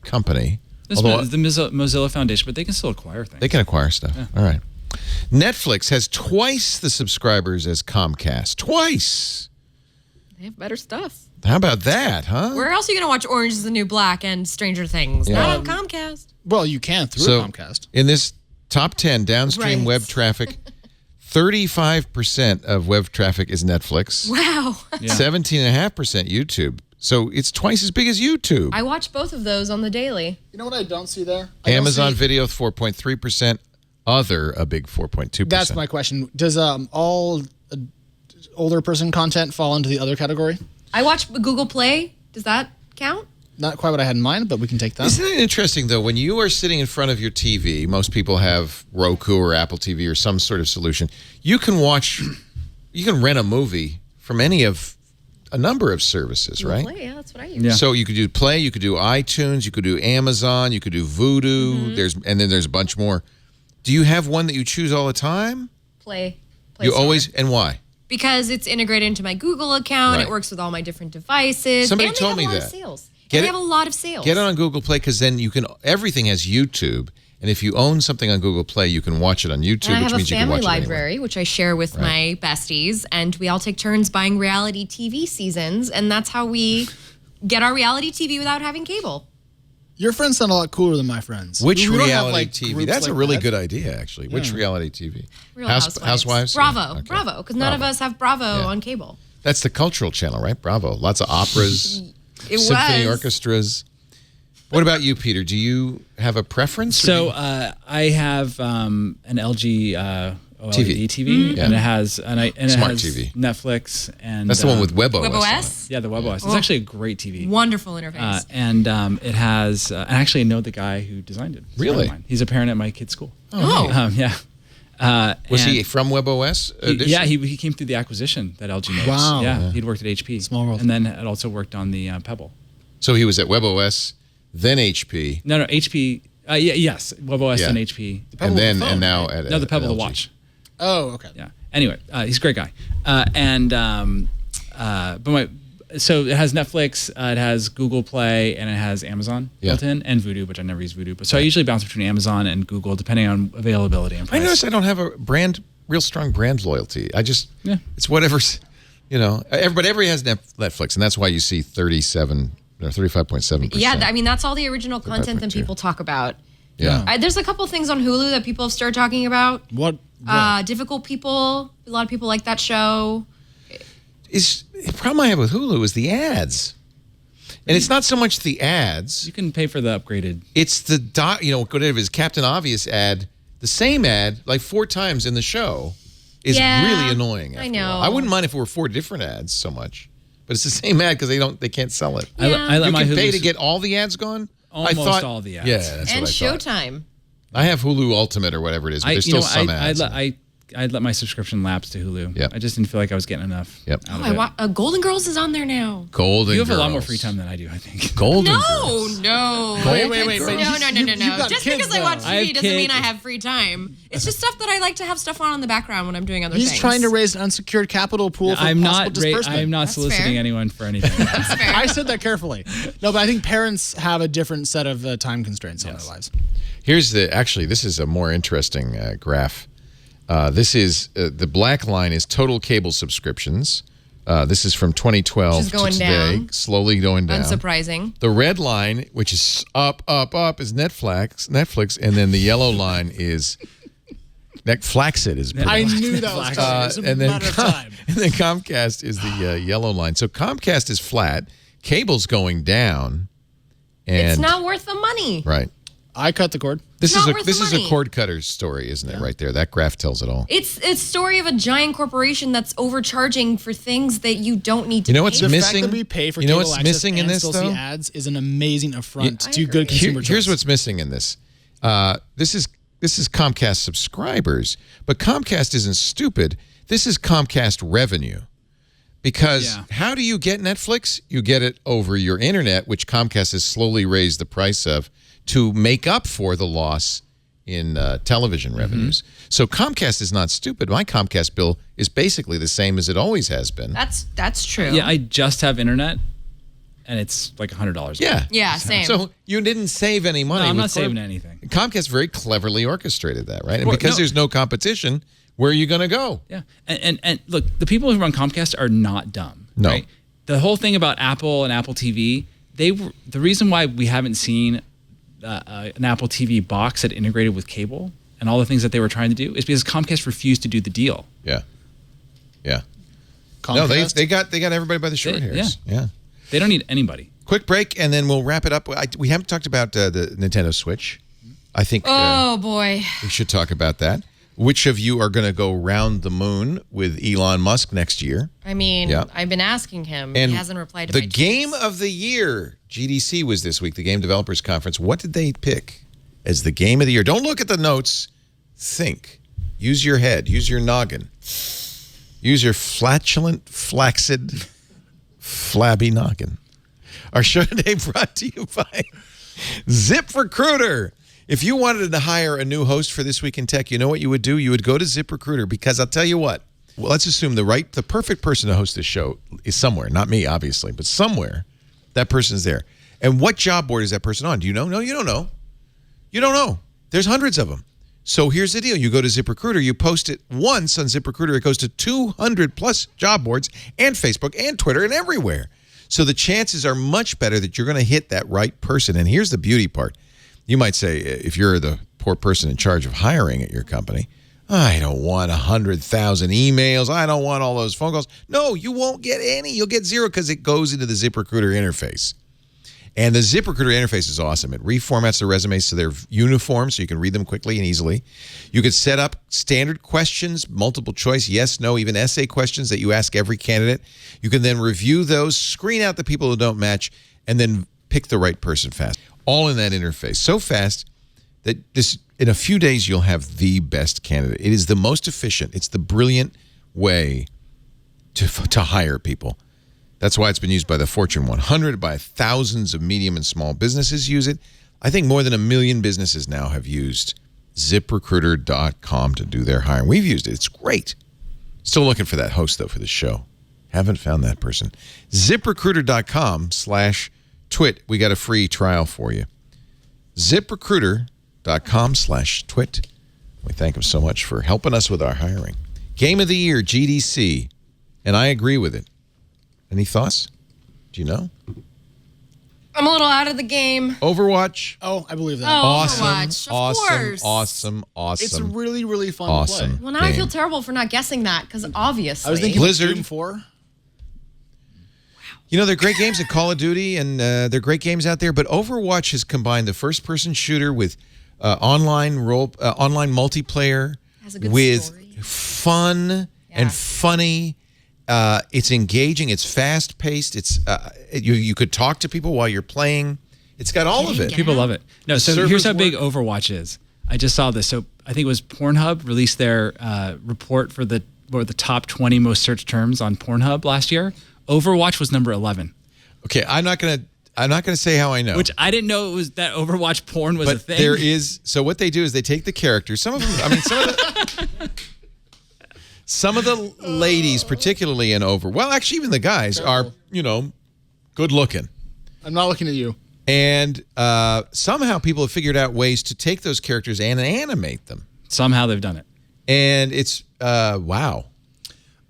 company. This Although is the Mozilla Foundation, but they can still acquire things. they can acquire stuff. All right. Netflix has twice the subscribers as Comcast. Twice. They have better stuff. How about that, huh? Where else are you going to watch Orange is the New Black and Stranger Things? Yeah. Not on Comcast. Well, you can through So Comcast. in this Top 10 downstream web traffic. 35% of web traffic is Netflix. Wow. 17.5% YouTube. So it's twice as big as YouTube. I watch both of those on the daily. You know what I don't see there? Amazon Video, 4.3%. Other, a big 4.2%. That's my question. Does all older person content fall into the other category? I watch Google Play. Does that count? Not quite what I had in mind, but we can take that. Isn't it interesting, though, when you are sitting in front of your TV, most people have Roku or Apple TV or some sort of solution, you can rent a movie from a number of services, right? Play, yeah, that's what I use. Yeah. So you could do Play, you could do iTunes, you could do Amazon, you could do Vudu, and then there's a bunch more. Do you have one that you choose all the time? Play You Store. always, and why? Because it's integrated into my Google account. Right. It works with all my different devices. Somebody and they told have me a lot that. Of sales. Get They it- have a lot of sales. Get it on Google Play because then everything has YouTube. And if you own something on Google Play, you can watch it on YouTube, And I which have a means you can family watch it anywhere. library, which I share with my besties, and we all take turns buying reality TV seasons, and that's how we get our reality TV without having cable. Your friends sound a lot cooler than my friends. Which We don't have, reality like, TV? groups That's a like really that. good idea, actually. Which reality TV? Real Housewives? Bravo. Yeah, okay. Bravo, because none of us have Bravo on cable. That's the cultural channel, right? Bravo. Lots of operas, It symphony was. orchestras. What about you, Peter? Do you have a preference? So I have an LG OLED TV, Yeah. and it has Smart it has TV. Netflix, and That's the one with WebOS. on it. WebOS? Yeah, the WebOS. It's actually a great TV. Wonderful interface. And it has, and actually I know the guy who designed it. It's a friend of Really? mine. He's a parent at my kid's school. Oh. Yeah. Was and he from WebOS? yeah, he came through the acquisition that LG made. Wow. Yeah, he'd worked at HP. Small world. And then had also worked on the Pebble. So he was at WebOS, then HP, No, HP. Yes, WebOS Yeah. and HP. and then phone, and now at No, the Pebble, the LG. watch. Oh, okay. Yeah. Anyway, he's a great guy. So it has Netflix, it has Google Play, and it has Amazon built in, and Vudu, which I never use Vudu. But so I usually bounce between Amazon and Google depending on availability and I price. notice I don't have a real strong brand loyalty. I just, it's whatever's, everybody has Netflix, and that's why you see 37 or 35.7%. Yeah, I mean, that's all the original content that people talk about. Yeah. There's a couple things on Hulu that people have started talking about. What? Difficult People. A lot of people like that show. The problem I have with Hulu is the ads. And it's not so much the ads. You can pay for the upgraded. It's the, whatever his Captain Obvious ad, the same ad, like 4 times in the show, is really annoying. I know. I wouldn't mind if it were 4 different ads so much. But it's the same ad because they can't sell it. I let You my can pay Hulu to get all the ads gone? Almost all the ads. Yeah, that's And what I thought. Showtime. I have Hulu Ultimate or whatever it is, but there's still some ads. I'd let my subscription lapse to Hulu. Yep. I just didn't feel like I was getting enough. Yep. Out of it. Golden Girls is on there now. Golden You have a lot more Girls. free time than I do, I think. Golden No, Girls. no. Wait. No. You've got Just kids, because I watch though. I have TV doesn't mean kids. I have free time. It's just stuff that I like to have stuff on in the background when I'm doing other He's things. trying to raise an unsecured capital pool for I'm possible not. disbursement. I'm not That's soliciting fair. anyone for anything. That's fair. I said that carefully. No, but I think parents have a different set of time constraints on their lives. Here's this is a more interesting graph. This is the black line is total cable subscriptions. This is from 2012 Which is going to today, down. slowly going down. Unsurprising. The red line, which is up, is Netflix, and then the yellow line is Flaccid is pretty I much. knew that was coming. It's a and then matter of time. And then Comcast is the yellow line. So Comcast is flat, cable's going down, and It's not worth the money. right. I cut the cord. This Not is worth this the is a money. cord cutter story, isn't it? Right there, that graph tells it all. It's a story of a giant corporation that's overcharging for things that you don't need to You know pay what's for. The missing? fact that we pay for You know cable what's access missing in and this, still though? see ads is an amazing affront I to good agree. consumer Here's choice. what's missing in this. This is Comcast subscribers, but Comcast isn't stupid. This is Comcast revenue. Because how do you get Netflix? You get it over your internet, which Comcast has slowly raised the price of to make up for the loss in television revenues. So Comcast is not stupid. My Comcast bill is basically the same as it always has been. That's true. Yeah, I just have internet, and it's like $100. Yeah. Yeah, same. So you didn't save any money. No, I'm with not saving anything. Comcast very cleverly orchestrated that, right? And Well, because no. there's no competition, where are you going to go? Yeah, and look, the people who run Comcast are not dumb. No. Right? The whole thing about Apple and Apple TV, the reason why we haven't seen an Apple TV box that integrated with cable and all the things that they were trying to do is because Comcast refused to do the deal. Yeah. Yeah. Comcast? No, they got everybody by the short hairs. Yeah. They don't need anybody. Quick break, and then we'll wrap it up. We haven't talked about the Nintendo Switch. I think Oh, boy. we should talk about that. Which of you are going to go round the moon with Elon Musk next year? I mean, Yeah. I've been asking him. And he hasn't replied to the my game of the year, GDC was this week, the Game Developers Conference. What did they pick as the game of the year? Don't look at the notes. Think. Use your head. Use your noggin. Use your flatulent, flaccid, flabby noggin. Our show today brought to you by ZipRecruiter. If you wanted to hire a new host for This Week in Tech, you know what you would do? You would go to ZipRecruiter, because I'll tell you what. Well, let's assume the perfect person to host this show is somewhere. Not me, obviously, but somewhere that person is there. And what job board is that person on? Do you know? No, you don't know. You don't know. There's hundreds of them. So here's the deal. You go to ZipRecruiter, you post it once on ZipRecruiter, it goes to 200 plus job boards and Facebook and Twitter and everywhere. So the chances are much better that you're going to hit that right person. And here's the beauty part. You might say, if you're the poor person in charge of hiring at your company, I don't want 100,000 emails. I don't want all those phone calls. No, you won't get any. You'll get zero because it goes into the ZipRecruiter interface. And the ZipRecruiter interface is awesome. It reformats the resumes so they're uniform so you can read them quickly and easily. You can set up standard questions, multiple choice, yes, no, even essay questions that you ask every candidate. You can then review those, screen out the people who don't match, and then pick the right person fast. All in that interface. So fast that in a few days you'll have the best candidate. It is the most efficient. It's the brilliant way to hire people. That's why it's been used by the Fortune 100, by thousands of medium and small businesses use it. I think more than 1 million businesses now have used ZipRecruiter.com to do their hiring. We've used it. It's great. Still looking for that host, though, for the show. Haven't found that person. ZipRecruiter.com/twit. We got a free trial for you. ZipRecruiter.com/twit. We thank them so much for helping us with our hiring. Game of the year, GDC. And I agree with it. Any thoughts? Do you know? I'm a little out of the game. Overwatch. Oh, I believe that. Oh, Awesome. Overwatch. Of course. Awesome. It's really, really fun to play. Well, now I feel terrible for not guessing that because obviously. I was thinking Blizzard. Doom 4. You know, they're great games at Call of Duty, and they're great games out there, but Overwatch has combined the first-person shooter with online multiplayer with story. Fun and funny. It's engaging. It's fast-paced. It's you could talk to people while you're playing. It's got all of it. People love it. No, The so here's how servers big work. Overwatch is. I just saw this. So I think it was Pornhub released their report for the top 20 most searched terms on Pornhub last year. Overwatch was number 11. Okay, I'm not gonna say how I know. Which I didn't know it was that Overwatch porn was a thing. There is. So what they do is they take the characters. Some of them. I mean, some of the ladies, particularly in well, actually, even the guys are good looking. I'm not looking at you. And somehow people have figured out ways to take those characters and animate them. Somehow they've done it. And it's wow.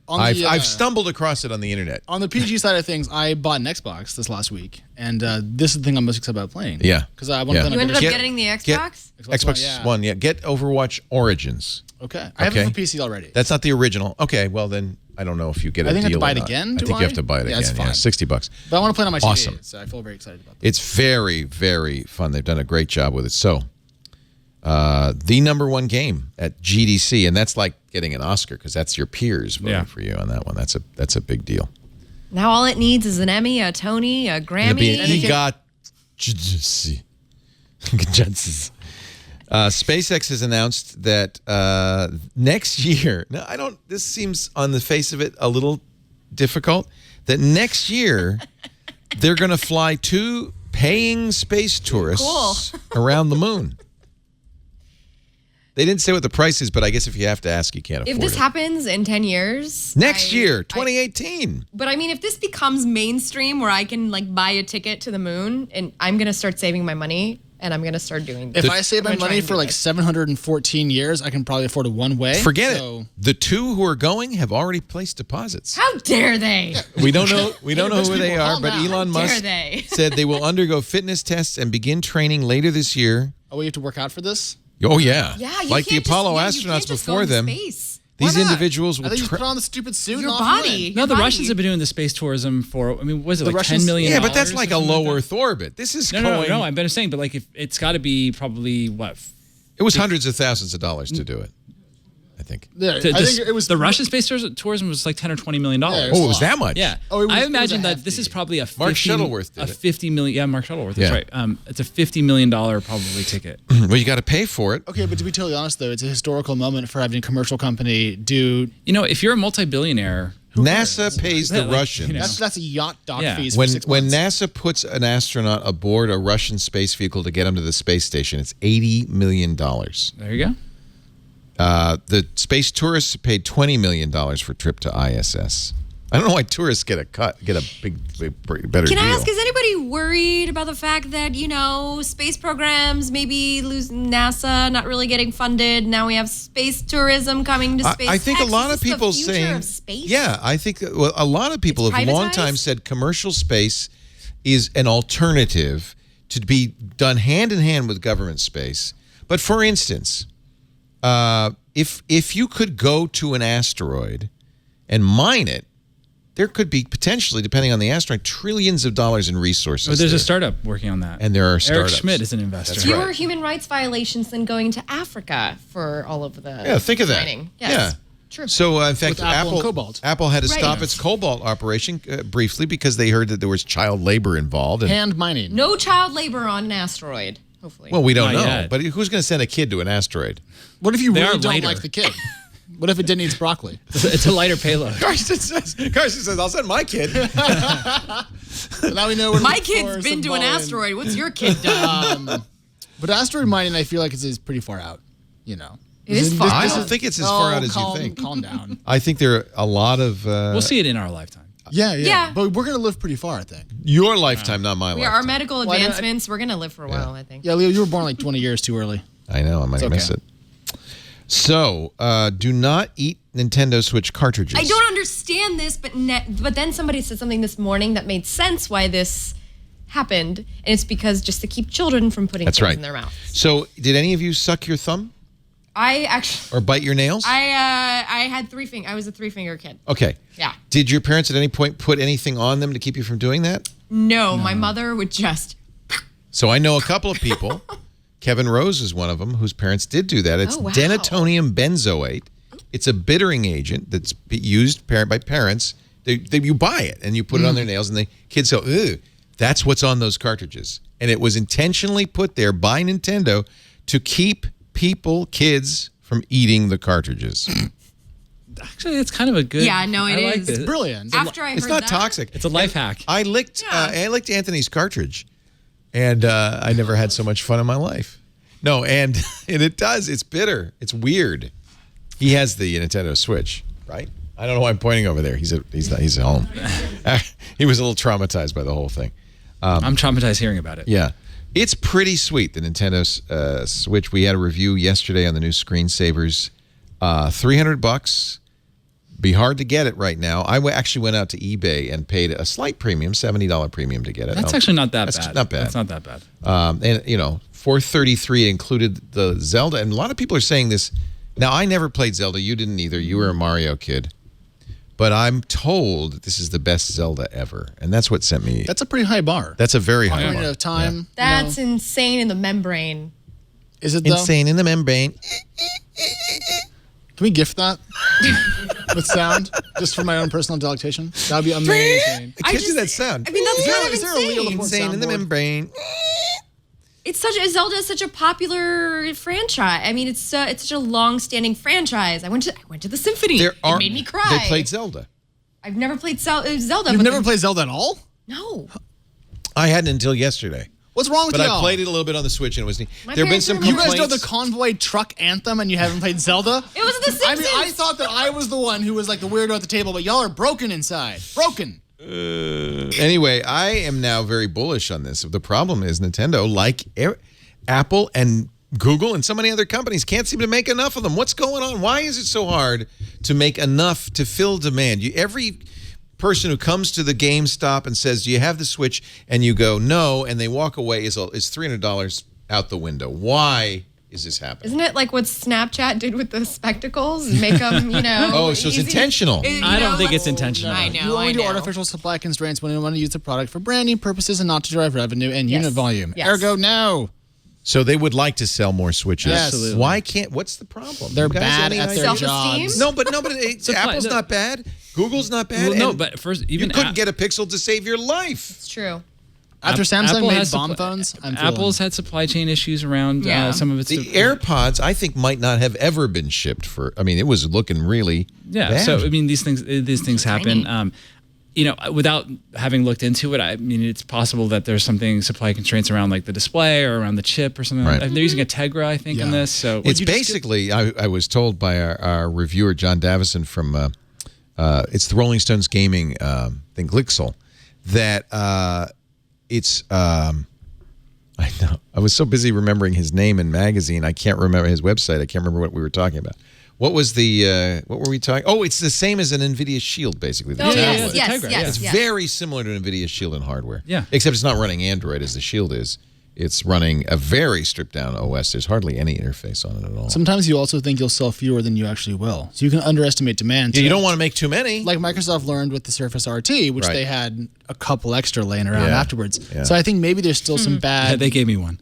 I've the, stumbled across it on the internet. On the PG side of things, I bought an Xbox this last week, and this is the thing I'm most excited about playing. Yeah. Because I want to play. You ended up getting the Xbox? Xbox One, yeah. Get Overwatch Origins. Okay. I have it for PC already. That's not the original. Okay, well then I don't know if you get a deal. I think I have to buy or it not. again. I think you have to buy it again. It's fine. Yeah, $60. But I want to play it on my TV, Awesome. so I feel very excited about that. It's very, very fun. They've done a great job with it. So, the number one game at GDC, and that's like getting an Oscar because that's your peers voting for you on that one. That's a big deal. Now all it needs is an Emmy, a Tony, a Grammy. SpaceX has announced that next year. Now this seems on the face of it a little difficult. That next year they're going to fly 2 paying space tourists around the moon. They didn't say what the price is, but I guess if you have to ask, you can't afford it. If this happens in 10 years. Next year, 2018. But I mean, if this becomes mainstream where I can like buy a ticket to the moon, and I'm going to start saving my money and I'm going to start doing this. If I save my money for like 714 years, I can probably afford a one-way. Forget it. The 2 who are going have already placed deposits. How dare they? We don't know who they are, but Elon How Musk dare they? said they will undergo fitness tests and begin training later this year. Oh, we have to work out for this? Oh, yeah. Yeah, you like the can't just- Apollo yeah, you astronauts can't just go before into them. space. These Why not? individuals I will think you just put on the stupid suit Your and off body. you went. No, the Your Russians body. have been doing the space tourism for, I mean, was it The like Russians- $10 million? Yeah, but that's or like a something low that? Earth orbit. This is No, going... I'm better saying, but like it's got to be probably what? It was hundreds of thousands of dollars to do it, I think. Yeah, I think it was the Russian space tourism was like $10 or $20 million. Yeah, Oh, it was that much? Yeah. Oh, it was- I it was imagine a that this is hefty- probably a 50, Mark Shuttleworth did a it. 50 million. Yeah, Mark Shuttleworth. Yeah. That's right. It's a $50 million probably ticket. Well, you got to pay for it. Okay, but to be totally honest, though, it's a historical moment for having a commercial company do. You know, if you're a multi-billionaire, NASA pays the Yeah, like, Russians. you know. That's a yacht dock Yeah. fees for When 6 when months. NASA puts an astronaut aboard a Russian space vehicle to get him to the space station, it's $80 million. there you go. The space tourists paid $20 million for a trip to ISS. I don't know why tourists get a big better Can deal. I ask, is anybody worried about the fact that, space programs maybe losing NASA, not really getting funded? Now we have space tourism coming to space. I think a Heck, lot this of is people the future saying, of space. yeah, I think a lot of people It's have long privatized? time said commercial space is an alternative to be done hand in hand with government space. But for instance, if you could go to an asteroid and mine it, there could be potentially, depending on the asteroid, trillions of dollars in resources. Oh, there's there. a startup working on that. And there are Eric startups. Schmidt is an investor. That's Fewer right. human rights violations than going to Africa for all of the Yeah, think of that. mining. Yes. Yeah. True. So, in fact, With Apple and Cobalt. Apple had to Right. stop its Cobalt operation briefly because they heard that there was child labor involved. And, Hand mining. No child labor on an asteroid, hopefully. well, we don't Not know. yet. But who's going to send a kid to an asteroid? What if you They really are don't lighter. like the kid? What if it didn't eat broccoli? It's a lighter payload. Carson says, I'll send my kid. So now we know where to My look for kid's been some to an ball in. asteroid. What's your kid done? But asteroid mining, I feel like is pretty far out. It is far I out. don't think it's as far out as you calm, think. Calm down. I think there are a lot of... We'll see it in our lifetime. Yeah. Yeah. But we're going to live pretty far, I think. Your lifetime, not my We lifetime. are our medical I don't- advancements. We're going to live for a while, I think. Yeah, Leo, you were born like 20 years too early. I know, I might It's miss okay. it. So, do not eat Nintendo Switch cartridges. I don't understand this, but then somebody said something this morning that made sense why this happened, and it's because just to keep children from putting That's things right. in their mouth. So, did any of you suck your thumb I actually, or bite your nails? I had I was a 3-finger kid. Okay. Yeah. Did your parents at any point put anything on them to keep you from doing that? No, my mother would just. So I know a couple of people. Kevin Rose is one of them whose parents did do that. It's Oh, wow. denatonium benzoate. It's a bittering agent that's used by parents. You buy it and you put it on their nails, and the kids go, "Ugh." That's what's on those cartridges, and it was intentionally put there by Nintendo to keep kids from eating the cartridges. Actually, it's kind of a good. Yeah, no, it I like is. this. It's brilliant. After I heard It's not that, toxic. It's a life hack. I licked Anthony's cartridge, and I never had so much fun in my life. No, and it does. It's bitter. It's weird. He has the Nintendo Switch, right? I don't know why I'm pointing over there. He's at home. He was a little traumatized by the whole thing. I'm traumatized hearing about it. Yeah. It's pretty sweet, the Nintendo Switch. We had a review yesterday on the new screensavers. $300. Be hard to get it right now. I actually went out to eBay and paid a slight premium, $70 premium to get it. That's actually not that That's bad. not bad. That's not that bad. And $433 included the Zelda, and a lot of people are saying this. Now, I never played Zelda. You didn't either. You were a Mario kid. But I'm told that this is the best Zelda ever, and that's what sent me. That's a pretty high bar. That's a very high Ocarina bar. of Time. That's insane in the membrane. Is it though? Insane in the membrane. Can we gift that with sound, just for my own personal delectation? That would be amazing. I can't do that sound. I mean, that's kind of Is there a Leo insane. LaPorte Insane in the soundboard? membrane. Zelda is such a popular franchise. I mean, it's such a long-standing franchise. I went to the symphony. It made me cry. They played Zelda. I've never played Zelda. You've but never played Zelda at all? No. I hadn't until yesterday. What's wrong with But y'all? I played it a little bit on the Switch, and it was neat. My There have been parents some were- You complaints. guys know the Convoy truck anthem and you haven't played Zelda? It was The I Simpsons. mean, I thought that I was the one who was like the weirdo at the table, but y'all are broken inside. Broken. Anyway, I am now very bullish on this. The problem is Nintendo, like Apple and Google and so many other companies, can't seem to make enough of them. What's going on? Why is it so hard to make enough to fill demand? Every person who comes to the GameStop and says, "Do you have the Switch?" and you go, "No," and they walk away, is $300 out the window. Why is this happening? Isn't it like what Snapchat did with the spectacles? Make them, Oh, so it's intentional. I don't think it's intentional. I know. You only do artificial supply constraints when you want to use the product for branding purposes and not to drive revenue and unit volume. Yes. Ergo, no. So they would like to sell more switches. Yes. Absolutely. Why can't? What's the problem? They're You guys bad any at idea? their Self-esteem? jobs. No, but Apple's not bad. Google's not bad. Well, no, and but first, you even couldn't get a Pixel to save your life. It's true. After Samsung Apple made has bomb supply- phones, I'm Apple's had supply chain issues around some of its. The AirPods, I think, might not have ever been shipped for. I mean, it was looking really bad. So I mean, these things happen. Without having looked into it, I mean, it's possible that there's something supply constraints around like the display or around the chip or something. Right. They're using a Tegra, I think, in this. So it's basically, I was told by our reviewer, John Davison from, it's the Rolling Stones gaming thing, Glixel, that it's, I know, I was so busy remembering his name and magazine, I can't remember his website. I can't remember what we were talking about. What was the, what were we talking? Oh, it's the same as an NVIDIA Shield, basically. The tablet. Yes. It's very similar to an NVIDIA Shield in hardware. Yeah. Except it's not running Android as the Shield is. It's running a very stripped down OS. There's hardly any interface on it at all. Sometimes you also think you'll sell fewer than you actually will. So you can underestimate demand. Yeah, you don't want to make too many. Like Microsoft learned with the Surface RT, which they had a couple extra laying around afterwards. Yeah. So I think maybe there's still some bad. Yeah, they gave me one.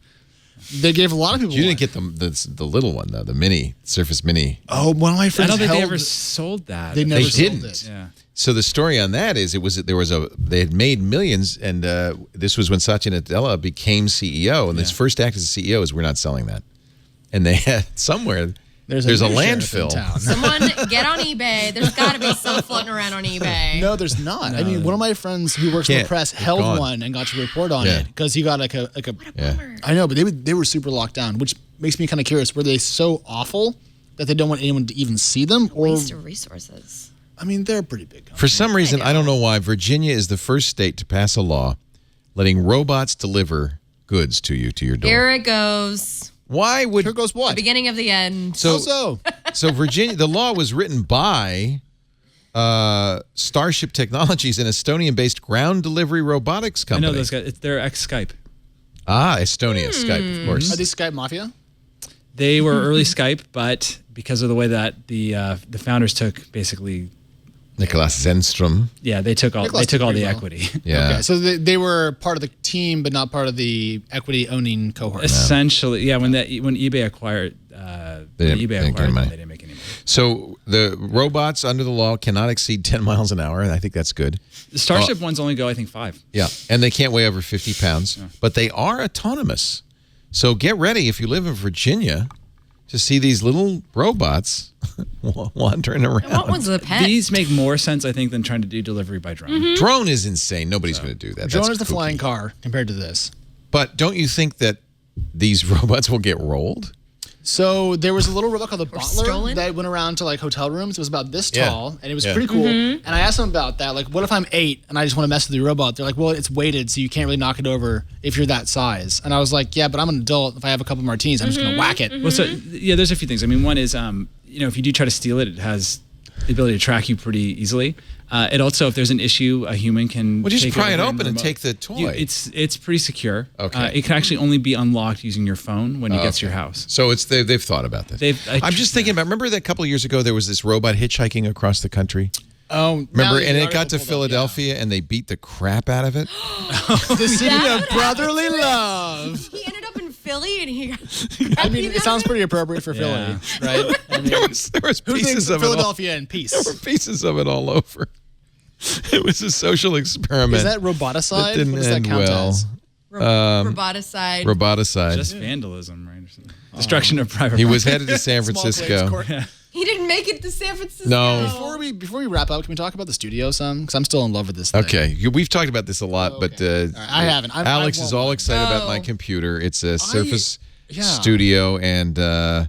They gave a lot of people. You didn't get the little one though, the mini Surface Mini. Oh, one of my I friends. don't think they ever sold that. They never They sold didn't. it. Yeah. So the story on that is they had made millions, and this was when Satya Nadella became CEO, and his first act as CEO is we're not selling that, and they had somewhere there's a landfill. Someone get on eBay. There's got to be some floating around on eBay. No, there's not. I mean, one of my friends who works in the press held one and got to report on it because he got like a. What a bummer. I know, but they were super locked down, which makes me kind of curious. Were they so awful that they don't want anyone to even see them, or Waste of resources? I mean, they're pretty big. For some reason, I don't know why, Virginia is the first state to pass a law letting robots deliver goods to your door. Here it goes. Why would Here goes what? The beginning of the end. So Virginia, the law was written by Starship Technologies, an Estonian-based ground delivery robotics company. I know those guys. They're ex-Skype. Ah, Estonia, Skype, of course. Are these Skype Mafia? They were early Skype, but because of the way that the founders took basically. Nicholas Zenström. Yeah, they took all the equity. Yeah. Okay, so they were part of the team, but not part of the equity owning cohort. Essentially, yeah. When eBay acquired, they didn't make any money. So the robots under the law cannot exceed 10 miles an hour, and I think that's good. The Starship ones only go, I think, 5. Yeah, and they can't weigh over 50 pounds, but they are autonomous. So get ready if you live in Virginia to see these little robots wandering around. I want ones with a pet. These make more sense, I think, than trying to do delivery by drone. Mm-hmm. Drone is insane. Nobody's going to do that. Drone That's is the kooky. flying car compared to this. But don't you think that these robots will get rolled? So there was a little robot called the Butler stolen? that went around to like hotel rooms. It was about this Yeah. tall, and it was Yeah. pretty cool. Mm-hmm. And I asked them about that. Like, what if I'm 8 and I just want to mess with the robot? They're like, well, it's weighted, so you can't really knock it over if you're that size. And I was like, yeah, but I'm an adult. If I have a couple martinis, I'm just going to whack it. Well, so yeah, there's a few things. I mean, one is, if you do try to steal it, it has the ability to track you pretty easily. It also, if there's an issue, a human can. Well, just take pry it over open and remote. take the toy. It's pretty secure. Okay. It can actually only be unlocked using your phone when you get to your house. So they've thought about this. I'm just thinking about. Remember that a couple of years ago there was this robot hitchhiking across the country. Oh, Remember, and it got to Philadelphia, and they beat the crap out of it. The city of brotherly love. He ended up in Philly, and he. I mean, it sounds pretty appropriate for Yeah. Philly, right? I mean, There was who pieces thinks of Philadelphia and peace? There were pieces of it all over. It was a social experiment. Is that roboticide? That didn't What does that end count well. as? Roboticide. Roboticide. Just vandalism, right? Or something. Destruction of private He property. was headed to San Small claims Francisco. court. He didn't make it to San Francisco. No. Before we wrap up, can we talk about the studio some? Because I'm still in love with this thing. Okay, we've talked about this a lot, but All right, I haven't. Alex is all excited about my Oh. computer. It's a Surface yeah. Studio, and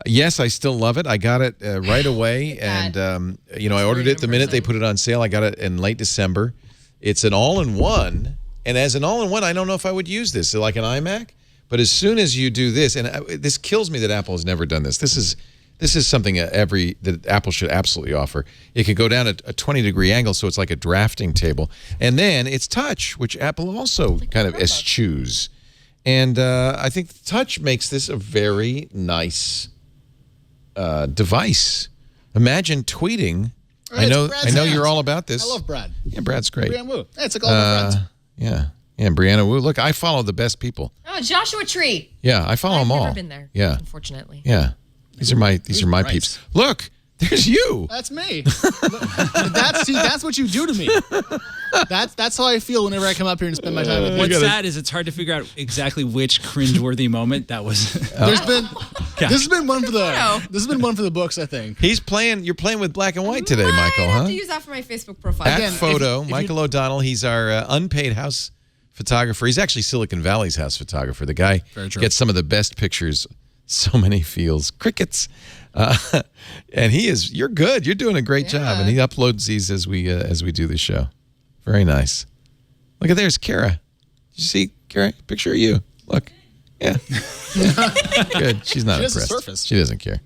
yes, I still love it. I got it right away, and I ordered it the minute they put it on sale. I got it in late December. It's an all-in-one, and as an all-in-one, I don't know if I would use this like an iMac. But as soon as you do this, and this kills me that Apple has never done this. This is something that Apple should absolutely offer. It could go down at a 20-degree angle, so it's like a drafting table. And then it's touch, which Apple also kind of eschews. And I think the Touch makes this a very nice device. Imagine tweeting. I know you're all about this. I love Brad. Yeah, Brad's great. Brianna Wu. Hey, it's like all my friends. Yeah, Brianna Wu. Look, I follow the best people. Oh, Joshua Tree. Yeah, I follow them all. I've never been there. Yeah, unfortunately. Yeah, these are my peeps. Look, there's you. That's me. That's what you do to me. That's how I feel whenever I come up here and spend my time with you. What's sad is it's hard to figure out exactly which cringeworthy moment that was. This has been one for the books, I think. You're playing with black and white today, Michael, I huh? have to use that for my Facebook profile. At Photo, Michael O'Donnell. He's our unpaid house photographer. He's actually Silicon Valley's house photographer. The guy gets some of the best pictures. So many feels. Crickets. And you're good. You're doing a great job. And he uploads these as we do the show. Very nice. Look at there's Kara. Did you see Kara? Picture of you. Look. Yeah. Good. She's not impressed. Surface. She doesn't care.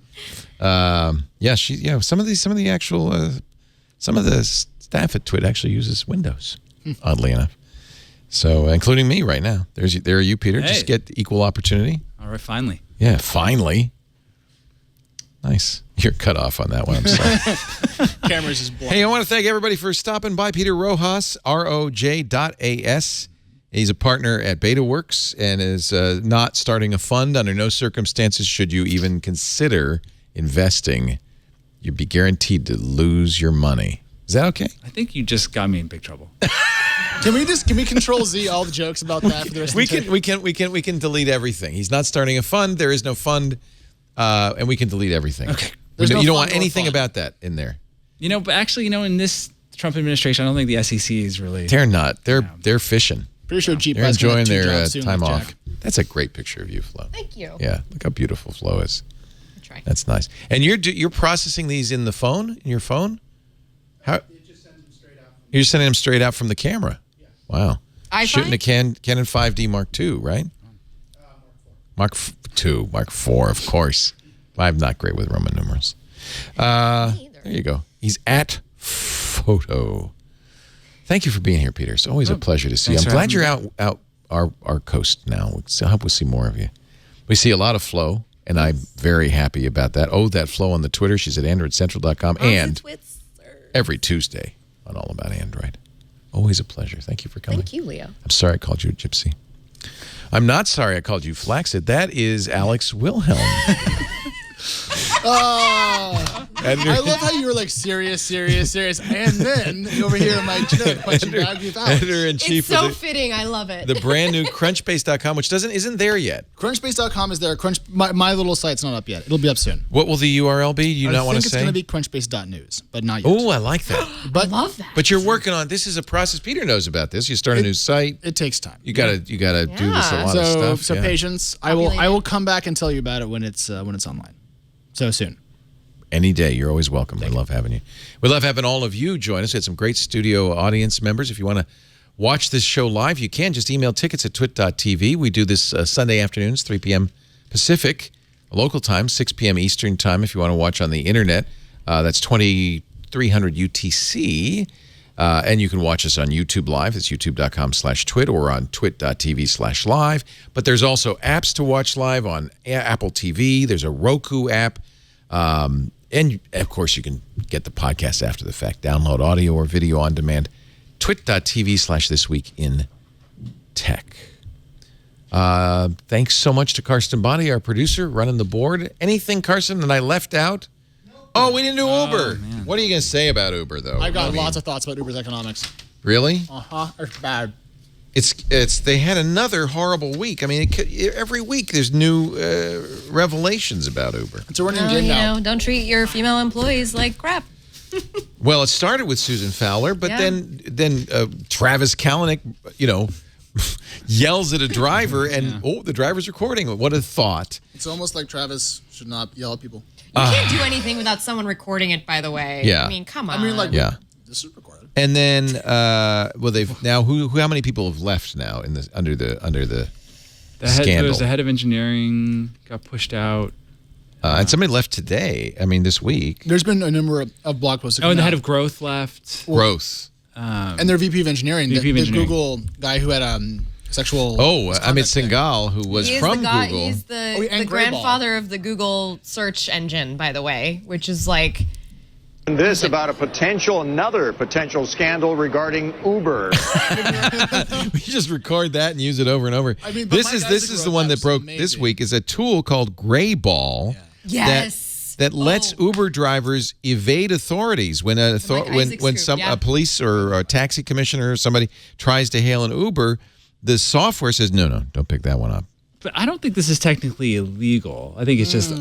Some of the actual some of the staff at Twit actually uses Windows, oddly enough. So, including me right now. There are you, Peter. Hey. Just get equal opportunity. All right, finally. Yeah, finally. Nice. You're cut off on that one. I'm sorry. Cameras is blind. Hey, I want to thank everybody for stopping by. Peter Rojas, ROJ.AS. He's a partner at BetaWorks and is not starting a fund. Under no circumstances should you even consider investing. You'd be guaranteed to lose your money. Is that okay? I think you just got me in big trouble. Can we control Z all the jokes about that for the rest of the day? We can delete everything. He's not starting a fund. There is no fund, and we can delete everything. Okay. You don't want anything about that in there. But actually, in this Trump administration, I don't think the SEC is really. They're not. They're fishing. Pretty sure Jeep They're enjoying their soon, time like off. Jack. That's a great picture of you, Flo. Thank you. Yeah, look how beautiful Flo is. I'll try. That's nice. And you're processing these in your phone? How? It just sends them straight out. You're sending them straight out from the camera. Yeah. Wow. Shooting a Canon 5D Mark II, right? Mark II, Mark IV, of course. I'm not great with Roman numerals. There you go. He's at Photo. Thank you for being here, Peter. It's always a pleasure to see you. I'm glad you're out our coast now. I hope we see more of you. We see a lot of Flo, and I'm very happy about that. Oh, that Flo on the Twitter. She's at AndroidCentral.com and every Tuesday on All About Android. Always a pleasure. Thank you for coming. Thank you, Leo. I'm sorry I called you a gypsy. I'm not sorry I called you Flaccid. That is Alex Wilhelm. I love how you were like serious, and then over here in my joke, punching bag with Alex. Editor-in-chief. It's so fitting. I love it. The brand new Crunchbase.com, which isn't there yet. Crunchbase.com is there. My little site's not up yet. It'll be up soon. What will the URL be? You not want to say? I think it's going to be crunchbase.news, but not yet. Oh, I like that. I love that. But you're working on this. Is a process. Peter knows about this. You start a new site. It takes time. You gotta do this a lot of stuff. So patience. I will come back and tell you about it when it's online. So soon. Any day. You're always welcome. We love having you. We love having all of you join us. We had some great studio audience members. If you want to watch this show live, you can. Just email tickets at twit.tv. We do this Sunday afternoons, 3 p.m. Pacific, local time, 6 p.m. Eastern time. If you want to watch on the internet, that's 2300 UTC. And you can watch us on YouTube Live. It's youtube.com/twit or on twit.tv/live. But there's also apps to watch live on Apple TV. There's a Roku app. And, of course, you can get the podcast after the fact. Download audio or video on demand. twit.tv/thisweekintech. Thanks so much to Karsten Body, our producer, running the board. Anything, Karsten, that I left out? Oh, we didn't do Uber. What are you going to say about Uber, though? I got lots of thoughts about Uber's economics. Really? It's bad. They had another horrible week. I mean, every week there's new revelations about Uber. It's a running game now. Don't treat your female employees like crap. Well, it started with Susan Fowler, but then Travis Kalanick, yells at a driver, and the driver's recording. What a thought! It's almost like Travis should not yell at people. You can't do anything without someone recording it, by the way. Yeah. I mean, come on. This is recorded. And then, they've now. How many people have left now in this under the scandal? The head of engineering got pushed out, and somebody left today. I mean, this week. There's been a number of blog posts. And the head of growth left. Growth. And their VP of engineering, the Google guy who had sexual. Amit Singhal, who was from Google. He's the grandfather of the Google search engine, by the way, which is like. And this about another potential scandal regarding Uber. We just record that and use it over and over. I mean, this is the one that broke this week. Is a tool called Grayball. Yes. That lets Uber drivers evade authorities when a police or a taxi commissioner or somebody tries to hail an Uber. The software says no, don't pick that one up. But I don't think this is technically illegal. I think it's just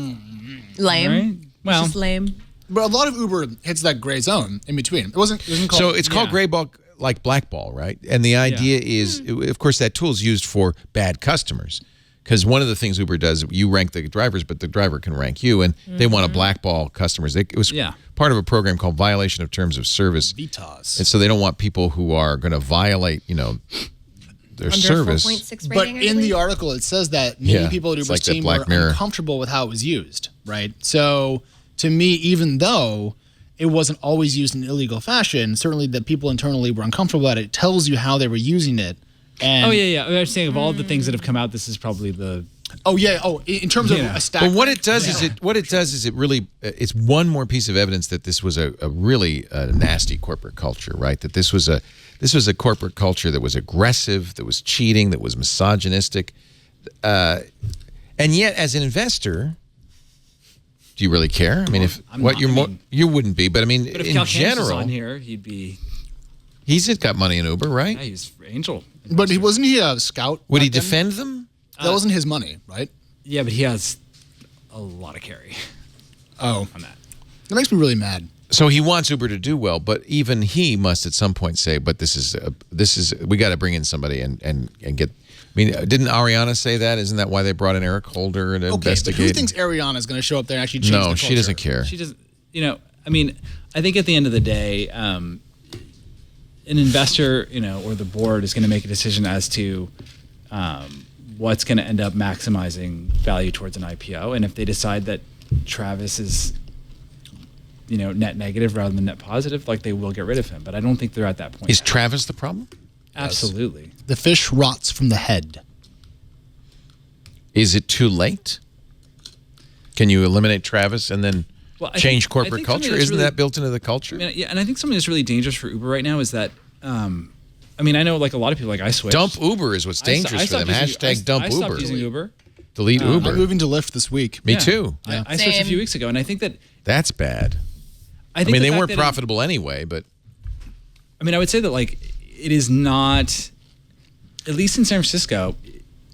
lame. Right? Well, it's just lame. But a lot of Uber hits that gray zone in between. It wasn't called. So it's called Grayball, like blackball, right? And the idea is, of course, that tool is used for bad customers. Because one of the things Uber does, you rank the drivers, but the driver can rank you, and they want to blackball customers. It was part of a program called Violation of Terms of Service. VTOS. And so they don't want people who are going to violate, their service. 4.6 But rating, in the article, it says that many people at Uber's team were uncomfortable with how it was used, right? So to me, even though it wasn't always used in illegal fashion, certainly the people internally were uncomfortable at it. It tells you how they were using it. And I was saying of all the things that have come out, this is probably the. In terms of a stack. But what it does is it really it's one more piece of evidence that this was a really nasty corporate culture, right? That this was a corporate culture that was aggressive, that was cheating, that was misogynistic, and yet as an investor, do you really care? I mean, you wouldn't be, but I mean, but if in Cal general, was on here, he'd be. He's got money in Uber, right? Yeah, he's Angel. But wasn't he a scout? Would he defend them? That wasn't his money, right? Yeah, but he has a lot of carry. Oh, on that. That makes me really mad. So he wants Uber to do well, but even he must at some point say, "But this is we got to bring in somebody and get." I mean, didn't Ariana say that? Isn't that why they brought in Eric Holder to investigate? But who thinks Ariana is going to show up there and actually change the culture? No, she doesn't care. She doesn't. I mean, I think at the end of the day, an investor, or the board is going to make a decision as to what's going to end up maximizing value towards an IPO. And if they decide that Travis is, net negative rather than net positive, like they will get rid of him. But I don't think they're at that point. Is Travis the problem? Absolutely. Yes. The fish rots from the head. Is it too late? Can you eliminate Travis and then change corporate culture? Isn't that built into the culture? And I think something that's really dangerous for Uber right now is that, I know like a lot of people, like I switched. Dump Uber is what's dangerous for them. Hashtag dump Uber. I stopped using Uber. Delete Uber. I'm moving to Lyft this week. Me too. I switched a few weeks ago, and I think that... That's bad. I mean, they weren't profitable anyway, but... I would say that, like, it is not, at least in San Francisco,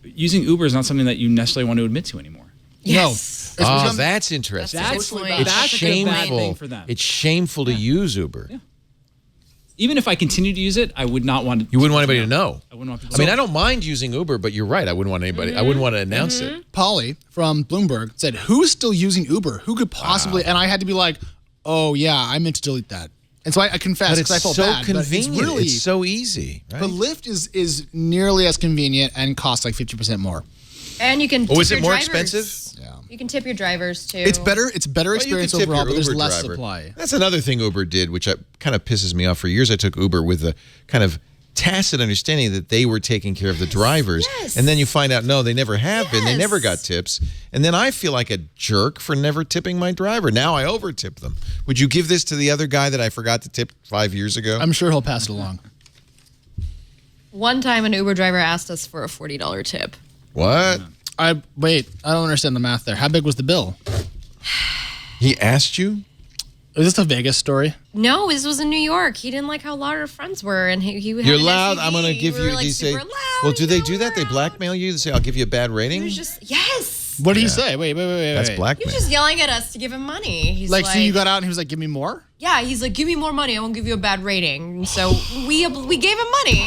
using Uber is not something that you necessarily want to admit to anymore. Yes. No. Oh, that's interesting. That's shameful. a bad thing for them. It's shameful to use Uber. Yeah. Even if I continue to use it, I would not want to. You wouldn't want anybody to know. I wouldn't want people to know. I don't mind using Uber, but you're right. I wouldn't want anybody. I wouldn't want to announce it. Polly from Bloomberg said, "Who's still using Uber? Who could possibly?" And I had to be like, "Oh yeah, I meant to delete that." And so I confessed because I felt bad. Convenient. It's so easy. Right? But Lyft is nearly as convenient and costs like 50% more. And you can. Tip is it your more drivers. expensive? Yeah. You can tip your drivers too. It's better. It's better experience overall, but there's less driver. supply. That's another thing Uber did, which kind of pisses me off. For years, I took Uber with the kind of tacit understanding that they were taking care of the drivers. Yes. And then you find out, no, they never have been. They never got tips. And then I feel like a jerk for never tipping my driver. Now I over-tip them. Would you give this to the other guy that I forgot to tip 5 years ago? I'm sure he'll pass it along. One time an Uber driver asked us for a $40 tip. What? I don't understand the math there. How big was the bill? He asked you? Is this a Vegas story? No, this was in New York. He didn't like how loud our friends were, and he had You're an loud. SUV. I'm going to give you. Like, They say, loud, well, do they do that? They blackmail you. They say, I'll give you a bad rating. He was just yes. What did he say? Wait. That's blackmail. He was just yelling at us to give him money. He's like, so you got out and he was like, give me more? Yeah, he's like, give me more money. I won't give you a bad rating. And so we gave him money.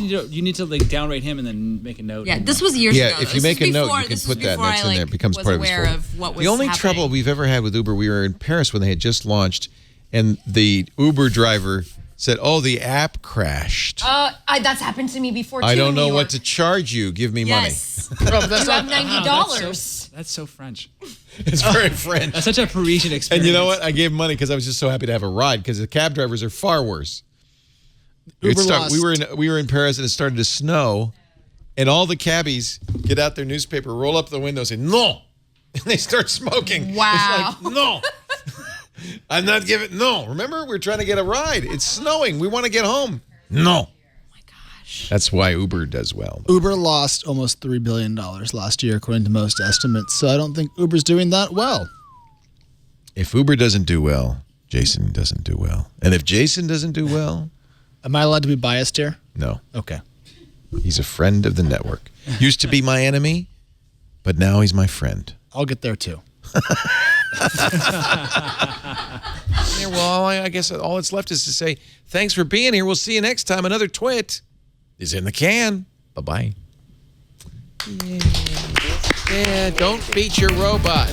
No, you need to like downrate him and then make a note. Yeah, this was years ago. Yeah, if you make a note, you can put that next in there. It becomes part of his form. The only trouble we've ever had with Uber, we were in Paris when they had just launched, and the Uber driver said, "Oh, the app crashed." That's happened to me before too. I don't know what to charge you. Give me money. Bro, that's not $90. That's so French. It's very French. That's such a Parisian experience. And you know what? I gave him money because I was just so happy to have a ride because the cab drivers are far worse. We were in Paris and it started to snow, And all the cabbies get out their newspaper, roll up the windows, and no. And they start smoking. Wow. It's like, no. I'm not giving, no. Remember, we're trying to get a ride. It's snowing. We want to get home. No. That's why Uber does well. Uber lost almost $3 billion last year, according to most estimates. So I don't think Uber's doing that well. If Uber doesn't do well, Jason doesn't do well. And if Jason doesn't do well... Am I allowed to be biased here? No. Okay. He's a friend of the network. Used to be my enemy, but now he's my friend. I'll get there too. Yeah, well, I guess all that's left is to say thanks for being here. We'll see you next time. Another twit is in the can. Bye-bye. Yeah, don't beat your robot.